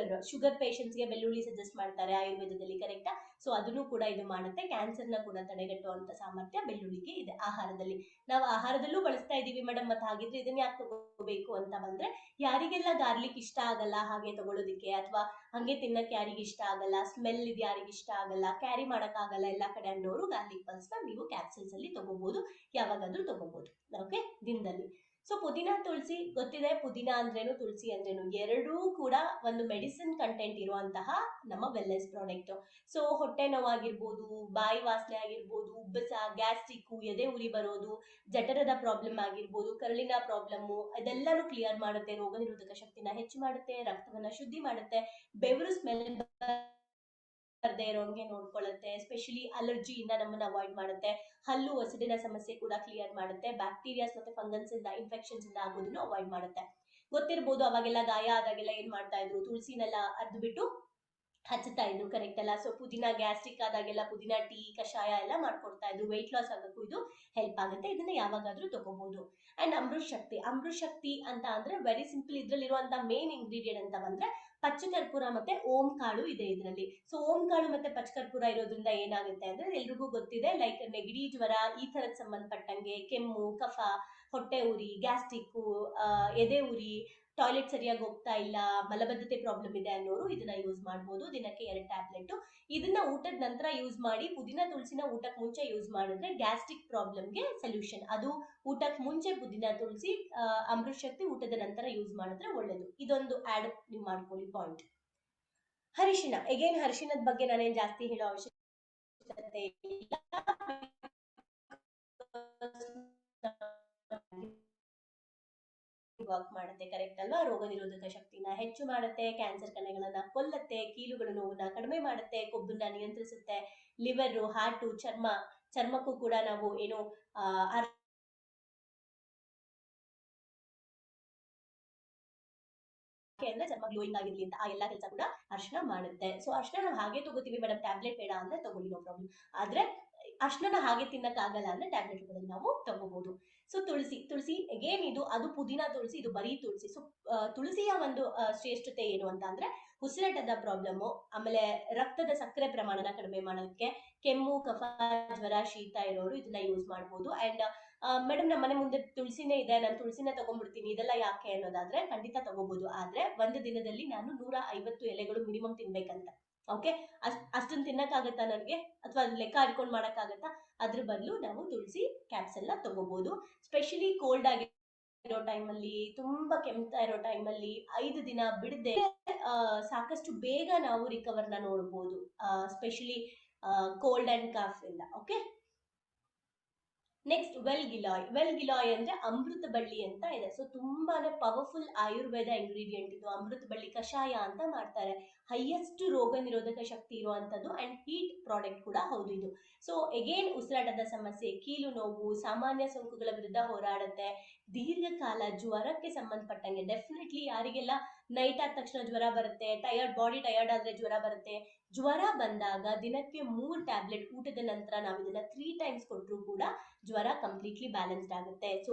ಶುಗರ್ ಪೇಷಂಟ್ಸ್ ಗೆ ಬೆಳ್ಳುಳ್ಳಿ ಸಜೆಸ್ಟ್ ಮಾಡ್ತಾರೆ ಆಯುರ್ವೇದದಲ್ಲಿ, ಕರೆಕ್ಟಾ? ಸೊ ಅದನ್ನು ಕೂಡ ಇದು ಮಾಡುತ್ತೆ. ಕ್ಯಾನ್ಸರ್ ನ ಕೂಡ ತಡೆಗಟ್ಟುವಂತ ಸಾಮರ್ಥ್ಯ ಬೆಳ್ಳುಳ್ಳಿಗೆ ಇದೆ. ಆಹಾರದಲ್ಲಿ ನಾವು ಆಹಾರದಲ್ಲೂ ಬಳಸ್ತಾ ಇದೀವಿ ಮೇಡಮ್, ಮತ್ತೆ ಹಾಗಿದ್ರೆ ಇದನ್ನ ಯಾಕೆ ತಗೋಬೇಕು ಅಂತ ಬಂದ್ರೆ, ಯಾರಿಗೆಲ್ಲ ಗಾರ್ಲಿಕ್ ಇಷ್ಟ ಆಗಲ್ಲ ಹಾಗೆ ತಗೊಳ್ಳೋದಿಕ್ಕೆ, ಅಥವಾ ಹಂಗೆ ತಿನ್ನಕ್ಕೆ ಯಾರಿಗೆ ಇಷ್ಟ ಆಗಲ್ಲ, ಸ್ಮೆಲ್ ಇದು ಯಾರಿಗೆ ಇಷ್ಟ ಆಗಲ್ಲ, ಕ್ಯಾರಿ ಮಾಡಕ್ ಆಗಲ್ಲ ಎಲ್ಲಾ ಕಡೆ ಅನ್ನೋರು ಗಾರ್ಲಿಕ್ ಪಲ್ಸ್ ನ ನೀವು ಕ್ಯಾಪ್ಸಲ್ಸ್ ಅಲ್ಲಿ ತಗೋಬಹುದು, ಯಾವಾಗಾದ್ರೂ ತಗೋಬಹುದು. ಓಕೆ, ದಿನದಲ್ಲಿ. ಸೊ ಪುದೀನ, ತುಳಸಿ ಗೊತ್ತಿದೆ, ಪುದೀನ ಅಂದ್ರೇನು, ತುಳಸಿ ಅಂದ್ರೇನು, ಎರಡೂ ಕೂಡ ಒಂದು ಮೆಡಿಸಿನ್ ಕಂಟೆಂಟ್ ಇರುವಂತಹ ನಮ್ಮ ವೆಲ್ನೆಸ್ ಪ್ರಾಡಕ್ಟ್. ಸೊ ಹೊಟ್ಟೆ ನೋವಾಗಿರ್ಬೋದು, ಬಾಯಿ ವಾಸನೆ ಆಗಿರ್ಬೋದು, ಉಬ್ಬಸ, ಗ್ಯಾಸ್ಟ್ರಿಕ್, ಎದೆ ಉರಿ ಬರೋದು, ಜಠರದ ಪ್ರಾಬ್ಲಮ್ ಆಗಿರ್ಬೋದು, ಕರಳಿನ ಪ್ರಾಬ್ಲಮ್, ಇದೆಲ್ಲಾನು ಕ್ಲಿಯರ್ ಮಾಡುತ್ತೆ, ರೋಗ ನಿರೋಧಕ ಶಕ್ತಿನ ಹೆಚ್ಚು ಮಾಡುತ್ತೆ, ರಕ್ತವನ್ನ ಶುದ್ಧಿ ಮಾಡುತ್ತೆ, ಬೆವರು ಸ್ಮೆಲ್ ಬರ್ದೇ ಇರೋಂಗೆ ನೋಡ್ಕೊಳ್ಳುತ್ತೆ, ಎಸ್ಪೆಷಲಿ ಅಲರ್ಜಿಯಿಂದ ನಮ್ಮನ್ನ ಅವಾಯ್ಡ್ ಮಾಡುತ್ತೆ, ಹಲ್ಲು ಹಸಿಡಿನ ಸಮಸ್ಯೆ ಕೂಡ ಕ್ಲಿಯರ್ ಮಾಡುತ್ತೆ, ಬ್ಯಾಕ್ಟೀರಿಯಾಸ್ ಮತ್ತೆ ಫಂಗಸ್ ಇಂದ, ಇನ್ಫೆಕ್ಷನ್ಸ್ ಇಂದ ಆಗೋದನ್ನು ಅವಾಯ್ಡ್ ಮಾಡುತ್ತೆ. ಗೊತ್ತಿರ್ಬೋದು, ಅವಾಗೆಲ್ಲ ಗಾಯ ಆದಾಗೆಲ್ಲ ಏನ್ ಮಾಡ್ತಾ ಇದ್ರು, ತುಳಸಿನೆಲ್ಲ ಅರ್ದು ಬಿಟ್ಟು ಹಚ್ಚುತ್ತಾ ಇದ್ರು, ಕರೆಕ್ಟ್ ಅಲ್ಲ? ಸೊ ಪುದೀನ ಗ್ಯಾಸ್ಟ್ರಿಕ್ ಆದಾಗೆಲ್ಲ ಪುದೀನ ಟೀ, ಕಷಾಯ ಎಲ್ಲ ಮಾಡ್ಕೊಡ್ತಾ ಇದ್ರು, ವೆಯ್ಟ್ ಲಾಸ್ ಆಗೋಕ್ಕೂ ಇದು ಹೆಲ್ಪ್ ಆಗುತ್ತೆ. ಇದನ್ನ ಯಾವಾಗಾದ್ರೂ ತಗೋಬಹುದು. ಅಂಡ್ ಅಮೃತ್ ಶಕ್ತಿ ಅಂತ ಅಂದ್ರೆ ವೆರಿ ಸಿಂಪಲ್. ಇದ್ರಲ್ಲಿರುವಂತ ಮೇನ್ ಇಂಗ್ರೀಡಿಯೆಂಟ್ ಅಂತ ಬಂದ್ರೆ ಪಚ್ಚಕರ್ಪೂರ ಮತ್ತೆ ಓಂ ಕಾಳು ಇದೆ ಇದರಲ್ಲಿ. ಸೊ ಓಂ ಕಾಳು ಮತ್ತೆ ಪಚ್ಚಕರ್ಪೂರ ಇರೋದ್ರಿಂದ ಏನಾಗುತ್ತೆ ಅಂದ್ರೆ ಎಲ್ರಿಗೂ ಗೊತ್ತಿದೆ, ಲೈಕ್ ನೆಗಡಿ, ಜ್ವರ ಈ ತರದ್ ಸಂಬಂಧಪಟ್ಟಂಗೆ, ಕೆಮ್ಮು, ಕಫ, ಹೊಟ್ಟೆ ಉರಿ, ಗ್ಯಾಸ್ಟ್ರಿಕ್, ಎದೆ ಉರಿ, ಟಾಯ್ಲೆಟ್ ಸರಿಯಾಗಿ ಹೋಗ್ತಾ ಇಲ್ಲ, ಮಲಬದ್ಧತೆ ಪ್ರಾಬ್ಲಮ್ ಇದೆ ಅನ್ನೋರು ಇದನ್ನ ಯೂಸ್ ಮಾಡಬಹುದು. ದಿನಕ್ಕೆ 2 ಟ್ಯಾಬ್ಲೆಟ್ ಇದನ್ನ ಊಟದ ನಂತರ ಯೂಸ್ ಮಾಡಿ. ಪುದೀನ, ತುಳಸಿನ ಊಟಕ್ಕೆ ಮುಂಚೆ ಯೂಸ್ ಮಾಡಿದ್ರೆ ಗ್ಯಾಸ್ಟ್ರಿಕ್ ಪ್ರಾಬ್ಲಮ್ಗೆ ಸೊಲ್ಯೂಷನ್. ಅದು ಊಟಕ್ಕೆ ಮುಂಚೆ ಪುದೀನ, ತುಳಸಿ, ಅಮೃತ್ ಶಕ್ತಿ ಊಟದ ನಂತರ ಯೂಸ್ ಮಾಡಿದ್ರೆ ಒಳ್ಳೇದು. ಇದೊಂದು ಆಡ್ ನೀವು ಮಾಡ್ಕೊಳ್ಳಿ ಪಾಯಿಂಟ್. ಅರಿಶಿನ ಅರಿಶಿನದ ಬಗ್ಗೆ ನಾನೇನ್ ಜಾಸ್ತಿ ಹೇಳೋ ಅವಶ್ಯಕತೆ ಇಲ್ಲ. ವರ್ಕ್ ಮಾಡುತ್ತೆ, ಕರೆಕ್ಟ್ ಅಲ್ವಾ? ರೋಗ ನಿರೋಧಕ ಶಕ್ತಿನ ಹೆಚ್ಚು ಮಾಡುತ್ತೆ, ಕ್ಯಾನ್ಸರ್ ಕಣಗಳನ್ನ ಕೊಲ್ಲುತ್ತೆ, ಕೀಲುಗಳ ನೋವನ್ನ ಕಡಿಮೆ ಮಾಡುತ್ತೆ, ಕೊಬ್ಬನ್ನ ನಿಯಂತ್ರಿಸುತ್ತೆ, ಲಿವರ್, ಹಾರ್ಟ್, ಚರ್ಮಕ್ಕೂ ಕೂಡ ನಾವು ಏನು ಅಂದ್ರೆ ಚರ್ಮ ಗ್ಲೋಯಿಂಗ್ ಆಗಿರ್ಲಿ ಅಂತ ಆ ಎಲ್ಲಾ ಕೆಲಸ ಕೂಡ ಅರ್ಶನ ಮಾಡುತ್ತೆ. ಸೊ ಅರ್ಶನ ನಾವು ಹಾಗೆ ತಗೋತೀವಿ ಮೇಡಮ್, ಟ್ಯಾಬ್ಲೆಟ್ ಬೇಡ ಅಂದ್ರೆ ತಗೊಳ್ಳಿ, ನೋ ಪ್ರಾಬ್ಲಮ್. ಆದ್ರೆ ಅರ್ಶನ ಹಾಗೆ ತಿನ್ನಕ್ ಆಗಲ್ಲ ಅಂದ್ರೆ ಟ್ಯಾಬ್ಲೆಟ್ ರೂಪದಲ್ಲಿ ನಾವು ತಗೋಬಹುದು. ಸೊ ತುಳಸಿ ಅಗೇನ್ ಅದು ಪುದೀನ ತುಳಸಿ, ಇದು ಬರೀ ತುಳಸಿ. ಸೊ ತುಳಸಿಯ ಒಂದು ಶ್ರೇಷ್ಠತೆ ಏನು ಅಂತ ಅಂದ್ರೆ ಉಸಿರಾಟದ ಪ್ರಾಬ್ಲಮ್, ಆಮೇಲೆ ರಕ್ತದ ಸಕ್ಕರೆ ಪ್ರಮಾಣನ ಕಡಿಮೆ ಮಾಡೋದಕ್ಕೆ, ಕೆಮ್ಮು, ಕಫ, ಜ್ವರ, ಶೀತ ಇರೋರು ಇದನ್ನ ಯೂಸ್ ಮಾಡಬಹುದು. ಅಂಡ್ ಮೇಡಮ್ ನಮ್ಮ ಮನೆ ಮುಂದೆ ತುಳಸಿನೇ ಇದೆ, ನಾನು ತುಳಸಿನ ತಗೊಂಡ್ಬಿಡ್ತೀನಿ, ಇದೆಲ್ಲ ಯಾಕೆ ಅನ್ನೋದಾದ್ರೆ ಖಂಡಿತ ತಗೋಬಹುದು. ಆದ್ರೆ ಒಂದು ದಿನದಲ್ಲಿ ನಾನು 150 ಎಲೆಗಳು ಮಿನಿಮಮ್ ತಿನ್ಬೇಕಂತ. ಓಕೆ, ಅಷ್ಟನ್ನ ತಿನ್ನಕ್ಕಾಗತ್ತಾ ನನಗೆ, ಅಥವಾ ಲೆಕ್ಕ ಹಾಕೊಂಡು ಮಾಡಕ್ಕಾಗತ್ತಾ? ಅದ್ರ ಬದಲು ನಾವು ತುಳಸಿ ಕ್ಯಾಪ್ಸಲ್ ನ ತಗೋಬಹುದು. ಸ್ಪೆಷಲಿ ಕೋಲ್ಡ್ ಆಗಿರೋ ಟೈಮಲ್ಲಿ, ತುಂಬಾ ಕೆಮ್ತಾ ಇರೋ ಟೈಮಲ್ಲಿ 5 ದಿನ ಬಿಡದೆ ಸಾಕಷ್ಟು ಬೇಗ ನಾವು ರಿಕವರ್ನ ನೋಡಬಹುದು, ಸ್ಪೆಷಲಿ ಕೋಲ್ಡ್ ಅಂಡ್ ಕಾಫ್ ಇಂದ. ಓಕೆ, ನೆಕ್ಸ್ಟ್ ವೆಲ್ ಗಿಲಾಯ್ ಅಂದ್ರೆ ಅಮೃತ ಬಳ್ಳಿ ಅಂತ ಇದೆ. ಸೊ ತುಂಬಾನೇ ಪವರ್ಫುಲ್ ಆಯುರ್ವೇದ ಇಂಗ್ರೀಡಿಯೆಂಟ್ ಇದು. ಅಮೃತ ಬಳ್ಳಿ ಕಷಾಯ ಅಂತ ಮಾಡ್ತಾರೆ, ಹೈಯೆಸ್ಟ್ ರೋಗ ನಿರೋಧಕ ಶಕ್ತಿ ಇರುವಂತದ್ದು ಅಂಡ್ ಹೀಟ್ ಪ್ರಾಡಕ್ಟ್ ಕೂಡ ಹೌದು ಇದು. ಸೊ ಅಗೇನ್ ಉಸಿರಾಟದ ಸಮಸ್ಯೆ, ಕೀಲು ನೋವು, ಸಾಮಾನ್ಯ ಸೋಂಕುಗಳ ವಿರುದ್ಧ ಹೋರಾಡುತ್ತೆ, ದೀರ್ಘಕಾಲ ಜ್ವರಕ್ಕೆ ಸಂಬಂಧಪಟ್ಟಂಗೆ ಡೆಫಿನೆಟ್ಲಿ ಯಾರಿಗೆಲ್ಲ ನೈಟ್ ಆದ ತಕ್ಷಣ ಜ್ವರ ಬರುತ್ತೆ, ಬಾಡಿ ಟಯರ್ಡ್ ಆದ್ರೆ ಜ್ವರ ಬರುತ್ತೆ, ಜ್ವರ ಬಂದಾಗ ದಿನಕ್ಕೆ 3 ಟ್ಯಾಬ್ಲೆಟ್ ಊಟದ ನಂತರ ನಾವು ಇದನ್ನ 3 ಟೈಮ್ಸ್ ಕೊಟ್ಟರು ಕೂಡ ಜ್ವರ ಕಂಪ್ಲೀಟ್ಲಿ ಬ್ಯಾಲೆನ್ಸ್ಡ್ ಆಗುತ್ತೆ. ಸೊ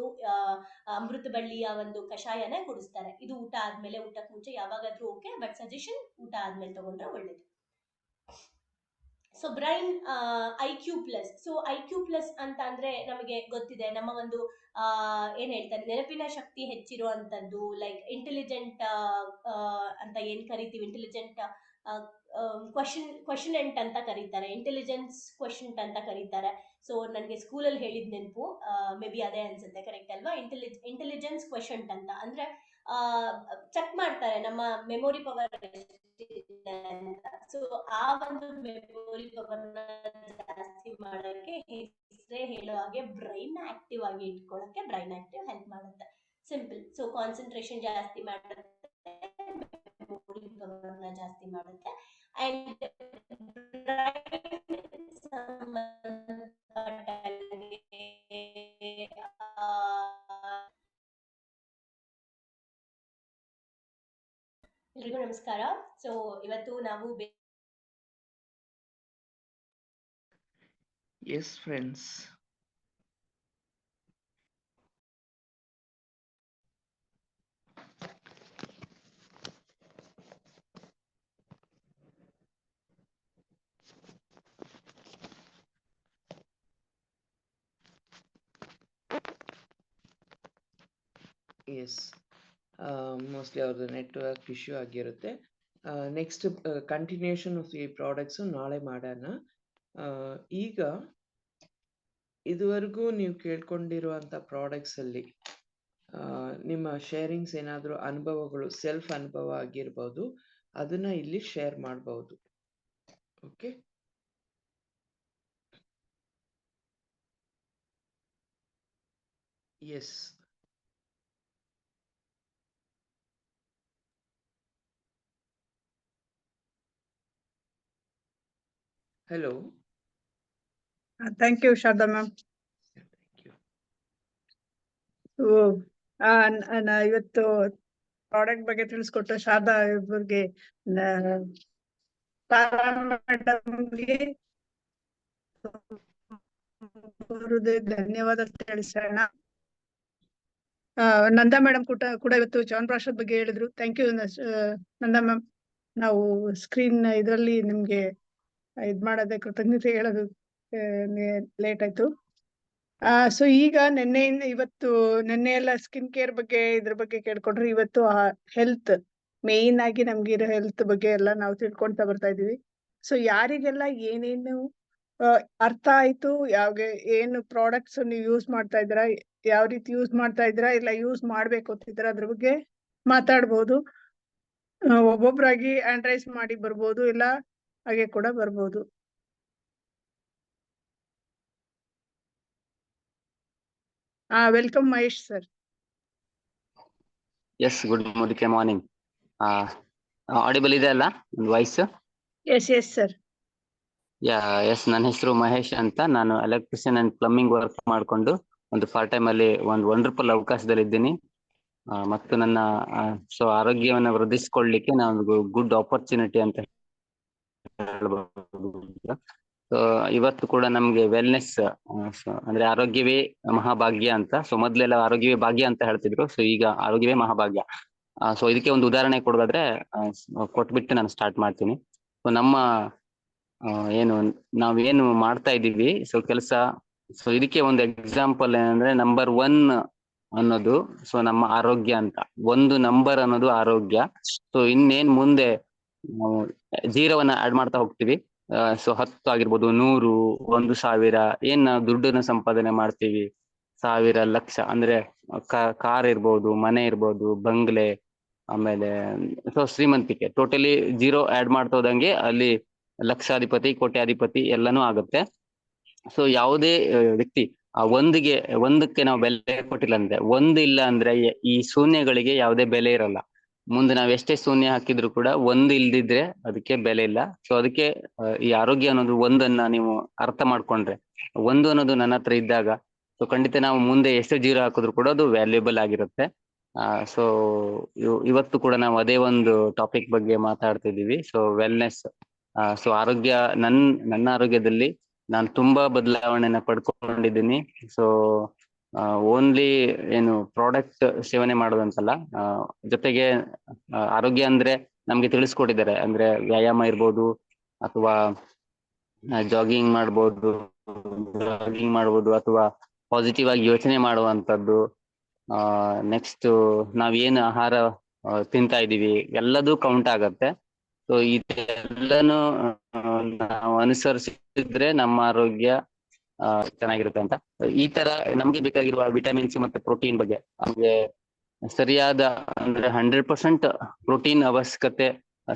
ಅಮೃತ ಬಳ್ಳಿಯ ಒಂದು ಕಷಾಯನೇ ಕುಡಿಸ್ತಾರೆ. ಇದು ಊಟ ಆದ್ಮೇಲೆ, ಊಟಕ್ಕೆ ಮುಂಚೆ ಯಾವಾಗಾದ್ರೂ ಓಕೆ, ಬಟ್ ಸಜೆಷನ್ ಊಟ ಆದ್ಮೇಲೆ ತಗೊಂಡ್ರೆ ಒಳ್ಳೇದು. So brain IQ+. So IQ+ ಅಂತ ಅಂದ್ರೆ ನಮಗೆ ಗೊತ್ತಿದೆ, ನಮ್ಮ ಒಂದು ಏನ್ ಹೇಳ್ತಾರೆ, ನೆನಪಿನ ಶಕ್ತಿ ಹೆಚ್ಚಿರುವಂತದ್ದು, ಲೈಕ್ ಇಂಟೆಲಿಜೆಂಟ್ ಅಂತ ಏನ್ ಕರಿತೀವಿ, ಇಂಟೆಲಿಜೆಂಟ್ ಕ್ವಶನೆಂಟ್ ಅಂತ ಕರೀತಾರೆ, ಇಂಟೆಲಿಜೆನ್ಸ್ ಕ್ವಶನೆಂಟ್ ಅಂತ ಕರೀತಾರೆ. ಸೊ ನನಗೆ ಸ್ಕೂಲಲ್ಲಿ ಹೇಳಿದ್ ನೆನಪು, ಮೇ ಬಿ ಅದೇ ಅನ್ಸುತ್ತೆ, ಕರೆಕ್ಟ್ ಅಲ್ವಾ? ಇಂಟೆಲಿಜೆನ್ಸ್ ಕ್ವಶನೆಂಟ್ ಅಂತ ಅಂದ್ರೆ ಚೆಕ್ ಮಾಡ್ತಾರೆ ನಮ್ಮ ಮೆಮೊರಿ ಪವರ್. ಸೊ ಆ ಒಂದು ಮೆಮೊರಿ ಪವರ್ ಜಾಸ್ತಿ ಮಾಡೋಕೆ ಹೆಸರೇ ಹೇಳೋ ಹಾಗೆ ಬ್ರೈನ್ ಆಕ್ಟಿವ್ ಆಗಿ ಇಟ್ಕೊಳ್ಳೋಕೆ ಬ್ರೈನ್ ಆಕ್ಟಿವ್ ಹೆಲ್ಪ್ ಮಾಡುತ್ತೆ, ಸಿಂಪಲ್. ಸೊ ಕಾನ್ಸಂಟ್ರೇಷನ್ ಜಾಸ್ತಿ ಮಾಡುತ್ತೆ, ಮೆಮೊರಿ ಪವರ್ ಜಾಸ್ತಿ ಮಾಡುತ್ತೆ, ಅಂಡ್ ಎಲ್ರಿಗೂ ನಮಸ್ಕಾರ. ಸೊ ಇವತ್ತು ನಾವು Yes, friends. Yes, mostly ಅವ್ರದ್ದು ನೆಟ್ವರ್ಕ್ ಇಶ್ಯೂ ಆಗಿರುತ್ತೆ. ನೆಕ್ಸ್ಟ್ ಕಂಟಿನ್ಯೂಷನ್ ಆಫ್ ಈ ಪ್ರಾಡಕ್ಟ್ಸು ನಾಳೆ ಮಾಡೋಣ. ಈಗ ಇದುವರೆಗೂ ನೀವು ಕೇಳ್ಕೊಂಡಿರುವಂಥ ಪ್ರಾಡಕ್ಟ್ಸಲ್ಲಿ ನಿಮ್ಮ ಶೇರಿಂಗ್ಸ್ ಏನಾದರೂ ಅನುಭವಗಳು, ಸೆಲ್ಫ್ ಅನುಭವ ಆಗಿರ್ಬೋದು, ಅದನ್ನ ಇಲ್ಲಿ ಶೇರ್ ಮಾಡ್ಬೋದು. Okay, yes. Hello. Thank you, Sharda ma'am. Thank you. ಇವತ್ತು ಪ್ರಾಡಕ್ಟ್ ಬಗ್ಗೆ ತಿಳಿಸ್ಕೊಟ್ಟು ಶಾರದಾ ಇವ್ರಿಗೆ, ತಾರಾ ಮೇಡಮ್ಗೆ ಧನ್ಯವಾದ ತಿಳಿಸೋಣ. ನಂದಾ ಮೇಡಮ್ ಕೂಡ ಇವತ್ತು ಚ್ಯವನಪ್ರಾಶದ ಬಗ್ಗೆ ಹೇಳಿದ್ರು. Thank you Nanda ma'am. ನಾವು ಸ್ಕ್ರೀನ್ ಇದರಲ್ಲಿ ನಿಮ್ಗೆ ಇದ್ ಮಾಡೋದೇ ಕೃತಜ್ಞತೆ ಹೇಳೋದು ಲೇಟ್ ಆಯ್ತು. ಸೊ ಈಗ ನಿನ್ನೆ ಎಲ್ಲ ಸ್ಕಿನ್ ಕೇರ್ ಬಗ್ಗೆ ಇದ್ರ ಬಗ್ಗೆ ಕೇಳ್ಕೊಂಡ್ರೆ, ಇವತ್ತು ಹೆಲ್ತ್ ಮೇನ್ ಆಗಿ ನಮ್ಗೆ ಇರೋ ಹೆಲ್ತ್ ಬಗ್ಗೆ ಎಲ್ಲ ನಾವು ತಿಳ್ಕೊಂತ ಬರ್ತಾ ಇದೀವಿ. ಸೊ ಯಾರಿಗೆಲ್ಲ ಏನೇನು ಅರ್ಥ ಆಯ್ತು, ಏನು ಪ್ರಾಡಕ್ಟ್ಸ್ ನೀವು ಯೂಸ್ ಮಾಡ್ತಾ ಇದ್ದೀರಾ, ಯಾವ ರೀತಿ ಯೂಸ್ ಮಾಡ್ತಾ ಇದ್ದೀರಾ, ಇಲ್ಲ ಯೂಸ್ ಮಾಡ್ಬೇಕು ಅಂತಿದ್ದೀರಾ, ಅದ್ರ ಬಗ್ಗೆ ಮಾತಾಡ್ಬೋದು. ಒಬ್ಬೊಬ್ರಾಗಿ ಹ್ಯಾಂಡ್ ರೈಸ್ ಮಾಡಿ ಬರ್ಬೋದು, ಇಲ್ಲ ಹಾಗೆ ಕೂಡ ಬರ್ಬೋದು. Welcome Mahesh sir. Yes, good morning. Audible ಇದೆ ಅಲ್ಲ ಒಂದು ವಾಯ್ಸ್? Yes sir. ಎಸ್, ನನ್ನ ಹೆಸರು ಮಹೇಶ್ ಅಂತ. ನಾನು ಎಲೆಕ್ಟ್ರಿಷಿಯನ್ ಅಂಡ್ ಪ್ಲಂಬಿಂಗ್ ವರ್ಕ್ ಮಾಡ್ಕೊಂಡು ಒಂದು ಪಾರ್ಟ್ ಟೈಮ್ ಅಲ್ಲಿ ಒಂದು ವಂಡರ್ಫುಲ್ ಅವಕಾಶದಲ್ಲಿ ಇದ್ದೀನಿ. ಮತ್ತು ನನ್ನ ಆರೋಗ್ಯವನ್ನು ವೃದ್ಧಿಸಿಕೊಳ್ಳಲಿಕ್ಕೆ ನಾನು ಗುಡ್ ಆಪರ್ಚುನಿಟಿ ಅಂತ ಹೇಳ್ಬೋದು. ಸೊ ಇವತ್ತು ಕೂಡ ನಮ್ಗೆ ವೆಲ್ನೆಸ್ ಅಂದ್ರೆ ಆರೋಗ್ಯವೇ ಮಹಾಭಾಗ್ಯ ಅಂತ. ಸೊ ಮೊದ್ಲೆಲ್ಲ ಆರೋಗ್ಯವೇ ಭಾಗ್ಯ ಅಂತ ಹೇಳ್ತಿದ್ರು, ಸೊ ಈಗ ಆರೋಗ್ಯವೇ ಮಹಾಭಾಗ್ಯ. ಸೊ ಇದಕ್ಕೆ ಒಂದು ಉದಾಹರಣೆ ಕೊಡೋದಾದ್ರೆ ಕೊಟ್ಬಿಟ್ಟು ನಾನು ಸ್ಟಾರ್ಟ್ ಮಾಡ್ತೀನಿ. ಸೊ ನಮ್ಮ ನಾವೇನು ಮಾಡ್ತಾ ಇದ್ದೀವಿ ಸೊ ಕೆಲಸ, ಸೊ ಇದಕ್ಕೆ ಒಂದು ಎಕ್ಸಾಂಪಲ್ ಏನಂದ್ರೆ ನಂಬರ್ 1 ಅನ್ನೋದು ಸೊ ನಮ್ಮ ಆರೋಗ್ಯ ಅಂತ. ಒಂದು ನಂಬರ್ ಅನ್ನೋದು ಆರೋಗ್ಯ. ಸೊ ಇನ್ನೇನ್ ಮುಂದೆ ನಾವು ಜೀರೋವನ್ನ ಆಡ್ ಮಾಡ್ತಾ ಹೋಗ್ತೀವಿ. ಸೊ 10 ಆಗಿರ್ಬೋದು, 100, 1,000 ಏನ್ ನಾವು ದುಡ್ಡನ್ನ ಸಂಪಾದನೆ ಮಾಡ್ತೀವಿ, 1,000 ಲಕ್ಷ ಅಂದ್ರೆ ಕಾರ್ ಇರ್ಬೋದು, ಮನೆ ಇರ್ಬೋದು, ಬಂಗ್ಲೆ, ಆಮೇಲೆ ಸೊ ಶ್ರೀಮಂತಿಕೆ ಟೋಟಲಿ ಜೀರೋ ಆಡ್ ಮಾಡ್ತಾ ಹೋದಂಗೆ ಅಲ್ಲಿ ಲಕ್ಷಾಧಿಪತಿ, ಕೋಟ್ಯಾಧಿಪತಿ ಎಲ್ಲಾನು ಆಗುತ್ತೆ. ಸೊ ಯಾವುದೇ ವ್ಯಕ್ತಿ ಆ ಒಂದಕ್ಕೆ ನಾವು ಬೆಲೆ ಕೊಟ್ಟಿಲ್ಲ ಅಂದ್ರೆ, ಇಲ್ಲ ಅಂದ್ರೆ ಈ ಶೂನ್ಯಗಳಿಗೆ ಯಾವುದೇ ಬೆಲೆ ಇರಲ್ಲ. ಮುಂದೆ ನಾವ್ ಎಷ್ಟೇ ಶೂನ್ಯ ಹಾಕಿದ್ರು ಕೂಡ ಒಂದು ಇಲ್ದಿದ್ರೆ ಅದಕ್ಕೆ ಬೆಲೆ ಇಲ್ಲ. ಸೊ ಅದಕ್ಕೆ ಈ ಆರೋಗ್ಯ ಅನ್ನೋದು ಒಂದನ್ನ ನೀವು ಅರ್ಥ ಮಾಡ್ಕೊಂಡ್ರೆ, ಒಂದು ಅನ್ನೋದು ನನ್ನ ಹತ್ರ ಇದ್ದಾಗ ಸೊ ಖಂಡಿತ ನಾವು ಮುಂದೆ ಎಷ್ಟೇ ಜೀರೋ ಹಾಕಿದ್ರು ಕೂಡ ಅದು ವ್ಯಾಲ್ಯೂಬಲ್ ಆಗಿರುತ್ತೆ. ಸೊ ಇವತ್ತು ಕೂಡ ನಾವು ಅದೇ ಒಂದು ಟಾಪಿಕ್ ಬಗ್ಗೆ ಮಾತಾಡ್ತಿದೀವಿ. So wellness. ಸೊ ಆರೋಗ್ಯ, ನನ್ನ ಆರೋಗ್ಯದಲ್ಲಿ ನಾನು ತುಂಬಾ ಬದಲಾವಣೆನ ಪಡ್ಕೊಂಡಿದ್ದೀನಿ. ಸೊ ಓನ್ಲಿ ಪ್ರಾಡಕ್ಟ್ ಸೇವನೆ ಮಾಡೋದಂತಲ್ಲ, ಜೊತೆಗೆ ಆರೋಗ್ಯ ಅಂದ್ರೆ ನಮ್ಗೆ ತಿಳಿಸ್ಕೊಟ್ಟಿದ್ದಾರೆ. ಅಂದ್ರೆ ವ್ಯಾಯಾಮ ಇರ್ಬೋದು, ಅಥವಾ ಜಾಗಿಂಗ್ ಮಾಡ್ಬೋದು, ಅಥವಾ ಪಾಸಿಟಿವ್ ಆಗಿ ಯೋಚನೆ ಮಾಡುವಂತದ್ದು. ನೆಕ್ಸ್ಟ್ ನಾವೇನು ಆಹಾರ ತಿಂತಾ ಇದೀವಿ ಎಲ್ಲದೂ ಕೌಂಟ್ ಆಗತ್ತೆ. ಸೊ ಇದೆಲ್ಲನು ನಾವು ಅನುಸರಿಸಿದ್ರೆ ನಮ್ಮ ಆರೋಗ್ಯ ಚೆನ್ನಾಗಿರುತ್ತೆ ಅಂತ. ಈ ತರ ನಮ್ಗೆ ಬೇಕಾಗಿರುವ ವಿಟಮಿನ್ಸ್ ಮತ್ತೆ ಪ್ರೋಟೀನ್ ಬಗ್ಗೆ ನಮ್ಗೆ ಸರಿಯಾದ ಅಂದ್ರೆ 100% ಪ್ರೋಟೀನ್ ಅವಶ್ಯಕತೆ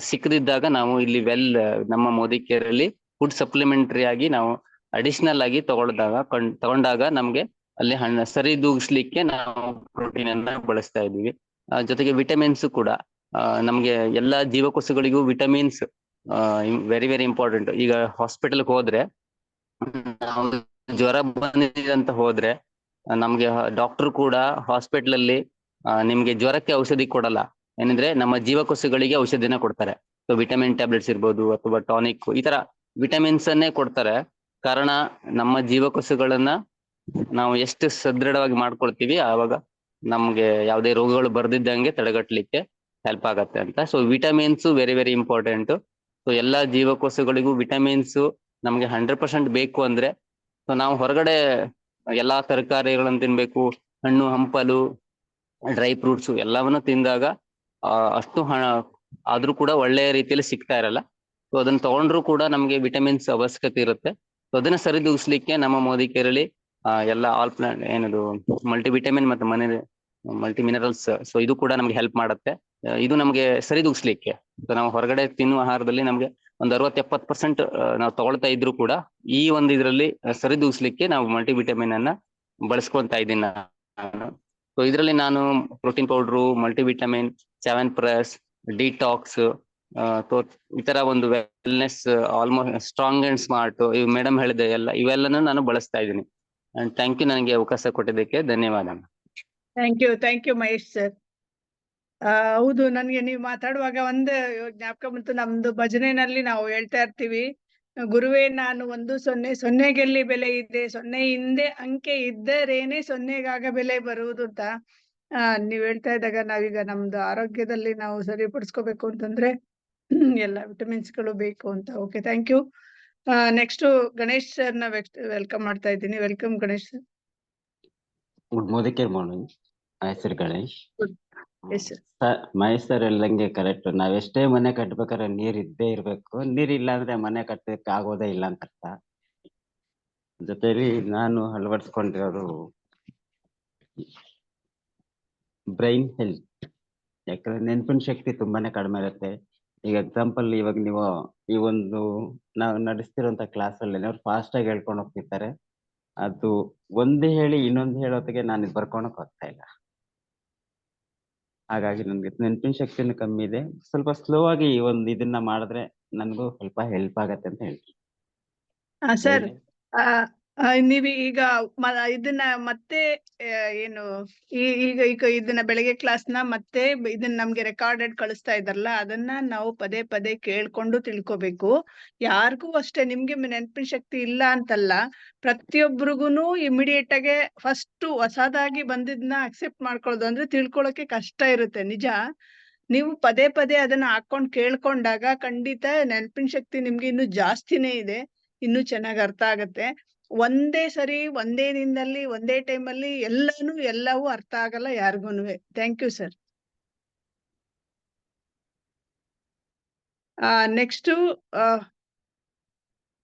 ಸಿಕ್ಕದಿದ್ದಾಗ ನಾವು ಇಲ್ಲಿ ನಮ್ಮ ಮೋದಿ ಕೇರ್ ಅಲ್ಲಿ ಫುಡ್ ಸಪ್ಲಿಮೆಂಟರಿ ಆಗಿ ನಾವು ಅಡಿಷನಲ್ ಆಗಿ ತಗೊಂಡಾಗ ನಮ್ಗೆ ಅಲ್ಲಿ ಸರಿದೂಗಿಸ್ಲಿಕ್ಕೆ ನಾವು ಪ್ರೋಟೀನ್ ಅನ್ನ ಬಳಸ್ತಾ ಇದೀವಿ. ಜೊತೆಗೆ ವಿಟಮಿನ್ಸ್ ಕೂಡ ನಮ್ಗೆ ಎಲ್ಲಾ ಜೀವಕೋಶಗಳಿಗೂ ವಿಟಮಿನ್ಸ್ ವೆರಿ ವೆರಿ ಇಂಪಾರ್ಟೆಂಟ್. ಈಗ ಹಾಸ್ಪಿಟಲ್ಗೆ ಹೋದ್ರೆ, ನಾವು ಜ್ವರ ಬಂದಿದೆ ಅಂತ ಹೋದ್ರೆ ನಮ್ಗೆ ಡಾಕ್ಟರ್ ಕೂಡ ಹಾಸ್ಪಿಟಲ್ ಅಲ್ಲಿ ನಿಮ್ಗೆ ಜ್ವರಕ್ಕೆ ಔಷಧಿ ಕೊಡಲ್ಲ. ಏನಂದ್ರೆ ನಮ್ಮ ಜೀವಕೋಶಗಳಿಗೆ ಔಷಧಿನ ಕೊಡ್ತಾರೆ. ಸೊ ವಿಟಮಿನ್ ಟ್ಯಾಬ್ಲೆಟ್ಸ್ ಇರ್ಬೋದು, ಅಥವಾ ಟಾನಿಕ್, ಈ ತರ ವಿಟಮಿನ್ಸ್ ಅನ್ನೇ ಕೊಡ್ತಾರೆ. ಕಾರಣ ನಮ್ಮ ಜೀವಕೋಶಗಳನ್ನ ನಾವು ಎಷ್ಟು ಸದೃಢವಾಗಿ ಮಾಡ್ಕೊಳ್ತೀವಿ ಆವಾಗ ನಮ್ಗೆ ಯಾವುದೇ ರೋಗಗಳು ಬರ್ದಿದ್ದಂಗೆ ತಡೆಗಟ್ಟಲಿಕ್ಕೆ ಹೆಲ್ಪ್ ಆಗತ್ತೆ ಅಂತ. So vitamins very very important. So ಎಲ್ಲಾ ಜೀವಕೋಶಗಳಿಗೂ ವಿಟಮಿನ್ಸ್ ನಮ್ಗೆ 100% ಬೇಕು ಅಂದ್ರೆ ಸೊ ನಾವು ಹೊರಗಡೆ ಎಲ್ಲಾ ತರಕಾರಿಗಳನ್ನು ತಿನ್ಬೇಕು, ಹಣ್ಣು ಹಂಪಲು, ಡ್ರೈ ಫ್ರೂಟ್ಸ್ ಎಲ್ಲವನ್ನು ತಿಂದಾಗ ಅಷ್ಟು ಆದ್ರೂ ಕೂಡ ಒಳ್ಳೆಯ ರೀತಿಯಲ್ಲಿ ಸಿಗ್ತಾ ಇರಲ್ಲ. ಸೊ ಅದನ್ನ ತಗೊಂಡ್ರು ಕೂಡ ನಮ್ಗೆ ವಿಟಮಿನ್ಸ್ ಅವಶ್ಯಕತೆ ಇರುತ್ತೆ. ಸೊ ಅದನ್ನ ಸರಿದೂಗಿಸ್ಲಿಕ್ಕೆ ನಮ್ಮ ಮೋದಿ ಕೇರಳಿ ಎಲ್ಲ ಆಲ್ ಪ್ಲಾಂಟ್ ಏನದು ಮಲ್ಟಿವಿಟಮಿನ್ ಮತ್ತೆ ಮಲ್ಟಿ ಮಿನರಲ್ಸ್, ಸೊ ಇದು ಕೂಡ ನಮ್ಗೆ ಹೆಲ್ಪ್ ಮಾಡುತ್ತೆ. ಇದು ನಮ್ಗೆ ಸರಿದೂಗಿಸ್ಲಿಕ್ಕೆ. ಸೊ ನಾವು ಹೊರಗಡೆ ತಿನ್ನುವ ಆಹಾರದಲ್ಲಿ ನಮ್ಗೆ ಒಂದು 60-70% ನಾವು ತಗೊಳ್ತಾ ಇದ್ರು ಕೂಡ ಈ ಒಂದು ಇದರಲ್ಲಿ ಸರಿದೂಗಿಸ್ಲಿಕ್ಕೆ ನಾವು ಮಲ್ಟಿವಿಟಮಿನ್ ಅನ್ನ ಬಳಸ್ಕೊಂತಾ ಇದ್ದೀನಿ ನಾನು. ಸೊ ಇದರಲ್ಲಿ ನಾನು ಪ್ರೋಟೀನ್ ಪೌಡ್ರು, ಮಲ್ಟಿವಿಟಮಿನ್, 7+ ಡಿಟಾಕ್ಸ್, ಈ ತರ ಒಂದು wellness, almost strong and smart, ಇವ್ ಮೇಡಮ್ ಹೇಳಿದೆ ಇವೆಲ್ಲನೂ ನಾನು ಬಳಸ್ತಾ ಇದ್ದೀನಿ. ಅಂಡ್ ಥ್ಯಾಂಕ್ ಯು, ನನಗೆ ಅವಕಾಶ ಕೊಟ್ಟಿದ್ದಕ್ಕೆ ಧನ್ಯವಾದ. Thank you Mahesh sir. ಹೌದು, ನನ್ಗೆ ನೀವು ಮಾತಾಡುವಾಗ ಒಂದು ಜ್ಞಾಪಕ ಬಂತು. ನಮ್ದು ಭಜನೆಯಲ್ಲಿ ನಾವು ಹೇಳ್ತಾ ಇರ್ತೀವಿ, ಗುರುವೇ ನಾನು 1-0 ಗೆಲ್ಲಿ ಬೆಲೆ ಇದೆ, 0 ಹಿಂದೆ ಅಂಕೆ ಇದ್ದರೇನೆ 0ಗಾಗ ಬೆಲೆ ಬರುವುದು ಅಂತ. ನೀವ್ ಹೇಳ್ತಾ ಇದ್ದಾಗ ನಾವೀಗ ನಮ್ದು ಆರೋಗ್ಯದಲ್ಲಿ ನಾವು ಸರಿಪಡಿಸ್ಕೋಬೇಕು ಅಂತಂದ್ರೆ ಎಲ್ಲ ವಿಟಮಿನ್ಸ್ಗಳು ಬೇಕು ಅಂತ. Okay, thank you. Next Ganesh ಸರ್ನ ವೆಲ್ಕಮ್ ಮಾಡ್ತಾ ಇದ್ದೀನಿ. Welcome Ganesh sir. Good morning. ನನ್ನ ಹೆಸರು Ganesh. Yes sir. Mahesh sir ಎಲ್ಲಂಗೆ ಕರೆಕ್ಟ್. ನಾವೆಷ್ಟೇ ಮನೆ ಕಟ್ಬೇಕಾದ್ರೆ ನೀರ್ ಇದ್ದೇ ಇರ್ಬೇಕು. ನೀರ್ ಇಲ್ಲ ಅಂದ್ರೆ ಮನೆ ಕಟ್ಟಕ್ಕೆ ಆಗೋದೇ ಇಲ್ಲ ಅಂತ ಅರ್ಥ. ಜೊತೆಲಿ ನಾನು ಅಳವಡಿಸ್ಕೊಂಡಿರೋದು ಬ್ರೈನ್ ಹೆಲ್ತ್. ಯಾಕಂದ್ರೆ ನೆನಪಿನ ಶಕ್ತಿ ತುಂಬಾನೇ ಕಡಿಮೆ ಇರುತ್ತೆ. ಈಗ ಎಕ್ಸಾಂಪಲ್ ಇವಾಗ ನೀವು ಈ ಒಂದು ನಾವು ನಡೆಸ್ತಿರುವಂತ ಕ್ಲಾಸ್ ಅಲ್ಲಿ ಅವ್ರು ಫಾಸ್ಟ್ ಆಗಿ ಹೇಳ್ಕೊಂಡು ಹೋಗ್ತಿರ್ತಾರೆ. ಅದು ಒಂದೇ ಹೇಳಿ ಇನ್ನೊಂದು ಹೇಳೋತ್ತಿಗೆ ನಾನು ಇದು ಬರ್ಕೊಳಕ್ ಹೋಗ್ತಾ ಇಲ್ಲ. ಹಾಗಾಗಿ ನನ್ಗೆ ನೆನಪಿನ ಶಕ್ತಿನೂ ಕಮ್ಮಿ ಇದೆ. ಸ್ವಲ್ಪ ಸ್ಲೋ ಆಗಿ ಈ ಒಂದು ಇದನ್ನ ಮಾಡಿದ್ರೆ ನನ್ಗೂ ಸ್ವಲ್ಪ ಹೆಲ್ಪ್ ಆಗತ್ತೆ ಅಂತ ಹೇಳ್ತೀನಿ. ಸರ್ ನೀವು ಈಗ ಇದನ್ನ ಮತ್ತೆ ಏನು ಈಗ ಇದನ್ನ ಬೆಳಗ್ಗೆ ಕ್ಲಾಸ್ನ ಮತ್ತೆ ಇದನ್ನ ನಮ್ಗೆ ರೆಕಾರ್ಡೆಡ್ ಕಳಿಸ್ತಾ ಇದ್ದಾರಲ್ಲ, ಅದನ್ನ ನಾವು ಪದೇ ಪದೇ ಕೇಳ್ಕೊಂಡು ತಿಳ್ಕೊಬೇಕು. ಯಾರಿಗೂ ಅಷ್ಟೇ, ನಿಮ್ಗೆ ನೆನಪಿನ ಶಕ್ತಿ ಇಲ್ಲ ಅಂತಲ್ಲ, ಪ್ರತಿಯೊಬ್ಬರಿಗೂ ಇಮಿಡಿಯೇಟ್ ಆಗಿ ಫಸ್ಟ್ ಹೊಸದಾಗಿ ಬಂದಿದ್ನ ಅಕ್ಸೆಪ್ಟ್ ಮಾಡ್ಕೊಳ್ಳೋದು ಅಂದ್ರೆ ತಿಳ್ಕೊಳಕ್ಕೆ ಕಷ್ಟ ಇರುತ್ತೆ, ನಿಜ. ನೀವು ಪದೇ ಪದೇ ಅದನ್ನ ಹಾಕೊಂಡ್ ಕೇಳ್ಕೊಂಡಾಗ ಖಂಡಿತ ನೆನಪಿನ ಶಕ್ತಿ ನಿಮ್ಗೆ ಇನ್ನು ಜಾಸ್ತಿನೇ ಇದೆ, ಇನ್ನೂ ಚೆನ್ನಾಗಿ ಅರ್ಥ ಆಗತ್ತೆ. ಒಂದೇ ಸರಿ ಒಂದೇ ದಿನದಲ್ಲಿ ಒಂದೇ ಟೈಮಲ್ಲಿ ಎಲ್ಲವೂ ಅರ್ಥ ಆಗಲ್ಲ ಯಾರಿಗೂನುವೆ. Thank you sir. ನೆಕ್ಸ್ಟ್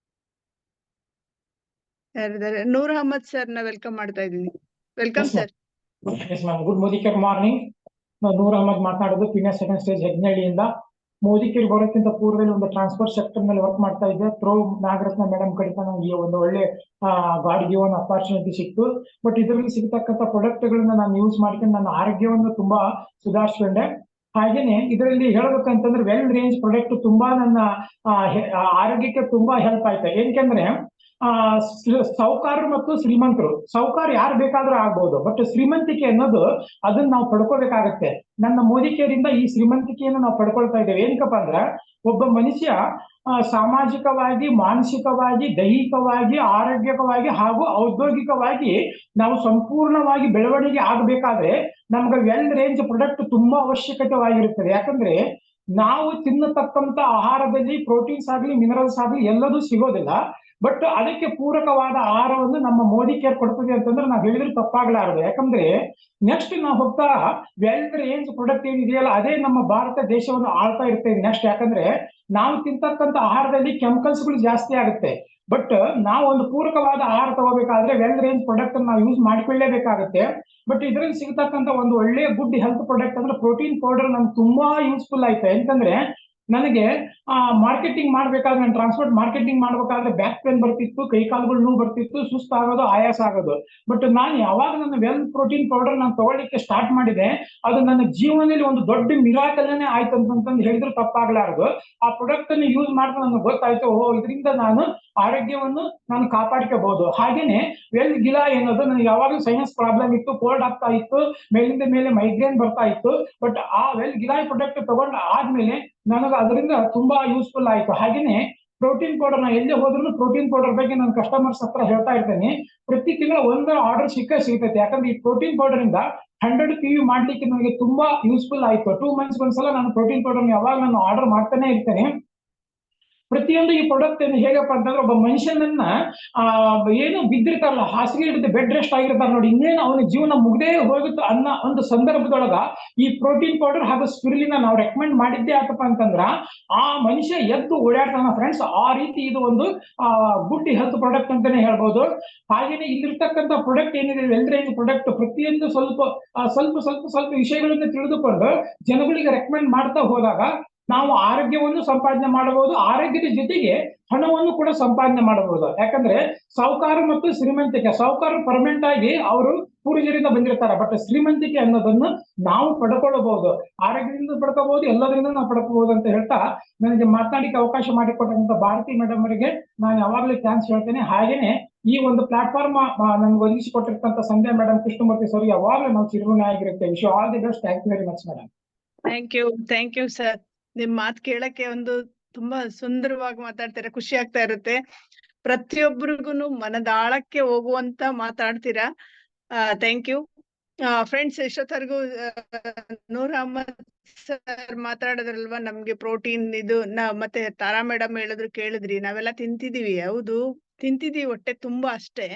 ಯಾರಿದ್ದಾರೆ? ನೂರ್ ಅಹಮದ್ ಸರ್ ನ ವೆಲ್ಕಮ್ ಮಾಡ್ತಾ ಇದ್ದೀನಿ. Welcome sir. Good Modicare morning. ನಾನು ನೂರ್ ಅಹಮದ್ ಮಾತನಾಡೋದು, ಪೀನಸ್ ಸೆಕೆಂಡ್ ಸ್ಟೇಜ್ ಹೆಗ್ನಳ್ಳಿಯಿಂದ. ಮೋದಿಕೇರ್ ಬರೋಕ್ಕಿಂತ ಪೂರ್ವದಲ್ಲಿ ಒಂದು ಟ್ರಾನ್ಸ್ಪೋರ್ಟ್ ಸೆಕ್ಟರ್ ನಲ್ಲಿ ವರ್ಕ್ ಮಾಡ್ತಾ ಇದ್ದೆ. ಥ್ರೂ ನಾಗರತ್ನ ಮೇಡಮ್ ಕಡಿತ ನನಗೆ ಒಂದು ಒಳ್ಳೆ ಗಾಡ್ ಗಿವನ್ ಅಪಾರ್ಚುನಿಟಿ ಸಿಕ್ತು. ಬಟ್ ಇದರಲ್ಲಿ ಸಿಗತಕ್ಕಂಥ ಪ್ರಾಡಕ್ಟ್ ಗಳನ್ನ ನಾನು ಯೂಸ್ ಮಾಡ್ಕೊಂಡು ನನ್ನ ಆರೋಗ್ಯವನ್ನು ತುಂಬಾ ಸುಧಾರಿಸ್ಕೊಂಡೆ. ಹಾಗೇನೆ ಇದರಲ್ಲಿ ಹೇಳ್ಬೇಕಂತಂದ್ರೆ ವೆಲ್ ರೇಂಜ್ ಪ್ರಾಡಕ್ಟ್ ತುಂಬಾ ನನ್ನ ಆರೋಗ್ಯಕ್ಕೆ ತುಂಬಾ ಹೆಲ್ಪ್ ಆಯ್ತು. ಏನಕ್ಕೆ ಸಾಹುಕಾರರು ಮತ್ತು ಶ್ರೀಮಂತರು, ಸಾಹುಕಾರ ಯಾರು ಬೇಕಾದ್ರೂ ಆಗ್ಬಹುದು, ಬಟ್ ಶ್ರೀಮಂತಿಕೆ ಅನ್ನೋದು ಅದನ್ನ ನಾವು ಪಡ್ಕೋಬೇಕಾಗತ್ತೆ. ನನ್ನ ಮೋದಿಕೇರಿಂದ ಈ ಶ್ರೀಮಂತಿಕೆಯನ್ನು ನಾವು ಪಡ್ಕೊಳ್ತಾ ಇದ್ದೇವೆ. ಏನಕ್ಕಪ್ಪ ಅಂದ್ರೆ ಒಬ್ಬ ಮನುಷ್ಯ ಸಾಮಾಜಿಕವಾಗಿ, ಮಾನಸಿಕವಾಗಿ, ದೈಹಿಕವಾಗಿ, ಆರೋಗ್ಯಕವಾಗಿ ಹಾಗೂ ಔದ್ಯೋಗಿಕವಾಗಿ ನಾವು ಸಂಪೂರ್ಣವಾಗಿ ಬೆಳವಣಿಗೆ ಆಗಬೇಕಾದ್ರೆ ನಮ್ಗೆ ವೆಲ್ ರೇಂಜ್ ಪ್ರಾಡಕ್ಟ್ ತುಂಬಾ ಅವಶ್ಯಕತೆವಾಗಿರುತ್ತದೆ. ಯಾಕಂದ್ರೆ ನಾವು ತಿನ್ನತಕ್ಕಂತ ಆಹಾರದಲ್ಲಿ ಪ್ರೋಟೀನ್ಸ್ ಆಗಲಿ ಮಿನರಲ್ಸ್ ಆಗಲಿ ಎಲ್ಲದೂ ಸಿಗೋದಿಲ್ಲ. ಬಟ್ ಅದಕ್ಕೆ ಪೂರಕವಾದ ಆಹಾರವನ್ನು ನಮ್ಮ ಮೋದಿ ಕೇರ್ ಕೊಡ್ತದೆ ಅಂತಂದ್ರೆ ನಾವು ಹೇಳಿದ್ರೆ ತಪ್ಪಾಗಲಾರದು. ಯಾಕಂದ್ರೆ ನೆಕ್ಸ್ಟ್ ನಾವು ಹೋಗ್ತಾ ವೆಲ್ ರೇಂಜ್ ಪ್ರಾಡಕ್ಟ್ ಏನಿದೆಯಲ್ಲ ಅದೇ ನಮ್ಮ ಭಾರತ ದೇಶವನ್ನು ಆಳ್ತಾ ಇರ್ತೇವೆ ನೆಕ್ಸ್ಟ್. ಯಾಕಂದ್ರೆ ನಾವು ತಿಂತಕ್ಕಂಥ ಆಹಾರದಲ್ಲಿ ಕೆಮಿಕಲ್ಸ್ ಗಳು ಜಾಸ್ತಿ ಆಗುತ್ತೆ. ಬಟ್ ನಾವು ಒಂದು ಪೂರಕವಾದ ಆಹಾರ ತಗೋಬೇಕಾದ್ರೆ ವೆಲ್ ರೇಂಜ್ ಪ್ರಾಡಕ್ಟ್ ನಾವು ಯೂಸ್ ಮಾಡಿಕೊಳ್ಳೇಬೇಕಾಗುತ್ತೆ. ಬಟ್ ಇದರಲ್ಲಿ ಸಿಗತಕ್ಕಂಥ ಒಂದು ಒಳ್ಳೆ ಗುಡ್ ಹೆಲ್ತ್ ಪ್ರಾಡಕ್ಟ್ ಅಂದ್ರೆ ಪ್ರೋಟೀನ್ ಪೌಡರ್ ನಮ್ಗೆ ತುಂಬಾ ಯೂಸ್ಫುಲ್ ಆಯ್ತು. ಯಾಕಂದ್ರೆ ನನಗೆ ಮಾರ್ಕೆಟಿಂಗ್ ಮಾಡ್ಬೇಕಾದ್ರೆ, ನಾನು ಟ್ರಾನ್ಸ್ಪೋರ್ಟ್ ಮಾರ್ಕೆಟಿಂಗ್ ಮಾಡ್ಬೇಕಾದ್ರೆ ಬ್ಯಾಕ್ ಪೇನ್ ಬರ್ತಿತ್ತು, ಕೈ ಕಾಲುಗಳು ನೋವು ಬರ್ತಿತ್ತು, ಸುಸ್ತಾಗೋದು, ಆಯಾಸ ಆಗೋದು. ಬಟ್ ನಾನು ಯಾವಾಗ ನನ್ನ ವೆಲ್ ಪ್ರೋಟೀನ್ ಪೌಡರ್ ನಾನು ತಗೊಳ್ಳಿಕ್ಕೆ ಸ್ಟಾರ್ಟ್ ಮಾಡಿದೆ, ಅದು ನನ್ನ ಜೀವನದಲ್ಲಿ ಒಂದು ದೊಡ್ಡ ಮಿರಾಕಲ್ನೇ ಆಯ್ತು ಅಂತಂದು ಹೇಳಿದ್ರು ತಪ್ಪಾಗಲಾರದು. ಆ ಪ್ರಾಡಕ್ಟ್ ಅನ್ನು ಯೂಸ್ ಮಾಡಿದ್ರೆ ನನಗೆ ಗೊತ್ತಾಯ್ತು, ಇದರಿಂದ ನಾನು ಆರೋಗ್ಯವನ್ನು ನಾನು ಕಾಪಾಡ್ಕೋಬಹುದು. ಹಾಗೇನೆ ವೆಲ್ ಗಿಲಾ ಅನ್ನೋದು ನನಗೆ ಯಾವಾಗಲೂ ಸೈನಸ್ ಪ್ರಾಬ್ಲಮ್ ಇತ್ತು, ಕೋಲ್ಡ್ ಆಗ್ತಾ ಇತ್ತು, ಮೇಲಿಂದ ಮೇಲೆ ಮೈಗ್ರೇನ್ ಬರ್ತಾ ಇತ್ತು. ಬಟ್ ಆ ವೆಲ್ ಗಿಲಾ ಪ್ರಾಡಕ್ಟ್ ತಗೊಂಡ ಆದ್ಮೇಲೆ ನನಗೆ ಅದರಿಂದ ತುಂಬಾ ಯೂಸ್ಫುಲ್ ಆಯ್ತು. ಹಾಗೇನೆ ಪ್ರೋಟೀನ್ ಪೌಡರ್, ನಾ ಎಲ್ಲೇ ಹೋದ್ರೂ ಪ್ರೋಟೀನ್ ಪೌಡರ್ ಬಗ್ಗೆ ನಾನು ಕಸ್ಟಮರ್ಸ್ ಹತ್ರ ಹೇಳ್ತಾ ಇರ್ತೇನೆ. ಪ್ರತಿ ತಿಂಗಳ ಒಂದು ಆರ್ಡರ್ ಸಿಗ್ತೈತೆ. ಯಾಕಂದ್ರೆ ಈ ಪ್ರೋಟೀನ್ ಪೌಡರ್ ಇಂದ 100 PU ಮಾಡ್ಲಿಕ್ಕೆ ನನಗೆ ತುಂಬಾ ಯೂಸ್ಫುಲ್ ಆಯ್ತು. 2 months ಒಂದ್ಸಲ ನಾನು ಪ್ರೋಟೀನ್ ಪೌಡರ್ ಯಾವಾಗ ನಾನು ಆರ್ಡರ್ ಮಾಡ್ತಾನೆ ಇರ್ತೇನೆ. ಪ್ರತಿಯೊಂದು ಈ ಪ್ರಾಡಕ್ಟ್ ಹೇಗಪ್ಪ ಅಂತಂದ್ರೆ ಒಬ್ಬ ಮನುಷ್ಯನನ್ನ ಏನು ಬಿದ್ದಿರ್ತಾರಲ್ಲ, ಹಾಸಿಗೆ ಹಿಡಿದು ಬೆಡ್ ರೆಸ್ಟ್ ಆಗಿರ್ತಾರ ನೋಡಿ, ಇನ್ನೇನು ಅವನ ಜೀವನ ಮುಗ್ದೇ ಹೋಗುತ್ತೆ ಅನ್ನೋ ಒಂದು ಸಂದರ್ಭದೊಳಗ ಈ ಪ್ರೋಟೀನ್ ಪೌಡರ್ ಹಾಗೂ ಸ್ಪಿರುಲಿನಾ ನಾವು ರೆಕಮೆಂಡ್ ಮಾಡಿದ್ದೆ ಆತಪ್ಪ ಅಂತಂದ್ರ ಆ ಮನುಷ್ಯ ಎದ್ದು ಓಡಾಡ್ತಾನ ಫ್ರೆಂಡ್ಸ್. ಆ ರೀತಿ ಇದು ಒಂದು ಗುಡ್ ಹೆಲ್ತ್ ಪ್ರಾಡಕ್ಟ್ ಅಂತಾನೆ ಹೇಳ್ಬೋದು. ಹಾಗೇನೆ ಇಲ್ಲಿರ್ತಕ್ಕಂಥ ಪ್ರಾಡಕ್ಟ್ ಏನಿದೆ ವೆಲ್ ರೇಂಜ್ ಪ್ರಾಡಕ್ಟ್, ಪ್ರತಿಯೊಂದು ಸ್ವಲ್ಪ ವಿಷಯಗಳನ್ನು ತಿಳಿದುಕೊಂಡು ಜನಗಳಿಗೆ ರೆಕಮೆಂಡ್ ಮಾಡ್ತಾ ಹೋದಾಗ ನಾವು ಆರೋಗ್ಯವನ್ನು ಸಂಪಾದನೆ ಮಾಡಬಹುದು, ಆರೋಗ್ಯದ ಜೊತೆಗೆ ಹಣವನ್ನು ಕೂಡ ಸಂಪಾದನೆ ಮಾಡಬಹುದು. ಯಾಕಂದ್ರೆ ಸಾಹುಕಾರ ಮತ್ತು ಶ್ರೀಮಂತಿಕೆ, ಸಾಹುಕಾರ ಪರ್ಮನೆಂಟ್ ಆಗಿ ಅವರು ಪೂರ್ವಜರಿಂದ ಬಂದಿರ್ತಾರೆ, ಬಟ್ ಶ್ರೀಮಂತಿಕೆ ಅನ್ನೋದನ್ನು ನಾವು ಪಡ್ಕೊಳ್ಳಬಹುದು, ಆರೋಗ್ಯದಿಂದ ಪಡ್ಕೋಬಹುದು, ಎಲ್ಲದರಿಂದ ನಾವು ಪಡ್ಕೋಬಹುದು ಅಂತ ಹೇಳ್ತಾ ನನಗೆ ಮಾತನಾಡಿಕ್ಕೆ ಅವಕಾಶ ಮಾಡಿಕೊಟ್ಟಂತ ಭಾರತಿ ಮೇಡಮ್ ಅವರಿಗೆ ನಾನು ಯಾವಾಗಲೂ ಥ್ಯಾಂಕ್ಸ್ ಹೇಳ್ತೇನೆ. ಹಾಗೇನೆ ಈ ಒಂದು ಪ್ಲಾಟ್ಫಾರ್ಮ್ ನನ್ಗೆ ಒದಗಿಸಿಕೊಟ್ಟಿರ್ತಂತ ಸಂಧ್ಯಾ ಮೇಡಮ್, ಕೃಷ್ಣಮೂರ್ತಿ ಸರ್ ಯಾವಾಗಲೂ ನಾವು ಚಿರಋಣಿ ಆಗಿರುತ್ತೆ. Wish all the best. Thank you very much madam. Thank you sir. ನಿಮ್ ಮಾತು ಕೇಳಕ್ಕೆ ಒಂದು ತುಂಬಾ ಸುಂದರವಾಗಿ ಮಾತಾಡ್ತೀರಾ, ಖುಷಿ ಆಗ್ತಾ ಇರುತ್ತೆ. ಪ್ರತಿಯೊಬ್ಬರಿಗೂ ಮನದಾಳಕ್ಕೆ ಹೋಗುವಂತ ಮಾತಾಡ್ತೀರಾ. Thank you friends. ಎಷ್ಟೊತ್ತರ್ಗು ನೂರ್ ಅಹಮದ್ ಸರ್ ಮಾತಾಡೋದ್ರಲ್ವಾ, ನಮ್ಗೆ ಪ್ರೋಟೀನ್ ಇದು ಮತ್ತೆ ತಾರಾ ಮೇಡಮ್ ಹೇಳಿದ್ರು ಕೇಳಿದ್ರಿ, ನಾವೆಲ್ಲ ತಿಂತಿದೀವಿ, ಹೌದು ತಿಂತಿದೀವಿ ಹೊಟ್ಟೆ ತುಂಬಾ ಅಷ್ಟೇ.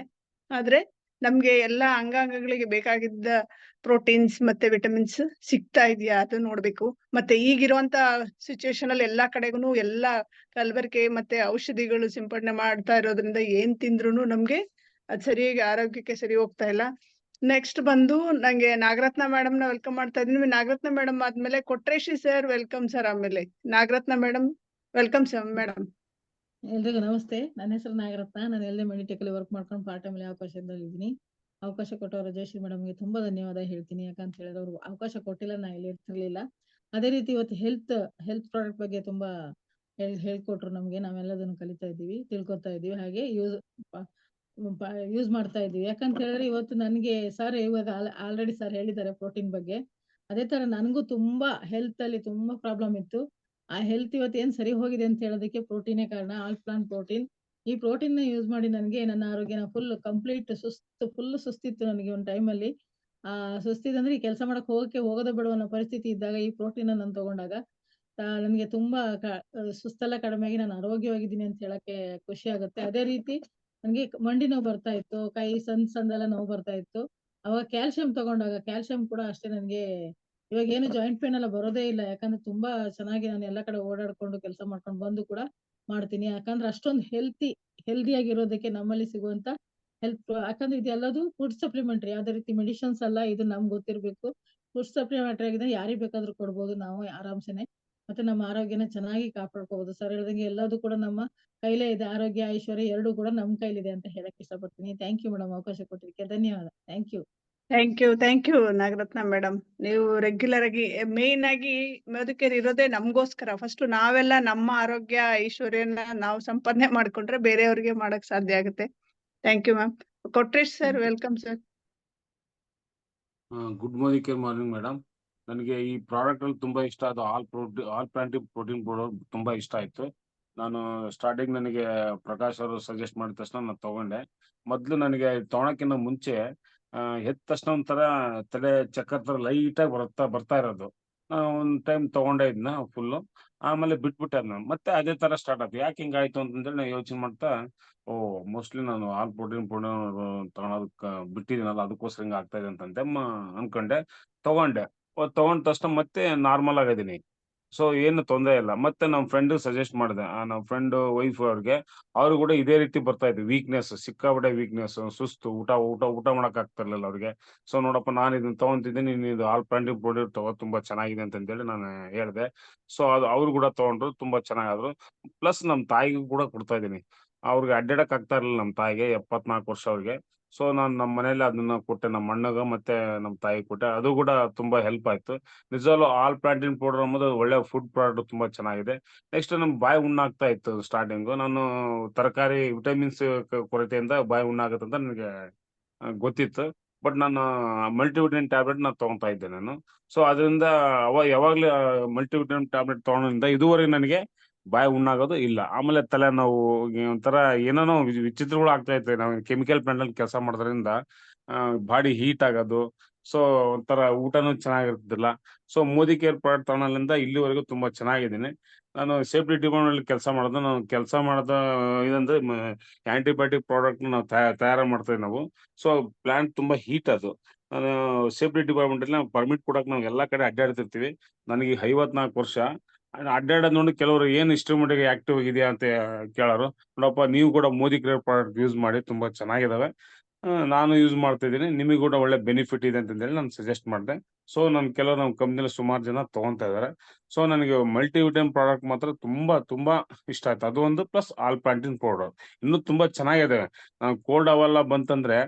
ಆದ್ರೆ ನಮ್ಗೆ ಎಲ್ಲಾ ಅಂಗಾಂಗಗಳಿಗೆ ಬೇಕಾಗಿದ್ದ ಪ್ರೋಟೀನ್ಸ್ ಮತ್ತೆ ವಿಟಮಿನ್ಸ್ ಸಿಗ್ತಾ ಇದೆಯಾ ಅದು ನೋಡ್ಬೇಕು. ಮತ್ತೆ ಈಗಿರುವಂತ ಸಿಚುವೇಶನ್ ಅಲ್ಲಿ ಎಲ್ಲಾ ಕಡೆಗೂ ಎಲ್ಲಾ ಕಲಬೆರಕೆ ಮತ್ತೆ ಔಷಧಿಗಳು ಸಿಂಪಡಣೆ ಮಾಡ್ತಾ ಇರೋದ್ರಿಂದ ಏನ್ ತಿಂದ್ರು ನಮ್ಗೆ ಅದ್ ಸರಿಯಾಗಿ ಆರೋಗ್ಯಕ್ಕೆ ಸರಿ ಹೋಗ್ತಾ ಇಲ್ಲ. ನೆಕ್ಸ್ಟ್ ಬಂದು ನಂಗೆ ನಾಗರತ್ನ ಮೇಡಮ್ ನ ವೆಲ್ಕಮ್ ಮಾಡ್ತಾ ಇದೀನಿ. ನಾಗರತ್ನ ಮೇಡಮ್ ಆದ್ಮೇಲೆ ಕೊಟ್ರೇಶಿ ಸರ್ ವೆಲ್ಕಮ್ ಸರ್. ಆಮೇಲೆ Nagaratna madam welcome sir madam. ಎಲ್ರಿಗೂ ನಮಸ್ತೆ. ನನ್ನ ಹೆಸರು ನಾಗರತ್ನ. ನಾನು ಎಲ್ ಮೆಡಿಟೆಕ್ ಅಲ್ಲಿ ವರ್ಕ್ ಮಾಡ್ಕೊಂಡು ಪಾರ್ಟ್ ಟೈಮ್ ಅವಕಾಶದಲ್ಲಿ ಇದ್ದೀನಿ. ಅವಕಾಶ ಕೊಟ್ಟವರು ಜಯಶ್ರೀ ಮೇಡಮ್ಗೆ ತುಂಬಾ ಧನ್ಯವಾದ ಹೇಳ್ತೀನಿ. ಯಾಕಂತ ಹೇಳಿದ್ರೆ ಅವ್ರು ಅವಕಾಶ ಕೊಟ್ಟಿಲ್ಲ, ನಾ ಇಲ್ಲಿ ಇರ್ತಿರ್ಲಿಲ್ಲ. ಅದೇ ರೀತಿ ಇವತ್ತು ಹೆಲ್ತ್ ಪ್ರಾಡಕ್ಟ್ ಬಗ್ಗೆ ತುಂಬಾ ಹೇಳ್ಕೊಟ್ರು ನಮ್ಗೆ. ನಾವೆಲ್ಲದನ್ನು ಕಲಿತಾ ಇದ್ದೀವಿ, ತಿಳ್ಕೊತಾ ಇದ್ದೀವಿ, ಹಾಗೆ ಯೂಸ್ ಮಾಡ್ತಾ ಇದ್ದೀವಿ. ಯಾಕಂತ ಹೇಳಿದ್ರೆ ಇವತ್ತು ನನಗೆ ಸರ್ ಇವಾಗ ಆಲ್ರೆಡಿ ಸರ್ ಹೇಳಿದ್ದಾರೆ ಪ್ರೋಟೀನ್ ಬಗ್ಗೆ. ಅದೇ ತರ ನನಗೂ ತುಂಬಾ ಹೆಲ್ತ್ ಅಲ್ಲಿ ತುಂಬಾ ಪ್ರಾಬ್ಲಮ್ ಇತ್ತು. ಆ ಹೆಲ್ತ್ ಇವತ್ತು ಏನ್ ಸರಿ ಹೋಗಿದೆ ಅಂತ ಹೇಳೋದಕ್ಕೆ ಪ್ರೋಟೀನೇ ಕಾರಣ, ಆಲ್ ಪ್ಲಾಂಟ್ ಪ್ರೋಟೀನ್. ಈ ಪ್ರೋಟೀನ್ ನ ಯೂಸ್ ಮಾಡಿ ನನಗೆ ನನ್ನ ಆರೋಗ್ಯನ ಫುಲ್ ಸುಸ್ತಿತ್ತು ನನಗೆ ಒಂದು ಟೈಮಲ್ಲಿ. ಸುಸ್ತಿದಂದ್ರೆ ಈ ಕೆಲಸ ಮಾಡಕ್ ಹೋಗೋದೇ ಬಿಡುವ ಅನ್ನೋ ಪರಿಸ್ಥಿತಿ ಇದ್ದಾಗ ಈ ಪ್ರೋಟೀನ್ ನಾನು ತಗೊಂಡಾಗ ನನಗೆ ತುಂಬಾ ಸುಸ್ತೆಲ್ಲ ಕಡಿಮೆ ಆಗಿ ನಾನು ಆರೋಗ್ಯವಾಗಿದ್ದೀನಿ ಅಂತ ಹೇಳಕ್ಕೆ ಖುಷಿ ಆಗುತ್ತೆ. ಅದೇ ರೀತಿ ನನಗೆ ಮಂಡಿ ನೋವು ಬರ್ತಾ ಇತ್ತು, ಕೈ ಸಂದೆಲ್ಲ ನೋವು ಬರ್ತಾ ಇತ್ತು. ಅವಾಗ ಕ್ಯಾಲ್ಸಿಯಂ ತಗೊಂಡಾಗ ಕ್ಯಾಲ್ಸಿಯಂ ಕೂಡ ಅಷ್ಟೇ ನನಗೆ ಇವಾಗ ಏನು ಜಾಯಿಂಟ್ ಪೇನ್ ಎಲ್ಲ ಬರೋದೇ ಇಲ್ಲ. ಯಾಕಂದ್ರೆ ತುಂಬಾ ಚೆನ್ನಾಗಿ ನಾನು ಎಲ್ಲ ಕಡೆ ಓಡಾಡ್ಕೊಂಡು ಕೆಲಸ ಮಾಡ್ಕೊಂಡು ಬಂದು ಕೂಡ ಮಾಡ್ತೀನಿ. ಯಾಕಂದ್ರೆ ಅಷ್ಟೊಂದು ಹೆಲ್ದಿ ಆಗಿರೋದಕ್ಕೆ ನಮ್ಮಲ್ಲಿ ಸಿಗುವಂತ ಯಾಕಂದ್ರೆ ಇದೆಲ್ಲದು ಫುಡ್ ಸಪ್ಲಿಮೆಂಟರಿ, ಯಾವ್ದೇ ರೀತಿ ಮೆಡಿಸಿನ್ಸ್ ಅಲ್ಲ. ಇದು ನಮ್ಗೆ ಗೊತ್ತಿರ್ಬೇಕು. ಫುಡ್ ಸಪ್ಲಿಮೆಂಟರಿ ಆಗಿದೆ, ಯಾರಿಗ್ ಬೇಕಾದ್ರೂ ಕೊಡ್ಬೋದು ನಾವು ಆರಾಮ್ಸೆನೆ. ಮತ್ತೆ ನಮ್ಮ ಆರೋಗ್ಯನ ಚೆನ್ನಾಗಿ ಕಾಪಾಡ್ಕೋಬಹುದು. ಸರ್ ಹೇಳ್ದಂಗೆ ಎಲ್ಲದೂ ಕೂಡ ನಮ್ಮ ಕೈಲೇ ಇದೆ. ಆರೋಗ್ಯ ಐಶ್ವರ್ಯ ಎರಡೂ ಕೂಡ ನಮ್ಮ ಕೈಲಿದೆ ಅಂತ ಹೇಳಕ್ ಇಷ್ಟಪಡ್ತೀನಿ. ಥ್ಯಾಂಕ್ ಯು ಮೇಡಮ್, ಅವಕಾಶ ಕೊಟ್ಟಿದ್ದಕ್ಕೆ ಧನ್ಯವಾದ. Thank you. Thank you Nagaratna madam. ನೀವು ರೆಗ್ಯುಲರ್ ಆಗಿ ಮೇನ್ ಆಗಿ ಮೋದಿಕೇರ್ ಇರೋದೇ ನಮ್ಗೋಸ್ಕರ. ಫಸ್ಟ್ ನಾವೆಲ್ಲ ನಮ್ಮ ಆರೋಗ್ಯ ಐಶ್ವರ್ಯನ ನಾವು ಸಂಪಾದನೆ ಮಾಡ್ಕೊಂಡ್ರೆ ಬೇರೆಯವ್ರಿಗೆ ಮಾಡಕ್ ಸಾಧ್ಯ ಆಗುತ್ತೆ. Thank you ma'am. Kotresh sir welcome sir. Good morning madam. ನನಗೆ ಈ ಪ್ರಾಡಕ್ಟ್ ಅಲ್ಲಿ ತುಂಬಾ ಇಷ್ಟ ಆದ ಆಲ್ ಪ್ಲಾಂಟ್ ಪ್ರೋಟೀನ್ ಪೌಡರ್ ತುಂಬಾ ಇಷ್ಟ ಆಯ್ತು. ನಾನು ಸ್ಟಾರ್ಟಿಂಗ್ ನನಗೆ ಪ್ರಕಾಶ್ ಅವರು ಸಜೆಸ್ಟ್ ಮಾಡಿದ ತಕ್ಷಣ ನಾನು ತಗೊಂಡೆ. ಮೊದ್ಲು ನನಗೆ ತಗೊಳಕ್ಕಿಂತ ಮುಂಚೆ ಎದ್ದ ತಕ್ಷಣ ಒಂಥರ ತಲೆ ಚಕ್ಕರ್ ತರ ಲೈಟ್ ಆಗಿ ಬರ್ತಾ ಇರೋದು. ಒಂದ್ ಟೈಮ್ ತಗೊಂಡೇ ಇದ್ನ ಫುಲ್, ಆಮೇಲೆ ಬಿಟ್ಬಿಟ್ಟೆ ಅದನ್ನ. ಮತ್ತೆ ಅದೇ ತರ ಸ್ಟಾರ್ಟ್ ಆಯ್ತು. ಯಾಕೆ ಹಿಂಗಾಯ್ತು ಅಂತಂದೇಳಿ ನಾನು ಯೋಚನೆ ಮಾಡ್ತಾ, ಮೋಸ್ಟ್ಲಿ ನಾನು ಆಲ್ ಪ್ರೋಟೀನ್ ಪೌಡರ್ ತಗೊಳೋದಕ್ಕೆ ಬಿಟ್ಟಿದ್ದೀನಲ್ಲ, ಅದಕ್ಕೋಸ್ಕರ ಹಿಂಗ ಆಗ್ತಾ ಇದೆ ಅಂತಂದೆ ಅನ್ಕೊಂಡೆ. ತಗೊಂಡೆ ತಗೊಂಡ ತಕ್ಷಣ ಮತ್ತೆ ನಾರ್ಮಲ್ ಆಗಿದ್ದೀನಿ. ಸೊ ಏನು ತೊಂದರೆ ಇಲ್ಲ. ಮತ್ತೆ ನಮ್ಮ ಫ್ರೆಂಡ್ ಸಜೆಸ್ಟ್ ಮಾಡಿದೆ, ನಮ್ಮ ಫ್ರೆಂಡ್ ವೈಫ್ ಅವ್ರಿಗೆ ಕೂಡ ಇದೇ ರೀತಿ ಬರ್ತಾ ಇತ್ತು. ವೀಕ್ನೆಸ್, ಸಿಕ್ಕಾಪಟ್ಟೆ ವೀಕ್ನೆಸ್, ಸುಸ್ತು, ಊಟ ಮಾಡಕ್ ಆಗ್ತಾ ಇರ್ಲಿಲ್ಲ ಅವ್ರಿಗೆ. ಸೊ ನೋಡಪ್ಪ, ನಾನು ಇದನ್ನ ತಗೊಂತಿದ್ದೀನಿ, ನೀನು ಇದು ಆಲ್ ಪ್ಲಾಂಟ್ ಪ್ರಾಡಕ್ಟ್ ತಗೋ, ತುಂಬಾ ಚೆನ್ನಾಗಿದೆ ಅಂತೇಳಿ ನಾನು ಹೇಳಿದೆ. ಸೊ ಅದು ಅವ್ರು ಕೂಡ ತಗೊಂಡ್ರು, ತುಂಬಾ ಚೆನ್ನಾಗಾದ್ರು. ಪ್ಲಸ್ ನಮ್ ತಾಯಿಗೂ ಕೂಡ ಕೊಡ್ತಾ ಇದ್ದೀನಿ. ಅವ್ರಿಗೆ ಅಡ್ಡಾಡಕ್ ಆಗ್ತಾ ಇರ್ಲಿಲ್ಲ ನಮ್ಮ ತಾಯಿಗೆ, 74 ವರ್ಷ ಅವ್ರಿಗೆ. ಸೊ ನಾನು ನಮ್ಮ ಮನೇಲಿ ಅದನ್ನ ಕೊಟ್ಟೆ, ನಮ್ಮ ಅಣ್ಣಗ ಮತ್ತೆ ನಮ್ಮ ತಾಯಿ ಕೊಟ್ಟೆ. ಅದು ಕೂಡ ತುಂಬಾ ಹೆಲ್ಪ್ ಆಯ್ತು. ನಿಜವಾಗ್ಲೂ ಆಲ್ ಪ್ಲಾಂಟಿನ್ ಪೌಡರ್ ಅನ್ನೋದು ಒಳ್ಳೆ ಫುಡ್ ಪ್ರಾಡಕ್ಟ್, ತುಂಬಾ ಚೆನ್ನಾಗಿದೆ. ನೆಕ್ಸ್ಟ್ ನಮ್ ಬಾಯಿ ಹುಣ್ಣಾಗ್ತಾ ಇತ್ತು ಸ್ಟಾರ್ಟಿಂಗ್. ನಾನು ತರಕಾರಿ ವಿಟಮಿನ್ಸ್ ಕೊರತೆಯಿಂದ ಬಾಯಿ ಹುಣ್ಣಾಗತ್ತೆ ಅಂತ ನನಗೆ ಗೊತ್ತಿತ್ತು. ಬಟ್ ನಾನು ಮಲ್ಟಿವಿಟಮಿನ್ ಟ್ಯಾಬ್ಲೆಟ್ ನಾನು ತಗೊಂತಾ ಇದ್ದೆ ನಾನು. ಸೊ ಅದರಿಂದ ಯಾವಾಗ್ಲೂ ಮಲ್ಟಿವಿಟಮಿನ್ ಟ್ಯಾಬ್ಲೆಟ್ ತಗೊಂಡಿಂದ ಇದುವರೆಗೆ ನನಗೆ ಬಾಯಿ ಹುಣ್ಣಾಗೋದು ಇಲ್ಲ. ಆಮೇಲೆ ತಲೆನೋವು, ಒಂಥರ ಏನೇನೋ ವಿಚಿತ್ರಗಳು ಆಗ್ತಾ ಇರ್ತವೆ. ನಾವು ಕೆಮಿಕಲ್ ಪ್ಲಾಂಟ್ ಅಲ್ಲಿ ಕೆಲಸ ಮಾಡೋದ್ರಿಂದ ಬಾಡಿ ಹೀಟ್ ಆಗೋದು. ಸೊ ಒಂಥರ ಊಟನೂ ಚೆನ್ನಾಗಿರ್ತಿಲ್ಲ. ಸೊ ಮೋದಿ ಕೇರ್ ಪ್ರಾಡಕ್ಟ್ ತಗೊಳ್ಳೋದ್ರಿಂದ ಇಲ್ಲಿವರೆಗೂ ತುಂಬಾ ಚೆನ್ನಾಗಿದ್ದೀನಿ. ನಾನು ಸೇಫ್ಟಿ ಡಿಪಾರ್ಟ್ಮೆಂಟ್ ಅಲ್ಲಿ ಕೆಲಸ ಮಾಡೋದು. ನಾವು ಕೆಲಸ ಮಾಡೋದು ಇದಂದ್ರೆ ಆಂಟಿಬಯೋಟಿಕ್ ಪ್ರಾಡಕ್ಟ್ ನಾವು ತಯಾರ ಮಾಡ್ತೇವೆ ನಾವು. ಸೊ ಪ್ಲಾಂಟ್ ತುಂಬಾ ಹೀಟ್ ಅದು. ನಾನು ಸೇಫ್ಟಿ ಡಿಪಾರ್ಟ್ಮೆಂಟ್ ಅಲ್ಲಿ ನಾವು ಪರ್ಮಿಟ್ ಕೊಡಕ್ ನಾವು ಎಲ್ಲಾ ಕಡೆ ಅಡ್ಡಾಡ್ತಿರ್ತೀವಿ. ನನಗೆ 54 ವರ್ಷ ಅಡ್ಡಾಡೋದ್ ನೋಡಿ ಕೆಲವರು ಏನ್ ಇಷ್ಟರ ಮಟ್ಟಿಗೆ ಆಕ್ಟಿವ್ ಆಗಿದೆಯಾ ಅಂತ ಕೇಳೋರು. ನೋಡಪ್ಪ, ನೀವು ಕೂಡ ಮೋದಿ ಕೇರ್ ಪ್ರಾಡಕ್ಟ್ ಯೂಸ್ ಮಾಡಿ, ತುಂಬಾ ಚೆನ್ನಾಗಿದಾವೆ. ನಾನು ಯೂಸ್ ಮಾಡ್ತಾ ಇದ್ದೀನಿ, ನಿಮಗೆ ಕೂಡ ಒಳ್ಳೆ ಬೆನಿಫಿಟ್ ಇದೆ ಅಂತಂದೇಳಿ ನಾನು ಸಜೆಸ್ಟ್ ಮಾಡಿದೆ. ಸೊ ಕೆಲವರು ನಮ್ಮ ಕಂಪ್ನಿಯಲ್ಲಿ ಸುಮಾರು ಜನ ತಗೊಂತಾ ಇದಾರೆ. ಸೊ ನನಗೆ ಮಲ್ಟಿವಿಟಮಿನ್ ಪ್ರಾಡಕ್ಟ್ ಮಾತ್ರ ತುಂಬಾ ಇಷ್ಟ ಆಯ್ತು. ಅದು ಒಂದು, ಪ್ಲಸ್ ಆಲ್ ಪ್ಲಾಂಟಿನ್ ಪೌಡರ್ ಇನ್ನೂ ತುಂಬಾ ಚೆನ್ನಾಗಿದೆ. ಕೋಲ್ಡ್ ಅವೆಲ್ಲ ಬಂತಂದ್ರೆ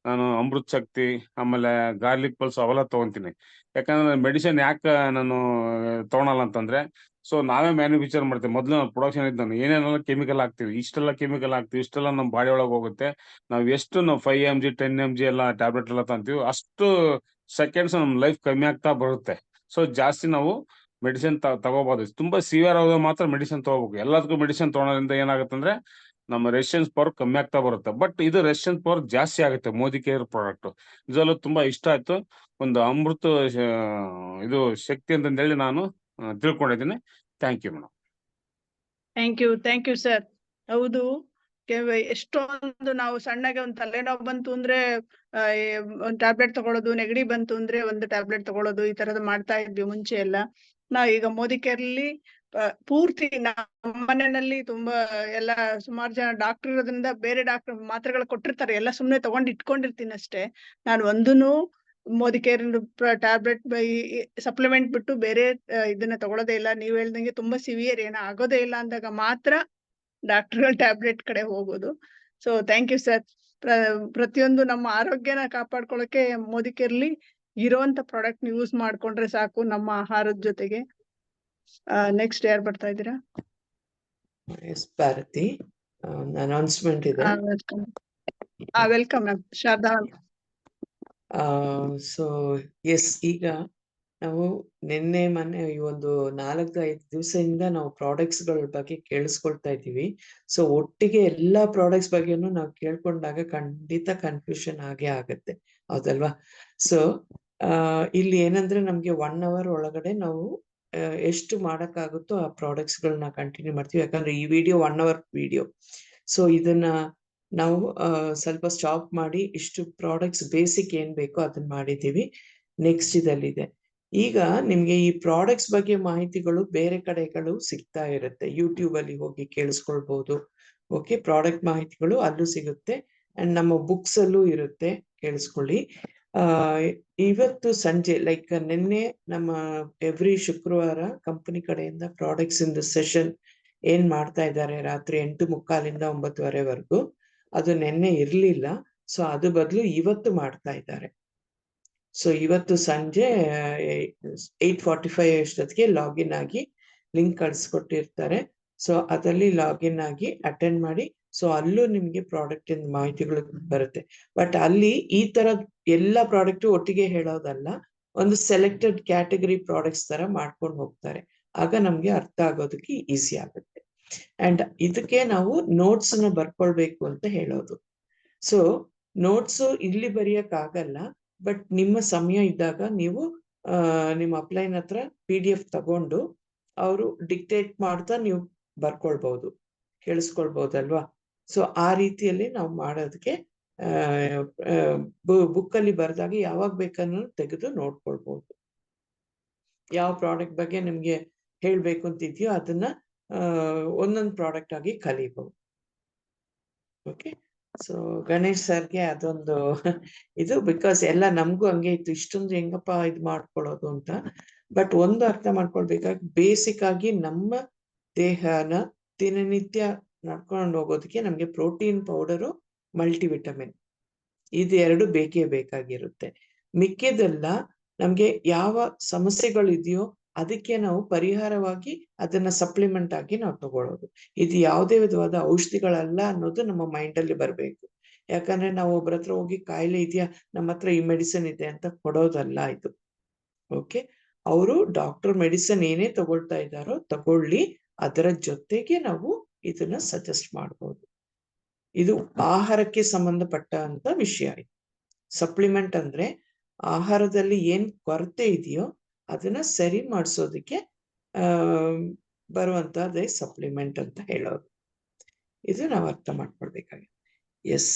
ನಾನು ಅಮೃತ್ ಶಕ್ತಿ, ಆಮೇಲೆ ಗಾರ್ಲಿಕ್ ಪಲ್ಸ್ ಅವೆಲ್ಲ ತಗೊಂತೀನಿ. ಯಾಕಂದ್ರೆ ಮೆಡಿಸಿನ್ ಯಾಕೆ ನಾನು ತಗೊಳಲ್ಲ ಅಂತಂದ್ರೆ, ಸೊ ನಾವೇ ಮ್ಯಾನುಫ್ಯಾಕ್ಚರ್ ಮಾಡ್ತೀವಿ. ಮೊದಲು ನಾವು ಪ್ರೊಡಕ್ಷನ್ ಇದ್ದಾನೆ ಏನೇನೆಲ್ಲ ಕೆಮಿಕಲ್ ಹಾಕ್ತಿವಿ, ಇಷ್ಟೆಲ್ಲ ನಮ್ಮ ಬಾಡಿ ಒಳಗೆ ಹೋಗುತ್ತೆ. ನಾವು 5 mg 10 mg ಎಲ್ಲ ಟ್ಯಾಬ್ಲೆಟ್ ಎಲ್ಲ ತಂತೀವಿ, ಅಷ್ಟು ಸೆಕೆಂಡ್ಸ್ ನಮ್ ಲೈಫ್ ಕಮ್ಮಿ ಆಗ್ತಾ ಬರುತ್ತೆ. ಸೊ ಜಾಸ್ತಿ ನಾವು ಮೆಡಿಸಿನ್ ತಗೋಬಹುದು. ತುಂಬಾ ಸಿವಿಯರ್ ಆಗೋದು ಮಾತ್ರ ಮೆಡಿಸಿನ್ ತಗೋಬೇಕು. ಎಲ್ಲದಕ್ಕೂ ಮೆಡಿಸಿನ್ ತಗೊಳೋದ್ರಿಂದ ಏನಾಗುತ್ತೆ ಅಂದ್ರೆ ನಮ್ಮ ರೆಸಿಸ್ಟೆನ್ಸ್ ಪವರ್ ಕಮ್ಮಿ ಆಗ್ತಾ ಬರುತ್ತೆ. ಬಟ್ ಇದು ರೆಸಿಸ್ಟೆನ್ಸ್ ಪವರ್ ಜಾಸ್ತಿ ಆಗುತ್ತೆ ಮೋದಿ ಕೇರ್ ಪ್ರಾಡಕ್ಟ್. ಇದೆಲ್ಲ ತುಂಬಾ ಇಷ್ಟ ಆಯ್ತು. ಒಂದು ಅಮೃತ ಇದು ಶಕ್ತಿ ಅಂತಂದೇಳಿ ನಾನು ತಿಳ್ಕೊಂಡಿದ್ದೀನಿ. Thank you madam. Thank you sir. ಹೌದು, ಎಷ್ಟೊಂದು ನಾವು ಸಣ್ಣಗೆ ಒಂದು ತಲೆನೋವು ಬಂತು ಅಂದ್ರೆ ಒಂದು ಟ್ಯಾಬ್ಲೆಟ್ ತಗೊಳ್ಳೋದು, ನೆಗಡಿ ಬಂತು ಅಂದ್ರೆ ಒಂದು ಟ್ಯಾಬ್ಲೆಟ್ ತಗೊಳ್ಳೋದು, ಈ ತರದ್ ಮಾಡ್ತಾ ಇದ್ವಿ ಮುಂಚೆ ಎಲ್ಲ. ನಾವ್ ಈಗ ಮೋದಿ ಕೇರ್ಲಿ ಪೂರ್ತಿ ನಮ್ಮ ಮನೆಯಲ್ಲಿ ತುಂಬಾ ಎಲ್ಲ ಸುಮಾರು ಜನ ಡಾಕ್ಟರ್ ಇರೋದ್ರಿಂದ ಬೇರೆ ಡಾಕ್ಟರ್ ಮಾತ್ರೆಗಳು ಕೊಟ್ಟಿರ್ತಾರೆ, ಎಲ್ಲ ಸುಮ್ನೆ ತಗೊಂಡ್ ಇಟ್ಕೊಂಡಿರ್ತೀನಿ ಅಷ್ಟೇ. ನಾನು ಒಂದೂನು ಮೋದಿಕೇರ್ ಟ್ಯಾಬ್ಲೆಟ್ ಸಪ್ಲಿಮೆಂಟ್ ಬಿಟ್ಟು ಬೇರೆ ಇದನ್ನ ತಗೊಳ್ಳೋದೇ ಇಲ್ಲ. ನೀವ್ ಹೇಳ್ದಂಗೆ ತುಂಬಾ ಸಿವಿಯರ್ ಏನೋ ಆಗೋದೇ ಇಲ್ಲ ಅಂದಾಗ ಮಾತ್ರ ಡಾಕ್ಟರ್ಗಳ ಟ್ಯಾಬ್ಲೆಟ್ ಕಡೆ ಹೋಗೋದು. So thank you sir. ಪ್ರತಿಯೊಂದು ನಮ್ಮ ಆರೋಗ್ಯನ ಕಾಪಾಡ್ಕೊಳ್ಳೋಕೆ ಮೋದಿಕೇರ್ಲಿ ಇರೋಂತ ಪ್ರಾಡಕ್ಟ್ ಯೂಸ್ ಮಾಡ್ಕೊಂಡ್ರೆ ಸಾಕು ನಮ್ಮ ಆಹಾರದ ಜೊತೆಗೆ. ನೆಕ್ಸ್ಟ್ ಯಾರು ಬರ್ತಾ ಇದ್ದೀರಾ? ಎಸ್ ಭಾರತಿ, ಅನೌನ್ಸ್ಮೆಂಟ್ ಇದೆ. Welcome ma'am. Sharada. So yes, ಈಗ ನಾವು ನಿನ್ನೆ ಮೊನ್ನೆ ಈ ಒಂದು 4-5 ದಿವಸದಿಂದ ನಾವು ಪ್ರಾಡಕ್ಟ್ಸ್ ಗಳ ಬಗ್ಗೆ ಕೇಳಿಸ್ಕೊಳ್ತಾ ಇದ್ದೀವಿ. ಸೊ ಒಟ್ಟಿಗೆ ಎಲ್ಲಾ ಪ್ರಾಡಕ್ಟ್ಸ್ ಬಗ್ಗೆನೂ ನಾವು ಕೇಳ್ಕೊಂಡಾಗ ಖಂಡಿತ ಕನ್ಫ್ಯೂಷನ್ ಆಗೇ ಆಗತ್ತೆ, ಹೌದಲ್ವಾ? ಸೊ ಇಲ್ಲಿ ಏನಂದ್ರೆ ನಮ್ಗೆ 1 hour ಒಳಗಡೆ ನಾವು ಎಷ್ಟು ಮಾಡಕ್ಕಾಗುತ್ತೋ ಆ ಪ್ರಾಡಕ್ಟ್ಸ್ ಗಳನ್ನ ಕಂಟಿನ್ಯೂ ಮಾಡ್ತೀವಿ. ಯಾಕಂದ್ರೆ ಈ ವಿಡಿಯೋ 1 hour ವಿಡಿಯೋ. ಸೊ ಇದನ್ನ ನಾವು ಸ್ವಲ್ಪ ಸ್ಟಾಪ್ ಮಾಡಿ ಇಷ್ಟು ಪ್ರಾಡಕ್ಟ್ಸ್ ಬೇಸಿಕ್ ಏನ್ ಬೇಕೋ ಅದನ್ನ ಮಾಡಿದೀವಿ. ನೆಕ್ಸ್ಟ್ ಇದಲ್ಲಿದೆ. ಈಗ ನಿಮ್ಗೆ ಈ ಪ್ರಾಡಕ್ಟ್ಸ್ ಬಗ್ಗೆ ಮಾಹಿತಿಗಳು ಬೇರೆ ಕಡೆಗಳು ಸಿಗ್ತಾ ಇರುತ್ತೆ. ಯೂಟ್ಯೂಬ್ ಅಲ್ಲಿ ಹೋಗಿ ಕೇಳಿಸ್ಕೊಳ್ಬಹುದು. ಓಕೆ, ಪ್ರಾಡಕ್ಟ್ ಮಾಹಿತಿಗಳು ಅಲ್ಲೂ ಸಿಗುತ್ತೆ ಅಂಡ್ ನಮ್ಮ ಬುಕ್ಸ್ ಅಲ್ಲೂ ಇರುತ್ತೆ, ಕೇಳಿಸ್ಕೊಳ್ಳಿ. ಇವತ್ತು ಸಂಜೆ ಲೈಕ್ ನಿನ್ನೆ ನಮ್ಮ ಎವ್ರಿ ಶುಕ್ರವಾರ ಕಂಪನಿ ಕಡೆಯಿಂದ ಪ್ರಾಡಕ್ಟ್ಸ್ ಇನ್ ದ ಸೆಷನ್ ಏನ್ ಮಾಡ್ತಾ ಇದ್ದಾರೆ ರಾತ್ರಿ 8:45 9:00ವರೆಗೂ, ಅದು ನಿನ್ನೆ ಇರ್ಲಿಲ್ಲ. ಸೊ ಅದು ಬದಲು ಇವತ್ತು ಮಾಡ್ತಾ ಇದ್ದಾರೆ. ಸೊ ಇವತ್ತು ಸಂಜೆ 8:45 ಅಷ್ಟೊತ್ತಿಗೆ ಲಾಗಿನ್ ಆಗಿ ಲಿಂಕ್ ಕಳ್ಸಿಕೊಟ್ಟಿರ್ತಾರೆ. ಸೊ ಅದರಲ್ಲಿ ಲಾಗಿನ್ ಆಗಿ ಅಟೆಂಡ್ ಮಾಡಿ. ಸೊ ಅಲ್ಲೂ ನಿಮ್ಗೆ ಪ್ರಾಡಕ್ಟ್ ಇಂದ ಮಾಹಿತಿಗಳು ಬರುತ್ತೆ. ಬಟ್ ಅಲ್ಲಿ ಈ ತರ ಎಲ್ಲಾ ಪ್ರಾಡಕ್ಟ್ ಒಟ್ಟಿಗೆ ಹೇಳೋದಲ್ಲ, ಒಂದು ಸೆಲೆಕ್ಟೆಡ್ ಕ್ಯಾಟಗರಿ ಪ್ರಾಡಕ್ಟ್ಸ್ ತರ ಮಾಡ್ಕೊಂಡು ಹೋಗ್ತಾರೆ. ಆಗ ನಮ್ಗೆ ಅರ್ಥ ಆಗೋದಕ್ಕೆ ಈಸಿ ಆಗುತ್ತೆ. ಅಂಡ್ ಇದಕ್ಕೆ ನಾವು ನೋಟ್ಸ್ ನ ಬರ್ಕೊಳ್ಬೇಕು ಅಂತ ಹೇಳೋದು. ಸೊ ನೋಟ್ಸ್ ಇಲ್ಲಿ ಬರೆಯಕ್ ಆಗಲ್ಲ, ಬಟ್ ನಿಮ್ಮ ಸಮಯ ಇದ್ದಾಗ ನೀವು ನಿಮ್ಮ ಅಪ್ಲೈನ್ ಹತ್ರ PDF ತಗೊಂಡು ಅವರು ಡಿಕ್ಟೇಟ್ ಮಾಡ್ತಾ ನೀವು ಬರ್ಕೊಳ್ಬಹುದು, ಕೇಳಿಸ್ಕೊಳ್ಬಹುದಲ್ವಾ? ಸೊ ಆ ರೀತಿಯಲ್ಲಿ ನಾವು ಮಾಡೋದಕ್ಕೆ ಬುಕ್ ಅಲ್ಲಿ ಬರ್ದಾಗ ಯಾವಾಗ ಬೇಕನ್ನೋ ತೆಗೆದು ನೋಡ್ಕೊಳ್ಬಹುದು. ಯಾವ ಪ್ರಾಡಕ್ಟ್ ಬಗ್ಗೆ ನಿಮ್ಗೆ ಹೇಳ್ಬೇಕು ಅಂತಿದ್ಯೋ ಅದನ್ನ ಒಂದೊಂದು ಪ್ರಾಡಕ್ಟ್ ಆಗಿ ಕಲಿಬಹುದು. ಓಕೆ, ಸೊ ಗಣೇಶ್ ಸರ್ಗೆ ಅದೊಂದು ಇದು, ಬಿಕಾಸ್ ಎಲ್ಲ ನಮ್ಗೂ ಹಂಗೆ ಇತ್ತು, ಇಷ್ಟೊಂದು ಹೆಂಗಪ್ಪ ಇದು ಮಾಡ್ಕೊಳ್ಳೋದು ಅಂತ. ಬಟ್ ಒಂದು ಅರ್ಥ ಮಾಡ್ಕೊಳ್ಬೇಕಾಗಿ, ಬೇಸಿಕ್ ಆಗಿ ನಮ್ಮ ದೇಹನ ದಿನನಿತ್ಯ ನಡ್ಕೊಂಡು ಹೋಗೋದಕ್ಕೆ ನಮ್ಗೆ ಪ್ರೋಟೀನ್ ಪೌಡರು, ಮಲ್ಟಿವಿಟಮಿನ್ ಇದೆರಡು ಬೇಕೇ ಬೇಕಾಗಿರುತ್ತೆ. ಮಿಕ್ಕಿದೆಲ್ಲ ನಮ್ಗೆ ಯಾವ ಸಮಸ್ಯೆಗಳಿದೆಯೋ ಅದಕ್ಕೆ ನಾವು ಪರಿಹಾರವಾಗಿ ಅದನ್ನ ಸಪ್ಲಿಮೆಂಟ್ ಆಗಿ ನಾವು ತಗೊಳ್ಳೋದು. ಇದು ಯಾವುದೇ ವಿಧವಾದ ಔಷಧಿಗಳಲ್ಲ ಅನ್ನೋದು ನಮ್ಮ ಮೈಂಡ್ ಅಲ್ಲಿ ಬರ್ಬೇಕು. ಯಾಕಂದ್ರೆ ನಾವು ಒಬ್ರ ಹತ್ರ ಹೋಗಿ ಕಾಯಿಲೆ ಇದೆಯಾ, ನಮ್ಮ ಹತ್ರ ಈ ಮೆಡಿಸಿನ್ ಇದೆ ಅಂತ ಕೊಡೋದಲ್ಲ ಇದು. ಓಕೆ, ಅವರು ಡಾಕ್ಟರ್ ಮೆಡಿಸಿನ್ ಏನೇ ತಗೊಳ್ತಾ ಇದ್ದಾರೋ ತಗೊಳ್ಳಿ, ಅದರ ಜೊತೆಗೆ ನಾವು ಇದನ್ನ ಸಜೆಸ್ಟ್ ಮಾಡ್ಬೋದು. ಇದು ಆಹಾರಕ್ಕೆ ಸಂಬಂಧಪಟ್ಟ ಅಂತ ವಿಷಯ. ಸಪ್ಲಿಮೆಂಟ್ ಅಂದ್ರೆ ಆಹಾರದಲ್ಲಿ ಏನ್ ಕೊರತೆ ಇದೆಯೋ ಅದನ್ನ ಸರಿ ಮಾಡಿಸೋದಕ್ಕೆ ಬರುವಂತಹದ್ದೇ ಸಪ್ಲಿಮೆಂಟ್ ಅಂತ ಹೇಳೋದು. ಇದು ನಾವು ಅರ್ಥ ಮಾಡ್ಕೊಳ್ಬೇಕಾಗಿದೆ. Yes,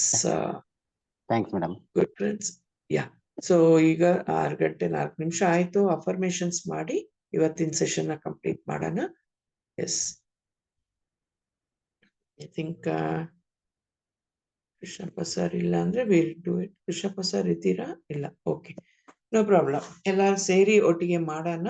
thanks madam. Good friends. Ya, so ಈಗ 6:04 ಆಯ್ತು. ಅಫರ್ಮೇಶನ್ಸ್ ಮಾಡಿ ಇವತ್ತಿನ ಸೆಷನ್ ಕಂಪ್ಲೀಟ್ ಮಾಡೋಣ. Yes, I think Krishnappa sir ಇಲ್ಲ ಅಂದ್ರೆ will do it. Krishnappa sir ಇದ್ದೀರಾ? ಇಲ್ಲ, ಓಕೆ, ನೋ ಪ್ರಾಬ್ಲಮ್. ಎಲ್ಲರೂ ಸೇರಿ ಒಟ್ಟಿಗೆ ಮಾಡೋಣ.